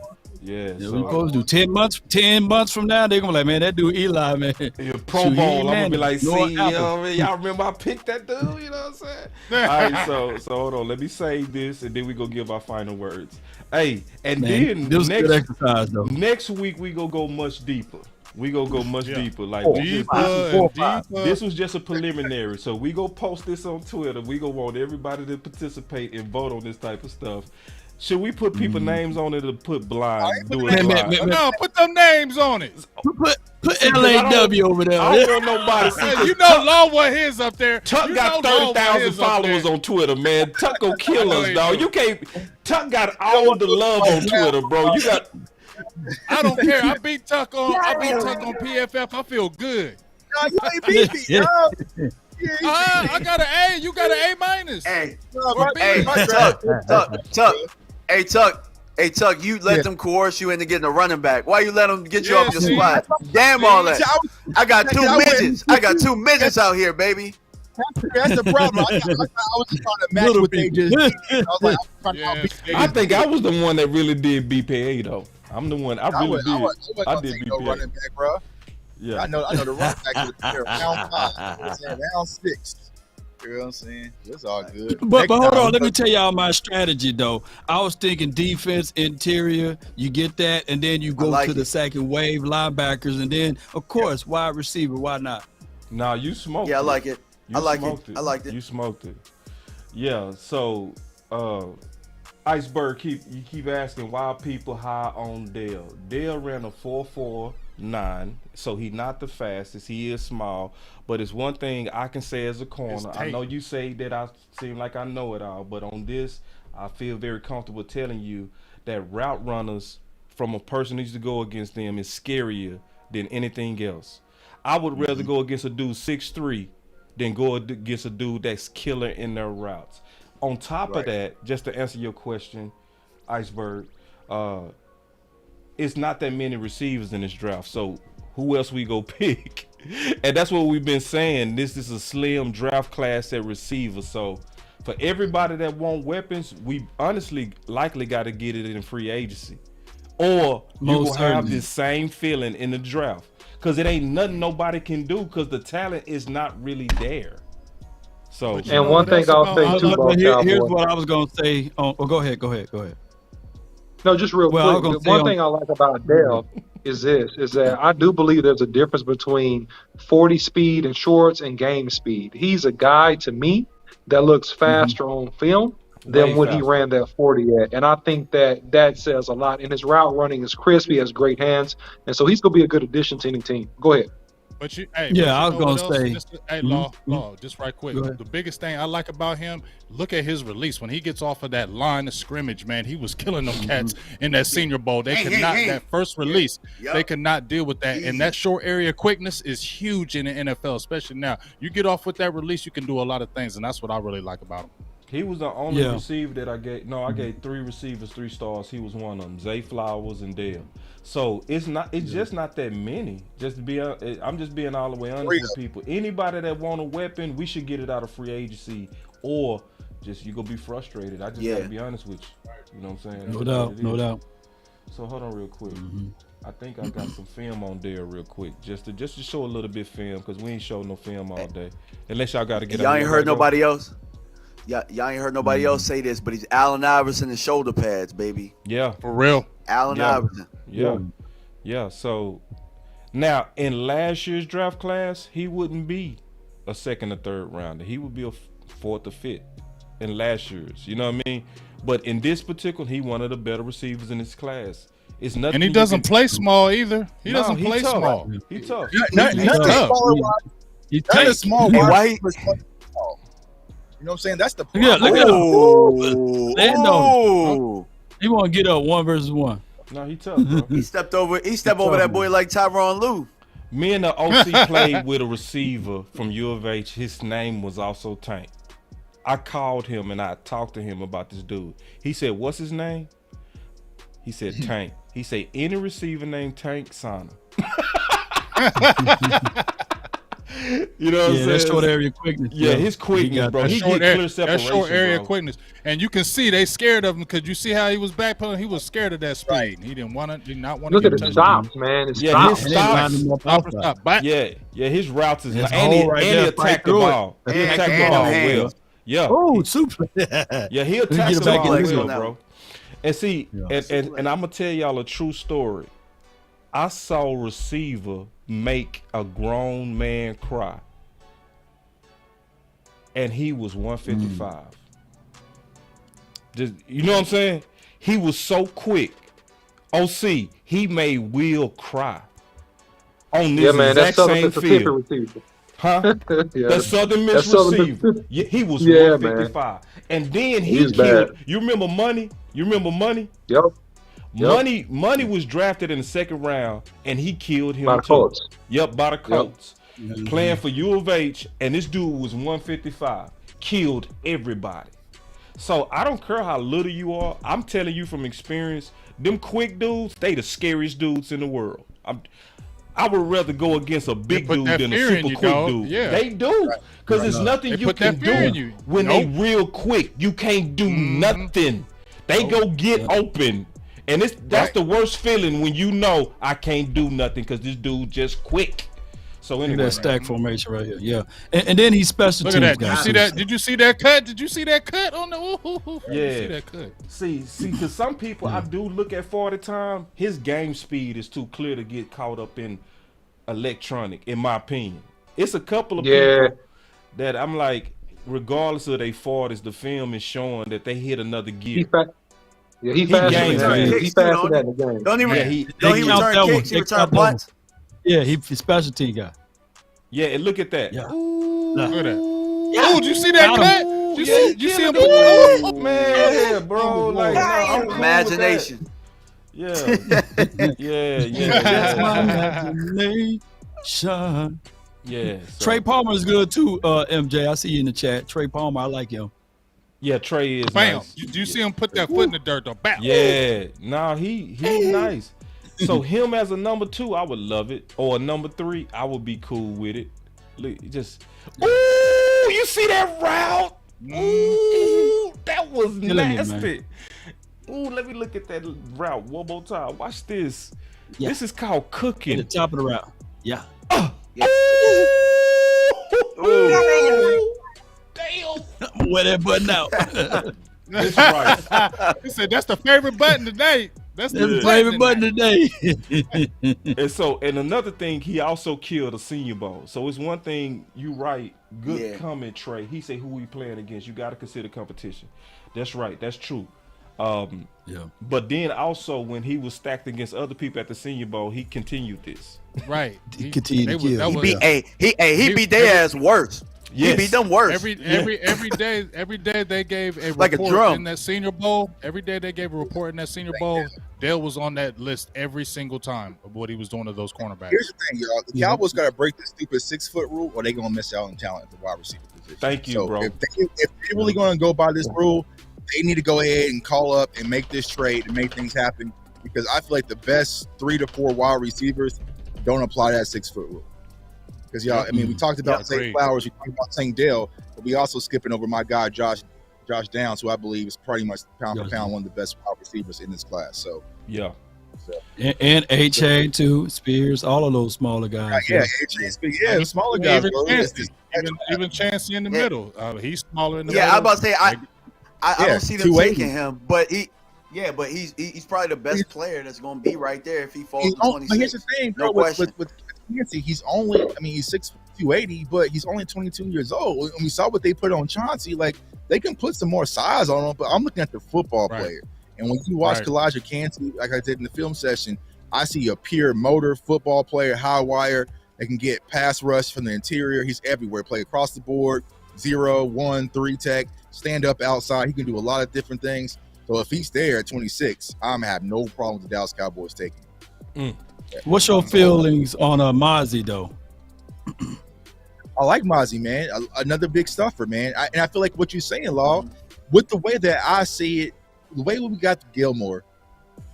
yeah, Yeah, we so supposed to do 10 months. 10 months from now, they're gonna be like, man, that dude Eli, man. yeah, Pro Shoot, he Bowl. ain't I'm gonna be man, like, nor see, you know apple. what I mean? Y'all remember I picked that dude? You know what I'm saying? All right, so hold on. Let me say this, and then we gonna give our final words. Hey, and Man, then this was good next exercise though. next week we gonna go much deeper. We gonna go much deeper. Like we just, Deeper. this was just a preliminary. So we go post this on Twitter. We gonna want everybody to participate and vote on this type of stuff. Should we put people names on it or put blind? Do it blind. No, put them names on it. Put LAW over there. I don't want nobody. See, Hey, you know Law was his up there. Tuck You got know Law was 30,000 his up followers there. on Twitter, man. Tuck gonna kill I know us, he dog. do. You can't. Tuck got all the love on Twitter, bro. You got. I don't care. I beat Tuck on PFF. I feel good. No, you ain't beat me, dog. I got an A. You got an A minus. Hey, Or B. hey, Tuck, you let them coerce you into getting a running back. Why you let them get you off your see? spot? Damn all that. I got two midgets. I got two midgets out here, baby. That's the problem. I was just trying to match what they just did. I was like, I'm trying to I think I was the one that really did BPA though. I'm the one. I really did. I did no running BPA. back, bro. Yeah. I know the running back was there. Round 5, round 6. You know what I'm saying? It's all good. But hold on, let me tell y'all my strategy though. I was thinking defense, interior, you get that, and then you go to the second wave linebackers, and then of course wide receiver. Why not? Nah, you smoked. Yeah, I it. like it. You I like smoked it. I liked it. You smoked it. Yeah. So, Iceberg keep asking why people high on Dale. Dale ran a 4.49, so he not the fastest. He is small, but it's one thing I can say as a corner. I know you say that I seem like I know it all, but on this, I feel very comfortable telling you that route runners from a person who used to go against them is scarier than anything else. I would rather go against a dude 6'3" than go against a dude that's killer in their routes. On top of that, just to answer your question, Iceberg, it's not that many receivers in this draft. So who else we go pick? And that's what we've been saying. This is a slim draft class at receiver. So for everybody that want weapons, we honestly likely got to get it in free agency. Or you will have this same feeling in the draft. Because it ain't nothing nobody can do because the talent is not really there. So And one thing I'll say too about Cowboy. Here's what I was gonna say. Oh, go ahead. No, just real quick. One thing I like about Dale is that I do believe there's a difference between 40 speed and shorts and game speed. He's a guy to me that looks faster on film than when he ran that 40 at. And I think that says a lot. And his route running is crisp. He has great hands. And so he's going to be a good addition to any team. Go ahead. But I was gonna say, Law, just right quick. The biggest thing I like about him, look at his release. When he gets off of that line of scrimmage, man, he was killing them cats in that Senior Bowl. They could not that first release. They could not deal with that. And that short area quickness is huge in the NFL, especially now. You get off with that release, you can do a lot of things, and that's what I really like about him. He was the only receiver that I gave. No, I gave 3 receivers 3 stars. He was one of them. Zay Flowers and Dale. So it's just not that many. I'm just being all the way honest with people. Anybody that want a weapon, we should get it out of free agency, or just you go be frustrated. I just gotta be honest with you. You know what I'm saying? No doubt. So hold on real quick. I think I got some film on there real quick, just to show a little bit film because we ain't showing no film all day. Unless y'all got to get. Y'all ain't heard nobody else. Y'all ain't heard nobody else say this, but he's Allen Iverson and shoulder pads, baby. Yeah, for real. Allen Iverson. Yeah. So now in last year's draft class, he wouldn't be a second or third rounder. He would be a fourth or fifth in last year's. You know what I mean? But in this particular, he one of the better receivers in his class. It's nothing. And he doesn't play small either. He doesn't play tough. small. He tough. He's a small wide. You know what I'm saying? That's the problem. Yeah, look at him. He want to get up 1 versus 1. No, he tough, bro. He stepped over that boy like Tyronn Lue. Me and the OC played with a receiver from U of H. His name was also Tank. I called him and I talked to him about this dude. He said, "What's his name?" He said, "Tank." He said, "Any receiver named Tank, sign him." You know what I'm saying? That's short area quickness. Yeah, his quickness, bro. He get clear separation, short area bro. quickness. And you can see they scared of him because you see how he was backpedaling. He was scared of that speed. Right. He did not want to Look get at his stops, man. His stops. Yeah, his routes is His and he hole right there, attacked the fight through it. ball. He attacked the ball well. Yeah. Oh, super. Yeah, he attacked the ball well, bro. And see, and I'm gonna tell y'all a true story. I saw a receiver make a grown man cry, and he was 155. Just, you know what I'm saying? He was so quick. OC, he made Will cry on this exact same field. Huh? The Southern Miss receiver. Yeah, he was 155. Man. And then he killed. Bad. You remember Money? Yep. Money was drafted in the second round, and he killed him by the Colts. Yep, by the Colts. Yep. Playing for U of H, and this dude was 155. Killed everybody. So I don't care how little you are. I'm telling you from experience, them quick dudes, they the scariest dudes in the world. I would rather go against a big dude than a super quick dude. Yeah. They do. Because there's nothing you can do when they real quick. You can't do nothing. They go get open. And that's the worst feeling when you know I can't do nothing because this dude just quick. So anyway, that stack formation right here, yeah. And then he's special teams. Look at that. Guys. Did you see that? Did you see that cut? Did you see that cut on the? Yeah. See that cut? See, because some people I do look at 40 time. His game speed is too clear to get caught up in electronic, in my opinion. It's a couple of people that I'm like, regardless of their 40s, the film is showing that they hit another gear. He faster. He's faster than the game. Don't he return kicks? He return punts. Yeah, he's a special team guy. Yeah, and look at that. Yeah. Look at that. Yeah. Did you see that cut? Did you see him? Man, bro. Like, imagination. Yeah. That's my imagination. Yeah. So. Trey Palmer is good too, MJ. I see you in the chat. Trey Palmer, I like him. Yeah, Trey is Bam. nice. Do you see him put that foot in the dirt though? Bam. Yeah. Nah, he nice. So him as a number 2, I would love it. Or a number 3, I would be cool with it. Look, just ooh, you see that route? Ooh, that was nasty. Ooh, let me look at that route one more time. Watch this. Yeah. This is called cooking. At the top of the route. Yeah. Ooh. Damn. Wear that button out. That's right. He said that's the favorite button today. That's the favorite button today. And another thing, he also killed a Senior Bowl. So it's one thing you write good comment, Trey. He said, who we playing against? You got to consider competition. That's right. That's true. But then also when he was stacked against other people at the Senior Bowl, he continued this. Right. He continued to kill. He beat their ass worse. Yes. He beat them worse. Every day they gave a like report in that Senior Bowl. Every day they gave a report in that Senior Bowl. Dale was on that list every single time of what he was doing to those cornerbacks. Here's the thing, y'all. The Cowboys got to break the stupid 6-foot rule, or they gonna miss out on talent at the wide receiver position. Thank you, bro. If they're really gonna go by this rule, they need to go ahead and call up and make this trade and make things happen. Because I feel like the best 3 to 4 wide receivers don't apply that 6-foot rule. Because y'all, I mean, we talked about St. Flowers, we talked about St. Dale, but we also skipping over my guy Josh Downs, who I believe is pretty much pound for pound one of the best wide receivers in this class. So and H.A. too, Spears, all of those smaller guys. The smaller guys. Even Chancey in the middle. He's smaller in the middle. Yeah, I was about to say I don't see them taking him, but he's probably the best player that's going to be right there if he falls to 26. But here's the thing, bro, with Chauncey, he's 6'2", but he's only 22 years old. And we saw what they put on Chauncey. Like, they can put some more size on him, but I'm looking at the football player. And when you watch Kalijah Kancey, like I did in the film session, I see a pure motor football player, high wire, that can get pass rush from the interior. He's everywhere, play across the board, 0, 1, 3 tech, stand up outside. He can do a lot of different things. So if he's there at 26, I'm gonna have no problem with the Dallas Cowboys taking him. What's your feelings on Mozzie though? I like Mozzie, man. Another big stuffer, man. And I feel like what you're saying, Law, with the way that I see it, the way we got Gilmore,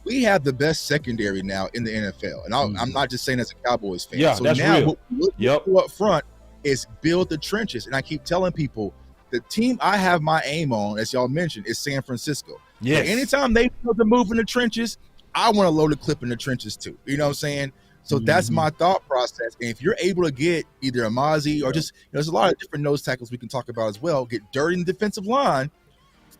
we have the best secondary now in the NFL. And I'm not just saying as a Cowboys fan. Yeah, so that's now real. what we do up front is build the trenches. And I keep telling people, the team I have my aim on, as y'all mentioned, is San Francisco. Yes. So anytime they build the move in the trenches, I want to load a clip in the trenches too. You know what I'm saying? So that's my thought process. And if you're able to get either a Mozzie or just, there's a lot of different nose tackles we can talk about as well, get dirty in the defensive line,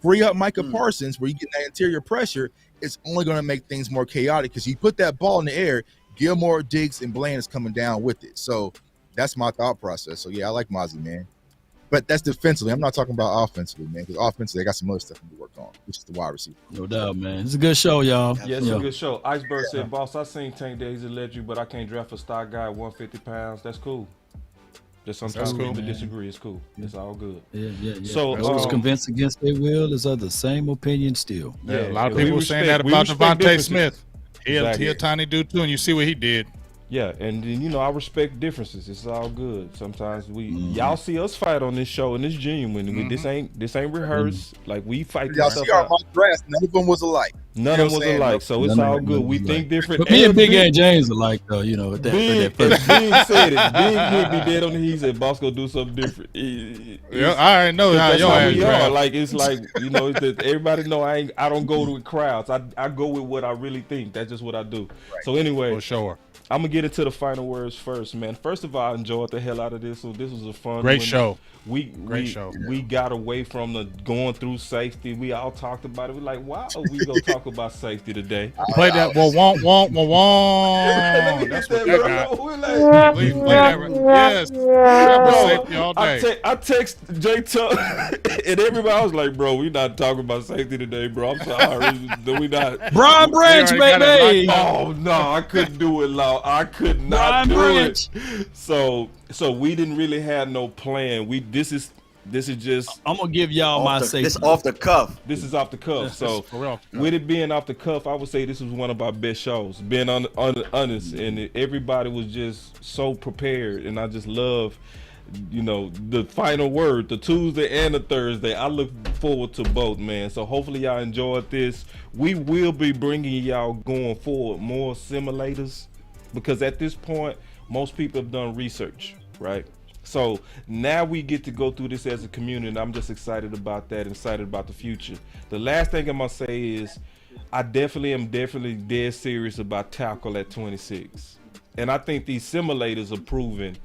free up Micah Parsons where you get that interior pressure, it's only going to make things more chaotic because you put that ball in the air, Gilmore, Diggs, and Bland is coming down with it. So that's my thought process. So, yeah, I like Mozzie, man. But that's defensively. I'm not talking about offensively, man, because offensively, they got some other stuff to work on, which is the wide receiver. No doubt, man. It's a good show, y'all. Yeah, it's a good show. Iceberg said, "Boss, I seen Tank Days electric, but I can't draft a star guy at 150 pounds. That's cool. Just sometimes cool, we man. disagree. It's cool. It's all good. Yeah. So those convinced against their will is of the same opinion still. Yeah, a lot of people saying that about Devontae Smith. He a tiny dude too, and you see what he did. Yeah, and then, I respect differences. It's all good. Sometimes y'all see us fight on this show, and it's genuine. This ain't rehearsed. Like, we fight this Y'all stuff see our out. mock drafts, none of them was alike. None of them was alike, so it's all good. We think different. But me and Big A James alike, though, with that. Big said it. Big hit me dead on the heat. He said, "Boss, go do something different." Yeah, I already know how your ass we draft. are. Like, it's like, it's that everybody know I don't go with crowds. I go with what I really think. That's just what I do. Right. So anyway, for sure. I'm gonna get into the final words first, man. First of all, I enjoyed the hell out of this. So this was a fun, great show. We got away from the going through safety. We all talked about it. We're like, why are we gonna talk about safety today? Play that. That's what that got. Please play that. Yes. Safety all day. I text J Tuck and everybody. I was like, bro, we not talking about safety today, bro. I'm sorry. We not. Brian Branch, baby. Oh no, I couldn't do it, Law. I could not do it. So we didn't really have no plan. This is just. I'm gonna give y'all my safety. This off the cuff. This is off the cuff. So with it being off the cuff, I would say this was one of our best shows. Being honest, and everybody was just so prepared, and I just love, the final word, the Tuesday and the Thursday. I look forward to both, man. So hopefully y'all enjoyed this. We will be bringing y'all going forward more simulators, because at this point, most people have done research, right? So now we get to go through this as a community, and I'm just excited about that, excited about the future. The last thing I'm gonna say is I am definitely dead serious about tackle at 26. And I think these simulators are proving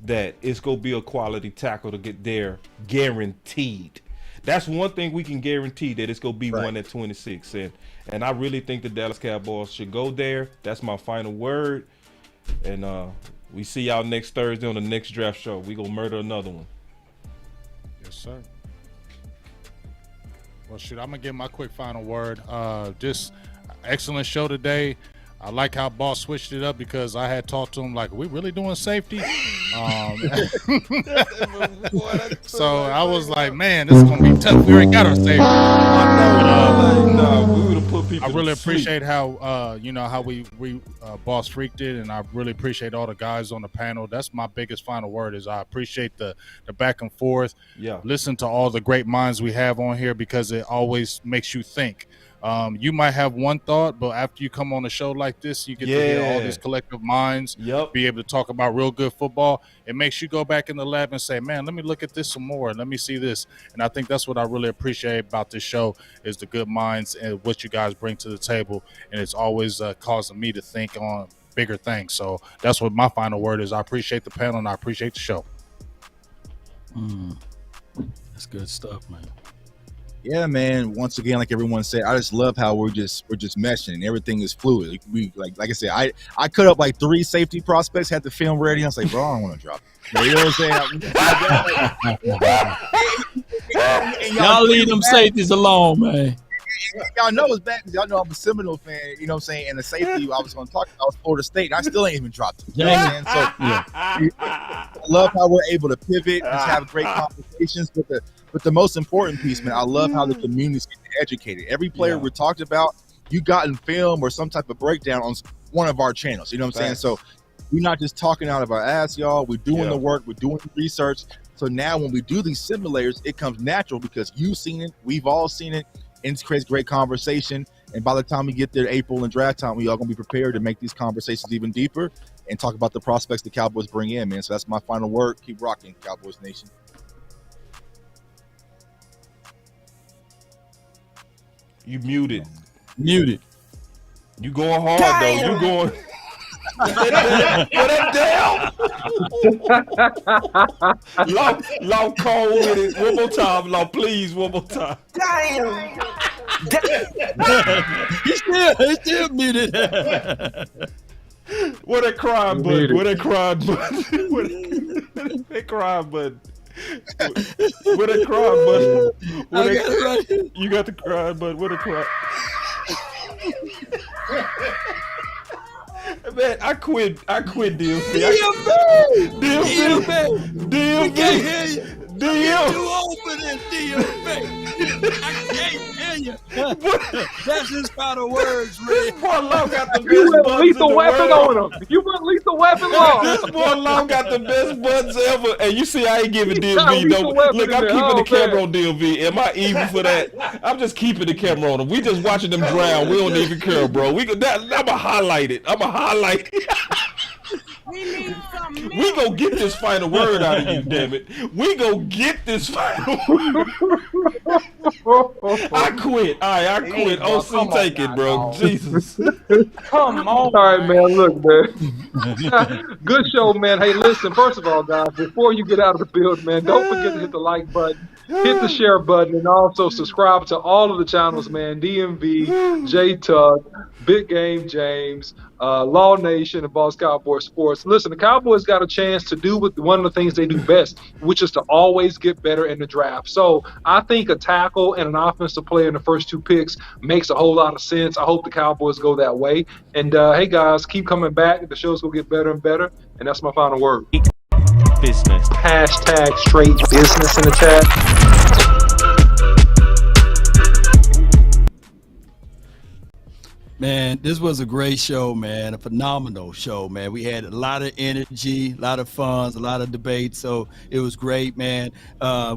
that it's gonna be a quality tackle to get there, guaranteed. That's one thing we can guarantee, that it's gonna be one at 26. And I really think the Dallas Cowboys should go there. That's my final word. And we see y'all next Thursday on the next draft show. We gonna murder another one. Yes, sir. Well, shoot, I'm gonna give my quick final word. Just excellent show today. I like how Boss switched it up, because I had talked to him like, are we really doing safety? So I was like, man, this is going to be tough. We already got our safety. I really appreciate how, how we Boss freaked it, and I really appreciate all the guys on the panel. That's my biggest final word, is I appreciate the back and forth. Yeah. Listen to all the great minds we have on here, because it always makes you think. You might have one thought, but after you come on a show like this, you get to hear all these collective minds, be able to talk about real good football. It makes you go back in the lab and say, man, let me look at this some more. Let me see this. And I think that's what I really appreciate about this show, is the good minds and what you guys bring to the table. And it's always causing me to think on bigger things. So that's what my final word is. I appreciate the panel, and I appreciate the show. That's good stuff, man. Yeah, man. Once again, like everyone said, I just love how we're just meshing, and everything is fluid. We like I said, I cut up like 3 safety prospects, had the film ready. I was like, bro, I don't want to drop it. You know what I'm saying? Y'all leave them safeties alone, man. y'all know it's bad because y'all know I'm a Seminole fan. You know what I'm saying? And the safety I was going to talk about was Florida State. And I still ain't even dropped it. You know what I'm saying? So I love how we're able to pivot and have great conversations. But the most important piece, man, I love how the community's getting educated. Every player we talked about, you got in film or some type of breakdown on one of our channels. You know what I'm saying? So we're not just talking out of our ass, y'all. We're doing the work. We're doing the research. So now when we do these simulators, it comes natural because you've seen it. We've all seen it. And it creates great conversation. And by the time we get there, April and draft time, we all going to be prepared to make these conversations even deeper and talk about the prospects the Cowboys bring in, man. So that's my final word. Keep rocking, Cowboys Nation. You muted. Muted. You going hard, though. You going... What that damn? Law call with it. One more time, Law, please. One more time. Damn. He's still muted. What that crying button? What that crying button? What that crying button? What that crying button? You got the crying button. What a cry. Man, I quit DMV. DMV. Too old for this DMV. I can't hear you. That's his final words, man. This boy Long got the best buttons lethal in the weapon world. on him. You want lethal weapon Long. This boy Long got the best buttons ever. And you see, I ain't giving DMV no. Look, I'm keeping the camera on DMV. Am I evil for that? I'm just keeping the camera on them. We just watching them drown. We don't even care, bro. I'ma highlight it. We go get this final word out of you, damn it. We go get this final word. I quit. All right, I quit. OC, take it, bro. Jesus. Come on. All right, man. Look, man. Good show, man. Hey, listen, first of all, guys, before you get out of the field, man, don't forget to hit the like button, hit the share button, and also subscribe to all of the channels, man. DMV, J-Tug, Big Game James, Law Nation, and Boss Cowboy Sports. Listen, the Cowboys got a chance to do one of the things they do best, which is to always get better in the draft. So I think a tackle and an offensive player in the first two picks makes a whole lot of sense. I hope the Cowboys go that way. And hey, guys, keep coming back. The show's going to get better and better. And that's my final word. Business. Hashtag straight business in the chat. Man, this was a great show, man. A phenomenal show, man. We had a lot of energy, a lot of fun, a lot of debate. So it was great, man.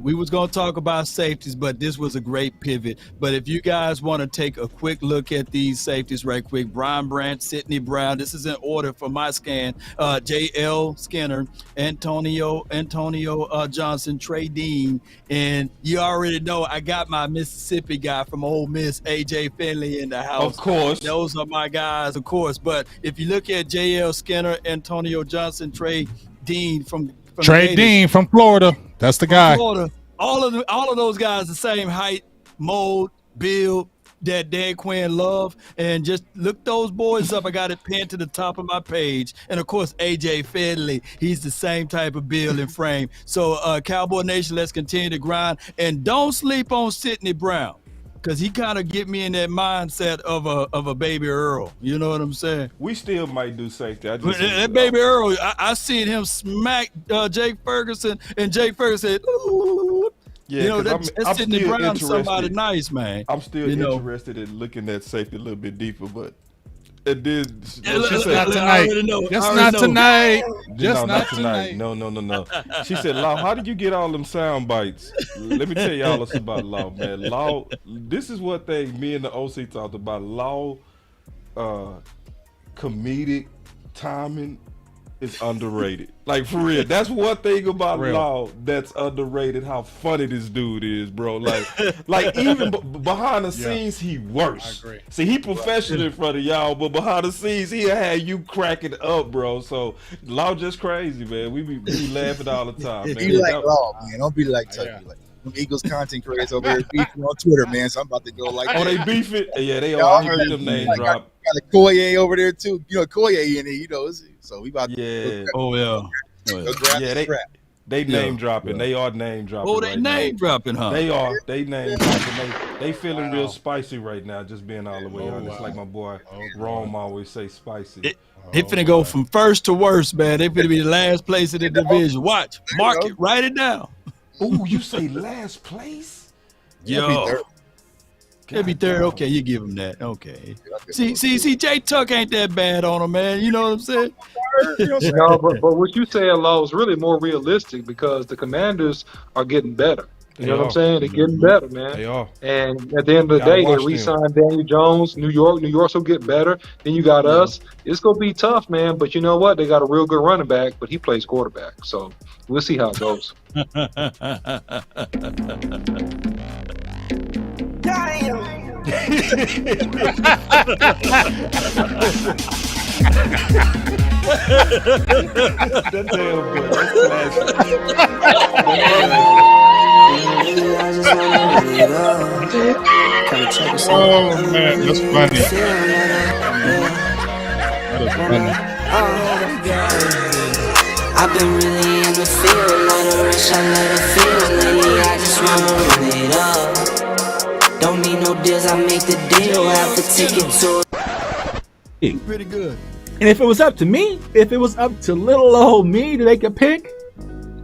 We was going to talk about safeties, but this was a great pivot. But if you guys want to take a quick look at these safeties right quick, Brian Branch, Sidney Brown, this is in order for my scan. J.L. Skinner, Antonio Johnson, Trey Dean, and you already know I got my Mississippi guy from Ole Miss, A.J. Finley, in the house. Of course. Those are my guys, of course. But if you look at J.L. Skinner, Antonio Johnson, Trey Dean from Trey Dean from Florida. That's the guy. Florida. All of those guys the same height, mold, build that Dan Quinn love. And just look those boys up. I got it pinned to the top of my page. And of course, AJ Finley, he's the same type of build and frame. So Cowboy Nation, let's continue to grind. And don't sleep on Sidney Brown, because he kind of get me in that mindset of a Baby Earl. You know what I'm saying? We still might do safety. That Baby Earl, I seen him smack Jake Ferguson, and Jake Ferguson said, ooh. Yeah, you know, that's Sidney Brown, somebody nice, man. I'm still interested in looking at safety a little bit deeper, but it did. Just not tonight. Just not tonight. Just not tonight. No. She said, Law, how did you get all them sound bites? Let me tell y'all this about Law, man. Law, this is what me and the OC talked about. Law, comedic timing is underrated. Like, for real. That's one thing about Law that's underrated, how funny this dude is, bro. Like even behind the scenes, he worse. I agree. See, he professional in front of y'all, but behind the scenes, he'll have you cracking up, bro. So, Law just crazy, man. We be laughing all the time, man. Be like Law, man. Don't be like Tucky. Like, them Eagles content creators over here beefing on Twitter, man. So I'm about to go like they beefing? Yeah, they all heard them name drop. Got a Koye over there too. You know, Koye in it, you know. So we about to Oh yeah. They name dropping. They are name dropping. Oh, they name dropping, huh? They are. They name dropping. They feeling real spicy right now. Just being all the way honest, like my boy Rome always say, spicy. They finna go from first to worst, man. They finna be the last place in the division. Watch, mark it, write it down. Ooh, you say last place? Yo. They'll be third. Okay, you give him that. Okay. See, Jay Tuck ain't that bad on him, man. You know what I'm saying? No, but what you say, Law, is really more realistic because the Commanders are getting better. You know what I'm saying? They're getting better, man. They are. And at the end of the day, they re-signed Daniel Jones, New York. New York's will get better. Then you got us. It's going to be tough, man. But you know what? They got a real good running back, but he plays quarterback. So we'll see how it goes. Oh man, that's funny. That is funny. I've been really in the field, let her rush, I let her feel. Lately I just wanna run it up. Don't need no deals, I make the deal. Have to take it to pretty good. And if it was up to me, if it was up to little old me to make a pick,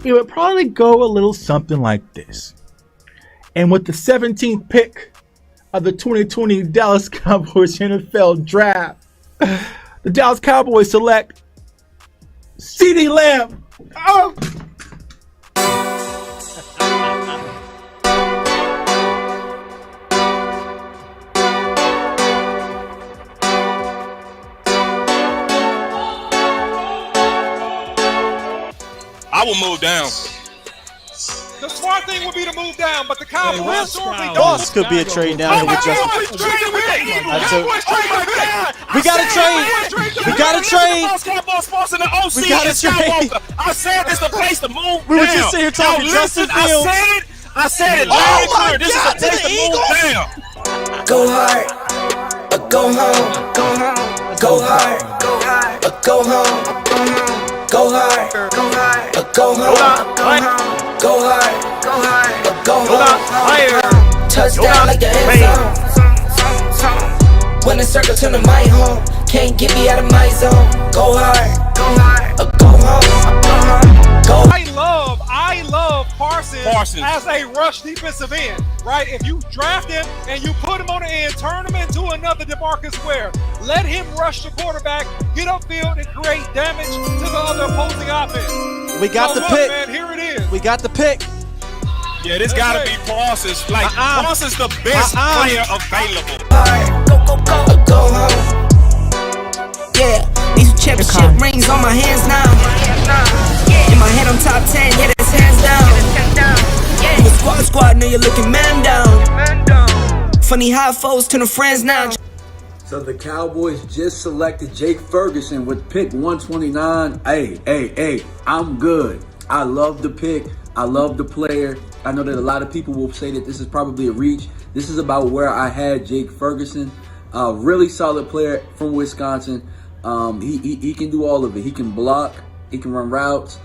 it would probably go a little something like this. And with the 17th pick of the 2020 Dallas Cowboys NFL Draft, the Dallas Cowboys select CeeDee Lamb. Oh! I will move down. The smart thing would be to move down, but the Cowboys historically don't. Boss could be a trade down here with Justin. We got to trade. We got to trade. We got to trade. I said this is the place to move. We were just sitting here talking Justin Fields. I said it very clear. This is the place to move down. go hard, or go home, go home, go hard, or go home, go hard, or go home, go hard, or go home. Touchdown like the end zone. When the circle turn to my home, can't get me out of my zone. Go hard, or go home, go hard. I love Parsons as a rush defensive end, right? If you draft him and you put him on the end, turn him into another DeMarcus Ware. Let him rush the quarterback, get upfield, and create damage to the other opposing offense. We got the pick. Man, here it is. We got the pick. Yeah, this gotta be Parsons. Like, Parsons the best player available. Go home. Yeah, these championship rings on my hands now. In my head, I'm top 10, yeah, that's hands down. You a squad, know you're looking man down. Funny how foes turn to friends now. So the Cowboys just selected Jake Ferguson with pick 129. Hey, I'm good. I love the pick. I love the player. I know that a lot of people will say that this is probably a reach. This is about where I had Jake Ferguson. Really solid player from Wisconsin. He can do all of it. He can block. He can run routes.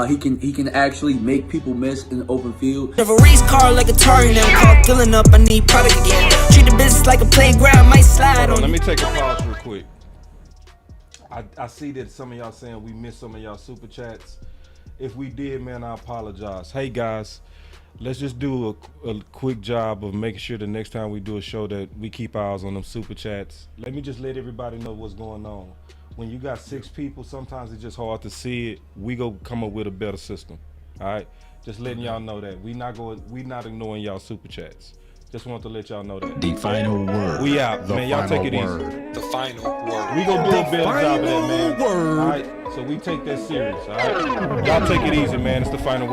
He can actually make people miss in the open field. If a race car like a target, I'm caught filling up. I need product again. Treat the business like a playground. Might slide on. Let me take a pause real quick. I see that some of y'all saying we missed some of y'all super chats. If we did, man, I apologize. Hey guys, let's just do a quick job of making sure the next time we do a show that we keep eyes on them super chats. Let me just let everybody know what's going on. When you got 6 people, sometimes it's just hard to see it. We go come up with a better system. All right, just letting y'all know that we not ignoring y'all super chats. Just want to let y'all know that. The final word. We out, man. Y'all take it easy. The final word. We gonna do a better job of that, man. All right, so we take that serious. All right, y'all take it easy, man. It's the final word.